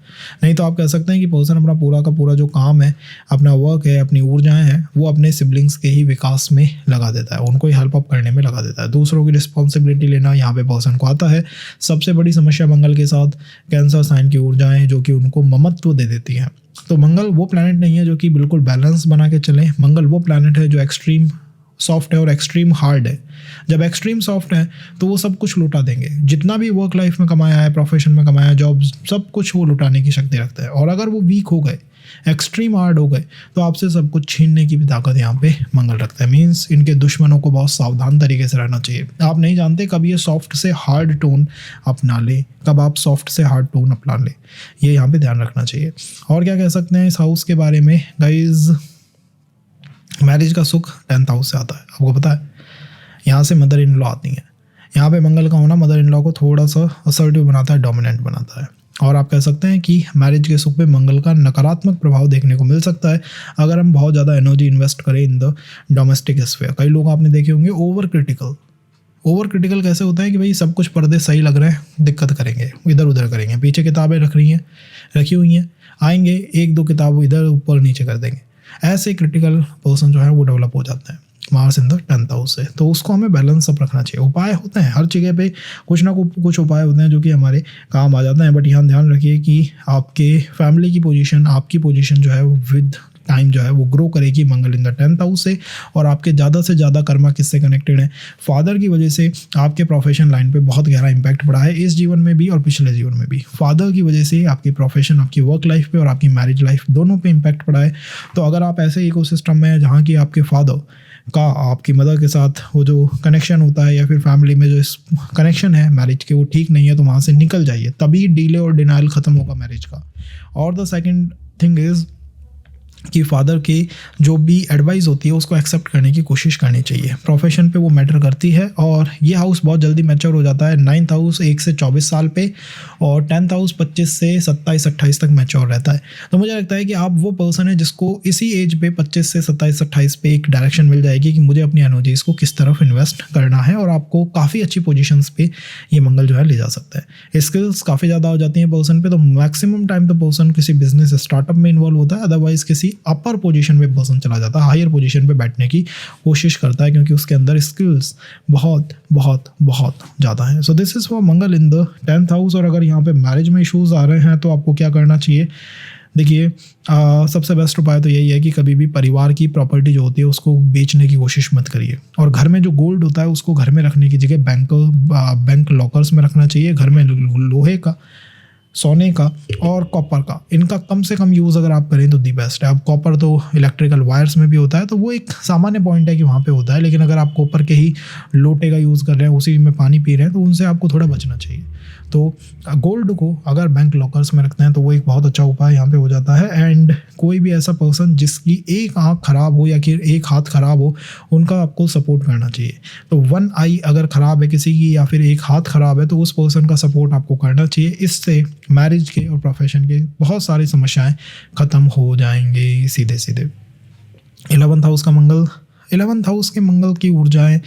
Speaker 1: नहीं तो आप कह सकते हैं कि पर्सन अपना पूरा का पूरा जो काम है, अपना वर्क है, अपनी ऊर्जाएं हैं, वो अपने सिबलिंग्स के ही विकास में लगा देता है, उनको ही हेल्प अप करने में लगा देता है। दूसरों की रिस्पॉन्सिबिलिटी लेना यहाँ पे पर्सन को आता है। सबसे बड़ी समस्या मंगल के साथ कैंसर साइन की ऊर्जाएं, जो कि उनको ममत्व दे देती हैं। तो मंगल वो प्लैनेट नहीं है जो कि बिल्कुल बैलेंस बना के चले। मंगल वो प्लैनेट है जो एक्सट्रीम सॉफ्ट है और एक्सट्रीम हार्ड है। जब एक्सट्रीम सॉफ्ट है तो वो सब कुछ लुटा देंगे, जितना भी वर्क लाइफ में कमाया है, प्रोफेशन में कमाया है, जॉब, सब कुछ वो लुटाने की शक्ति रखता है। और अगर वो वीक हो गए, एक्सट्रीम हार्ड हो गए, तो आपसे सब कुछ छीनने की भी ताकत यहाँ पे मंगल रखता है। मीन्स इनके दुश्मनों को बहुत सावधान तरीके से रहना चाहिए। आप नहीं जानते कब ये सॉफ्ट से हार्ड टोन अपना ले, कब आप सॉफ्ट से हार्ड टोन अपना ले, ये यहाँ पे ध्यान रखना चाहिए। और क्या कह सकते हैं इस हाउस के बारे में गाइज? मैरिज का सुख 10th हाउस से आता है, आपको पता है। यहाँ से मदर इन लॉ आती है। यहाँ पे मंगल का होना मदर इन लॉ को थोड़ा सा असर्टिव बनाता है, डोमिनेंट बनाता है। और आप कह सकते हैं कि मैरिज के सुख पे मंगल का नकारात्मक प्रभाव देखने को मिल सकता है अगर हम बहुत ज़्यादा एनर्जी इन्वेस्ट करें इन द डोमेस्टिक स्फीयर। कई लोग आपने देखे होंगे ओवर ओवर क्रिटिकल कैसे होता है कि भाई सब कुछ पर्दे सही लग रहे हैं, दिक्कत करेंगे, इधर उधर करेंगे, पीछे किताबें रखी हुई हैं, आएंगे एक दो किताब इधर ऊपर नीचे कर देंगे। ऐसे क्रिटिकल पर्सन जो है वो डेवलप हो जाते हैं Mars in the 10th house से। तो उसको हमें बैलेंस अप रखना चाहिए। उपाय होते हैं हर जगह पे, कुछ ना कुछ उपाय होते हैं जो कि हमारे काम आ जाते हैं, बट यहाँ ध्यान रखिए कि आपके फैमिली की पोजीशन, आपकी पोजीशन जो है वो विद टाइम जो है वो ग्रो करेगी मंगल इन द 10th हाउस से। और आपके ज़्यादा से ज़्यादा कर्मा किससे कनेक्टेड है? फादर की वजह से आपके प्रोफेशन लाइन पे बहुत गहरा इंपैक्ट पड़ा है, इस जीवन में भी और पिछले जीवन में भी। फादर की वजह से आपकी प्रोफेशन, आपकी वर्क लाइफ पे और आपकी मैरिज लाइफ दोनों पे इम्पैक्ट पड़ा है। तो अगर आप ऐसे इकोसिस्टम में हैं जहाँ की आपके फादर का आपकी मदर के साथ वो जो कनेक्शन होता है या फिर फैमिली में जो कनेक्शन है मैरिज के वो ठीक नहीं है, तो वहाँ से निकल जाइए, तभी डिले और डिनाइल ख़त्म होगा मैरिज का। और द सेकेंड थिंग इज़ कि फादर की जो भी एडवाइस होती है उसको एक्सेप्ट करने की कोशिश करनी चाहिए। प्रोफेशन पे वो मैटर करती है और ये हाउस बहुत जल्दी मैच्योर हो जाता है। 9th हाउस 1 से 24 साल पे और 10th हाउस 25 से 27-28 तक मैच्योर रहता है। तो मुझे लगता है कि आप वो पर्सन है जिसको इसी एज पे 25 से 27-28 पे एक डायरेक्शन मिल जाएगी कि मुझे अपनी एनर्जीज को किस तरफ इन्वेस्ट करना है, और आपको काफ़ी अच्छी पोजीशंस पे ये मंगल जो है ले जा सकता है। स्किल्स काफ़ी ज़्यादा हो जाती हैं पर्सन पे, तो मैक्सिमम टाइम तो पर्सन किसी बिजनेस स्टार्टअप में इन्वॉल्व होता है, अदरवाइज किसी अपर पोजीशन पे पर्सन चला जाता है, हायर पोजीशन पे बैठने की कोशिश करता है, क्योंकि उसके अंदर स्किल्स बहुत बहुत बहुत ज़्यादा हैं। So this is for Mangal in the 10th house. और अगर यहाँ पे मैरिज में इश्यूज आ रहे हैं तो आपको क्या करना चाहिए? देखिए, सबसे बेस्ट उपाय तो यही है कि कभी भी परिवार की प्रॉपर्टी जो होती है उसको बेचने की कोशिश मत करिए। और घर में जो गोल्ड होता है उसको घर में रखने की जगह बैंक लॉकर्स में रखना चाहिए। घर में लोहे का, सोने का और कॉपर का, इनका कम से कम यूज़ अगर आप करें तो दी बेस्ट है। अब कॉपर तो इलेक्ट्रिकल वायर्स में भी होता है, तो वो एक सामान्य पॉइंट है कि वहाँ पे होता है, लेकिन अगर आप कॉपर के ही लोटे का यूज़ कर रहे हैं, उसी में पानी पी रहे हैं, तो उनसे आपको थोड़ा बचना चाहिए। तो गोल्ड को अगर बैंक लॉकर्स में रखते हैं तो वो एक बहुत अच्छा उपाय यहाँ पे हो जाता है। एंड कोई भी ऐसा पर्सन जिसकी एक आँख खराब हो या कि एक हाथ खराब हो, उनका आपको सपोर्ट करना चाहिए। तो 1 आई अगर ख़राब है किसी की या फिर एक हाथ ख़राब है तो उस पर्सन का सपोर्ट आपको करना चाहिए। इससे मैरिज के और प्रोफेशन के बहुत सारी समस्याएं ख़त्म हो जाएंगे सीधे सीधे। 11th हाउस का मंगल, 11th हाउस के मंगल की ऊर्जाएं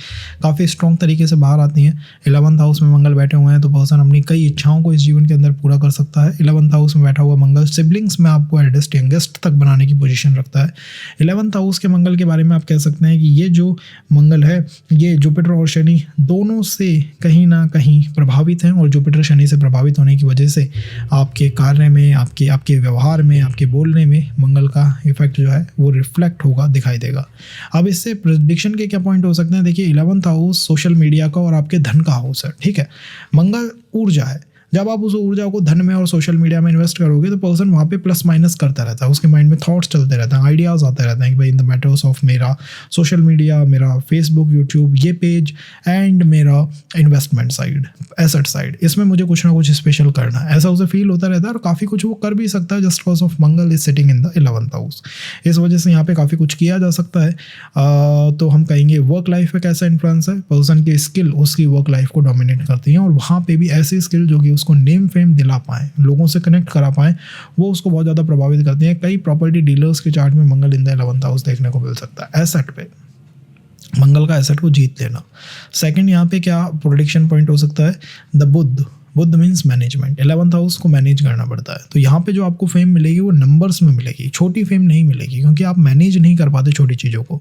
Speaker 1: काफ़ी स्ट्रॉन्ग तरीके से बाहर आती हैं। 11th हाउस में मंगल बैठे हुए हैं तो पर्सन अपनी कई इच्छाओं को इस जीवन के अंदर पूरा कर सकता है। 11th हाउस में बैठा हुआ मंगल सिबलिंग्स में आपको एल्डेस्ट यंगेस्ट तक बनाने की पोजीशन रखता है। 11th हाउस के मंगल के बारे में आप कह सकते हैं कि ये जो मंगल है ये जुपिटर और शनि दोनों से कहीं ना कहीं प्रभावित हैं, और जुपिटर शनि से प्रभावित होने की वजह से आपके कार्य में, आपके व्यवहार में, आपके बोलने में मंगल का इफेक्ट जो है वो रिफ्लेक्ट होगा, दिखाई देगा। अब इससे प्रेडिक्शन के क्या पॉइंट हो सकते हैं? देखिए, 11th हाउस सोशल मीडिया का और आपके धन का हाउस है, ठीक है। मंगल ऊर्जा है, जब आप उस ऊर्जा को धन में और सोशल मीडिया में इन्वेस्ट करोगे तो पर्सन वहाँ पे प्लस माइनस करता रहता है, उसके माइंड में थॉट्स चलते रहते हैं, आइडियाज़ आते रहते हैं कि भाई इन द मैटर्स ऑफ मेरा सोशल मीडिया, मेरा फेसबुक, यूट्यूब ये पेज एंड मेरा इन्वेस्टमेंट साइड, एसेट साइड, इसमें मुझे कुछ ना कुछ स्पेशल करना है, ऐसा उसे फील होता रहता है। और काफ़ी कुछ वो कर भी सकता है just because of Mangal is sitting in the 11th house. इस वजह से यहाँ पे काफ़ी कुछ किया जा सकता है। तो हम कहेंगे वर्क लाइफ पे कैसा इन्फ्लुएंस है, पर्सन की स्किल उसकी वर्क लाइफ को डोमिनेट करती हैं, और वहाँ पे भी ऐसी स्किल जो कि उसको नेम फेम दिला पाएँ, लोगों से कनेक्ट करा पाएँ, वो उसको बहुत ज़्यादा प्रभावित करती हैं। कई प्रॉपर्टी डीलर्स के चार्ट में मंगल इन द 11th हाउस देखने को मिल सकता है। एसेट पे मंगल का एसेट को जीत लेना। सेकंड यहाँ पे क्या प्रोडिक्शन पॉइंट हो सकता है? The Budh means management. 11th house को मैनेज करना पड़ता है, तो यहाँ पे जो आपको फेम मिलेगी वो नंबर्स में मिलेगी, छोटी फेम नहीं मिलेगी, क्योंकि आप मैनेज नहीं कर पाते छोटी चीज़ों को।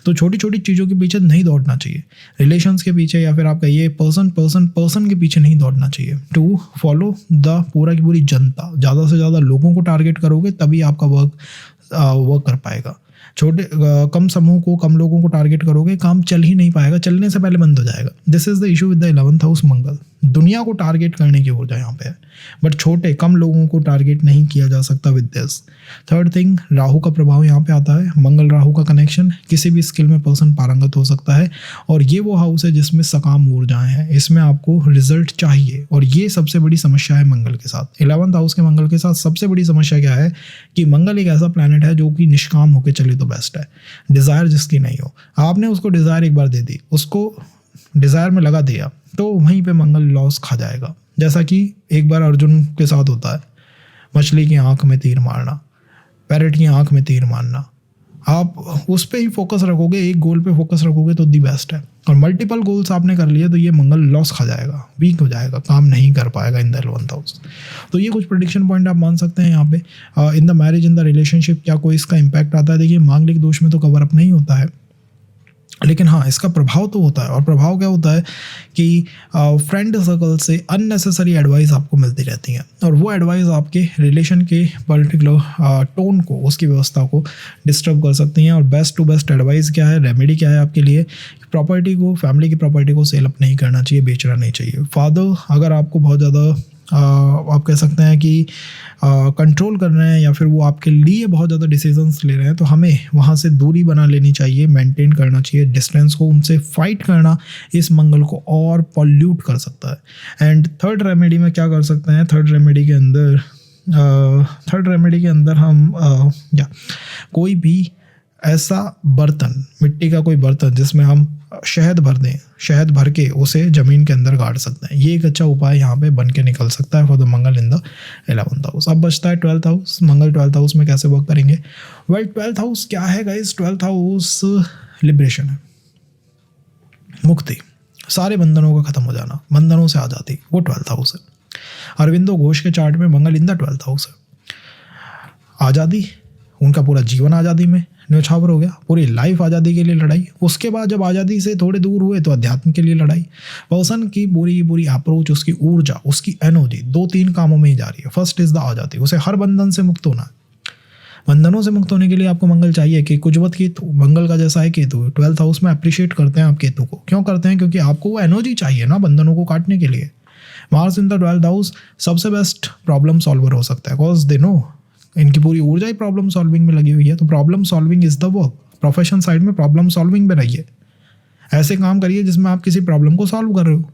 Speaker 1: तो छोटी छोटी चीज़ों के पीछे नहीं दौड़ना चाहिए, रिलेशंस के पीछे या फिर आप कहिए पर्सन के पीछे नहीं दौड़ना चाहिए। टू फॉलो द पूरा की पूरी जनता, ज़्यादा से ज़्यादा लोगों को टारगेट करोगे तभी आपका वर्क कर पाएगा। कम समूह को, कम लोगों को टारगेट करोगे, काम चल ही नहीं पाएगा, चलने से पहले बंद हो जाएगा। This is the issue with the 11th house Mangal. दुनिया को टारगेट करने की ऊर्जा यहाँ पे है, बट छोटे कम लोगों को टारगेट नहीं किया जा सकता with this. Third thing, Rahu का प्रभाव यहाँ पे आता है। मंगल राहु का कनेक्शन, किसी भी स्किल में पर्सन पारंगत हो सकता है, और ये वो हाउस है जिसमें सकाम ऊर्जाएं हैं, इसमें आपको रिजल्ट चाहिए, और ये सबसे बड़ी समस्या है मंगल के साथ। 11th हाउस के मंगल के साथ सबसे बड़ी समस्या क्या है कि मंगल एक ऐसा प्लैनेट है जो कि निष्काम होकर चले तो बेस्ट है। डिज़ायर जिसकी नहीं हो, आपने उसको डिज़ायर एक बार दे दी, उसको डिज़ायर में लगा दिया, तो वहीं पे मंगल लॉस खा जाएगा। जैसा कि एक बार अर्जुन के साथ होता है, मछली की आंख में तीर मारना, पैरेट की आंख में तीर मारना, आप उस पे ही फोकस रखोगे, एक गोल पे फोकस रखोगे तो दी बेस्ट है। और मल्टीपल गोल्स आपने कर लिए तो ये मंगल लॉस खा जाएगा, वीक हो जाएगा, काम नहीं कर पाएगा इन द 11th हाउस। तो ये कुछ प्रेडिक्शन पॉइंट आप मान सकते हैं यहाँ पे। In the marriage, in the relationship क्या कोई इसका इम्पैक्ट आता है? देखिए मांगलिक दोष में तो कवर अप नहीं होता है, लेकिन हाँ इसका प्रभाव तो होता है। और प्रभाव क्या होता है कि फ्रेंड सर्कल से अननेसेसरी एडवाइस आपको मिलती रहती है, और वो एडवाइस आपके रिलेशन के पर्टिकुलर टोन को, उसकी व्यवस्था को डिस्टर्ब कर सकती हैं। और बेस्ट टू बेस्ट एडवाइस क्या है, रेमेडी क्या है आपके लिए? प्रॉपर्टी को, फैमिली की प्रॉपर्टी को सेल अप नहीं करना चाहिए, बेचना नहीं चाहिए। फादर अगर आपको बहुत ज़्यादा आप कह सकते हैं कि कंट्रोल कर रहे हैं या फिर वो आपके लिए बहुत ज़्यादा डिसीजंस ले रहे हैं, तो हमें वहाँ से दूरी बना लेनी चाहिए, मेंटेन करना चाहिए डिस्टेंस को। उनसे फाइट करना इस मंगल को और पॉल्यूट कर सकता है। एंड थर्ड रेमेडी में क्या कर सकते हैं? थर्ड रेमेडी के अंदर हम कोई भी ऐसा बर्तन, मिट्टी का कोई बर्तन जिसमें हम शहद भर दें, शहद भर के उसे ज़मीन के अंदर गाड़ सकते हैं। ये एक अच्छा उपाय यहाँ पे बन के निकल सकता है for the Mangal in the 11th house. अब बचता है 12th हाउस। मंगल 12th हाउस में कैसे वर्क करेंगे? वेल 12th हाउस क्या है गाइस? 12th हाउस लिबरेशन है, मुक्ति, सारे बंधनों का खत्म हो जाना, बंधनों से आज़ादी, वो 12th हाउस है। अरविंदो घोष के चार्ट में मंगल इन द 12th हाउस है। आज़ादी, उनका पूरा जीवन आज़ादी में न्यौछावर हो गया, पूरी लाइफ आज़ादी के लिए लड़ाई। उसके बाद जब आज़ादी से थोड़े दूर हुए तो अध्यात्म के लिए लड़ाई। पर्सन की पूरी अप्रोच, उसकी ऊर्जा, उसकी एनर्जी 2-3 कामों में ही जा रही है। फर्स्ट इज द आज़ादी, उसे हर बंधन से मुक्त होना है। बंधनों से मुक्त होने के लिए आपको मंगल चाहिए कि कुजवत केतु, मंगल का जैसा है केतु, 12th हाउस में अप्रिशिएट करते हैं आप केतु को। क्यों करते हैं? क्योंकि आपको वो एनर्जी चाहिए ना बंधनों को काटने के लिए। Mars in the 12th house सबसे बेस्ट प्रॉब्लम सॉल्वर हो सकता है, बिकॉज दे नो, इनकी पूरी ऊर्जा ही प्रॉब्लम सॉल्विंग में लगी हुई है। तो problem solving is the work. Profession side में प्रॉब्लम सॉल्विंग में रहिए, ऐसे काम करिए जिसमें आप किसी प्रॉब्लम को सॉल्व कर रहे हो,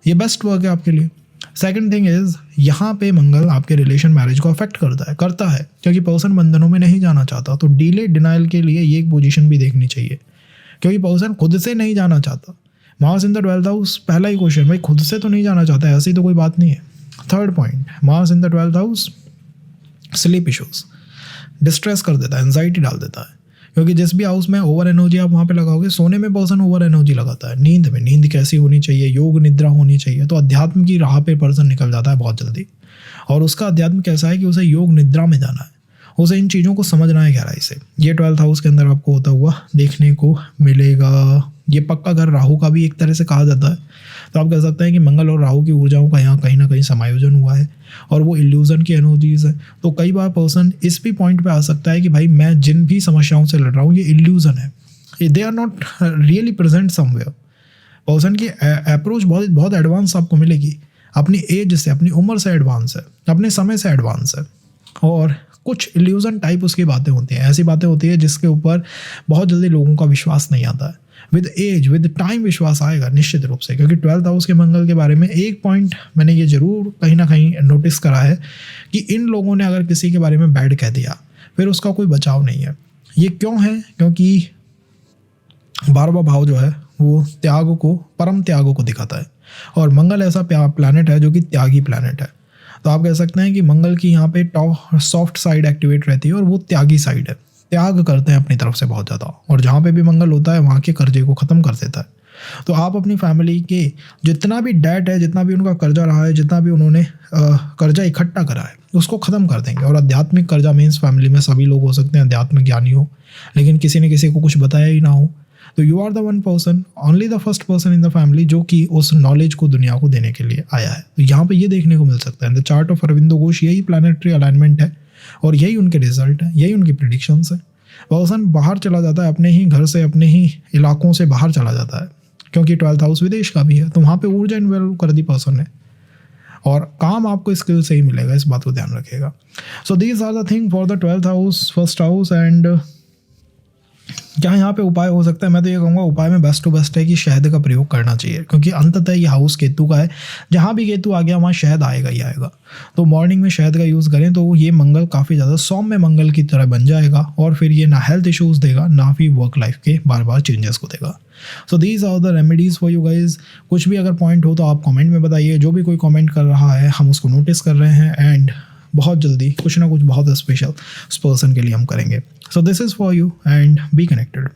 Speaker 1: ये बेस्ट वर्क है आपके लिए। सेकंड थिंग इज, यहाँ पे मंगल आपके रिलेशन मैरिज को अफेक्ट करता है क्योंकि पर्सन बंधनों में नहीं जाना चाहता। तो डिले डिनाइल के लिए ये एक पोजीशन भी देखनी चाहिए, क्योंकि पर्सन खुद से नहीं जाना चाहता। Mars in the 12th house, पहला ही क्वेश्चन, भाई खुद से तो नहीं जाना चाहता, ऐसी तो कोई बात नहीं है। Third point, Mars in the 12th house sleep issues, distress कर देता है, एंजाइटी डाल देता है। क्योंकि जिस भी हाउस में ओवर एनर्जी आप वहाँ पे लगाओगे, सोने में पर्सन ओवर एनर्जी लगाता है, नींद में, नींद कैसी होनी चाहिए, योग निद्रा होनी चाहिए। तो अध्यात्म की राह पे पर्सन निकल जाता है बहुत जल्दी। और उसका अध्यात्म कैसा है कि उसे योग निद्रा में जाना है, उसे इन चीज़ों को समझना है गहराई से। ये 12th हाउस के अंदर आपको होता हुआ देखने को मिलेगा। ये पक्का घर राहु का भी एक तरह से कहा जाता है। तो आप कह सकते हैं कि मंगल और राहु की ऊर्जाओं का यहाँ कहीं ना कहीं समायोजन हुआ है, और वो इल्यूजन की एनर्जीज है। तो कई बार पर्सन इस भी पॉइंट पे आ सकता है कि भाई मैं जिन भी समस्याओं से लड़ रहा हूँ ये इल्यूजन है, they are not really present somewhere. Person की अप्रोच बहुत एडवांस आपको मिलेगी, अपनी एज से, अपनी उम्र से एडवांस है, अपने समय से एडवांस है। और कुछ इल्यूजन टाइप उसकी बातें होती हैं, ऐसी बातें होती है जिसके ऊपर बहुत जल्दी लोगों का विश्वास नहीं आता है। विद एज, विद टाइम विश्वास आएगा निश्चित रूप से। क्योंकि 12th हाउस के मंगल के बारे में एक पॉइंट मैंने ये जरूर कहीं ना कहीं नोटिस करा है कि इन लोगों ने अगर किसी के बारे में बैड कह दिया फिर उसका कोई बचाव नहीं है। ये क्यों है? क्योंकि 12वां भाव जो है वो त्याग को, परम त्याग को दिखाता है, और मंगल ऐसा प्लैनेट है जो कि त्यागी प्लैनेट है। तो आप कह सकते हैं कि मंगल की यहाँ पे सॉफ्ट साइड एक्टिवेट रहती है और वो त्यागी साइड है, त्याग करते हैं अपनी तरफ से बहुत ज़्यादा। और जहाँ पे भी मंगल होता है वहाँ के कर्जे को ख़त्म कर देता है। तो आप अपनी फैमिली के जितना भी डेट है, जितना भी उनका कर्जा रहा है, जितना भी उन्होंने कर्जा इकट्ठा करा है, उसको ख़त्म कर देंगे। और आध्यात्मिक कर्जा मीन्स फैमिली में सभी लोग हो सकते हैं आध्यात्मिक ज्ञानी हो, लेकिन किसी ने किसी को कुछ बताया ही ना हो। तो you are the one person, only the first person in the family जो कि उस नॉलेज को दुनिया को देने के लिए आया है। तो यहाँ पे ये देखने को मिल सकता है the chart of Aurobindo Ghosh, यही प्लानिटरी अलाइनमेंट है और यही उनके रिजल्ट है, यही उनकी प्रिडिक्शंस है। पर्सन बाहर चला जाता है, अपने ही घर से, अपने ही इलाकों से बाहर चला जाता है, क्योंकि 12th हाउस विदेश का भी है। तो वहाँ पे ऊर्जा इन्वॉल्व कर दी पर्सन ने, और काम आपको स्किल से ही मिलेगा, इस बात को ध्यान रखिएगा। So these are the thing for the 12th house, first house. And क्या यहाँ पे उपाय हो सकता है? मैं तो ये कहूँगा उपाय में बेस्ट टू बेस्ट है कि शहद का प्रयोग करना चाहिए, क्योंकि अंततः ये हाउस केतु का है। जहाँ भी केतु आ गया वहाँ शहद आएगा ही आएगा। तो मॉर्निंग में शहद का यूज़ करें तो ये मंगल काफ़ी ज़्यादा सौम्य मंगल की तरह बन जाएगा, और फिर ये ना हेल्थ इश्यूज़ देगा, ना भी वर्क लाइफ के बार बार चेंजेस को देगा। So these are the remedies for you guys. कुछ भी अगर पॉइंट हो तो आप कमेंट में बताइए। जो भी कोई कमेंट कर रहा है हम उसको नोटिस कर रहे हैं, एंड बहुत जल्दी कुछ ना कुछ बहुत स्पेशल उस पर्सन के लिए हम करेंगे. So this is for you and be connected.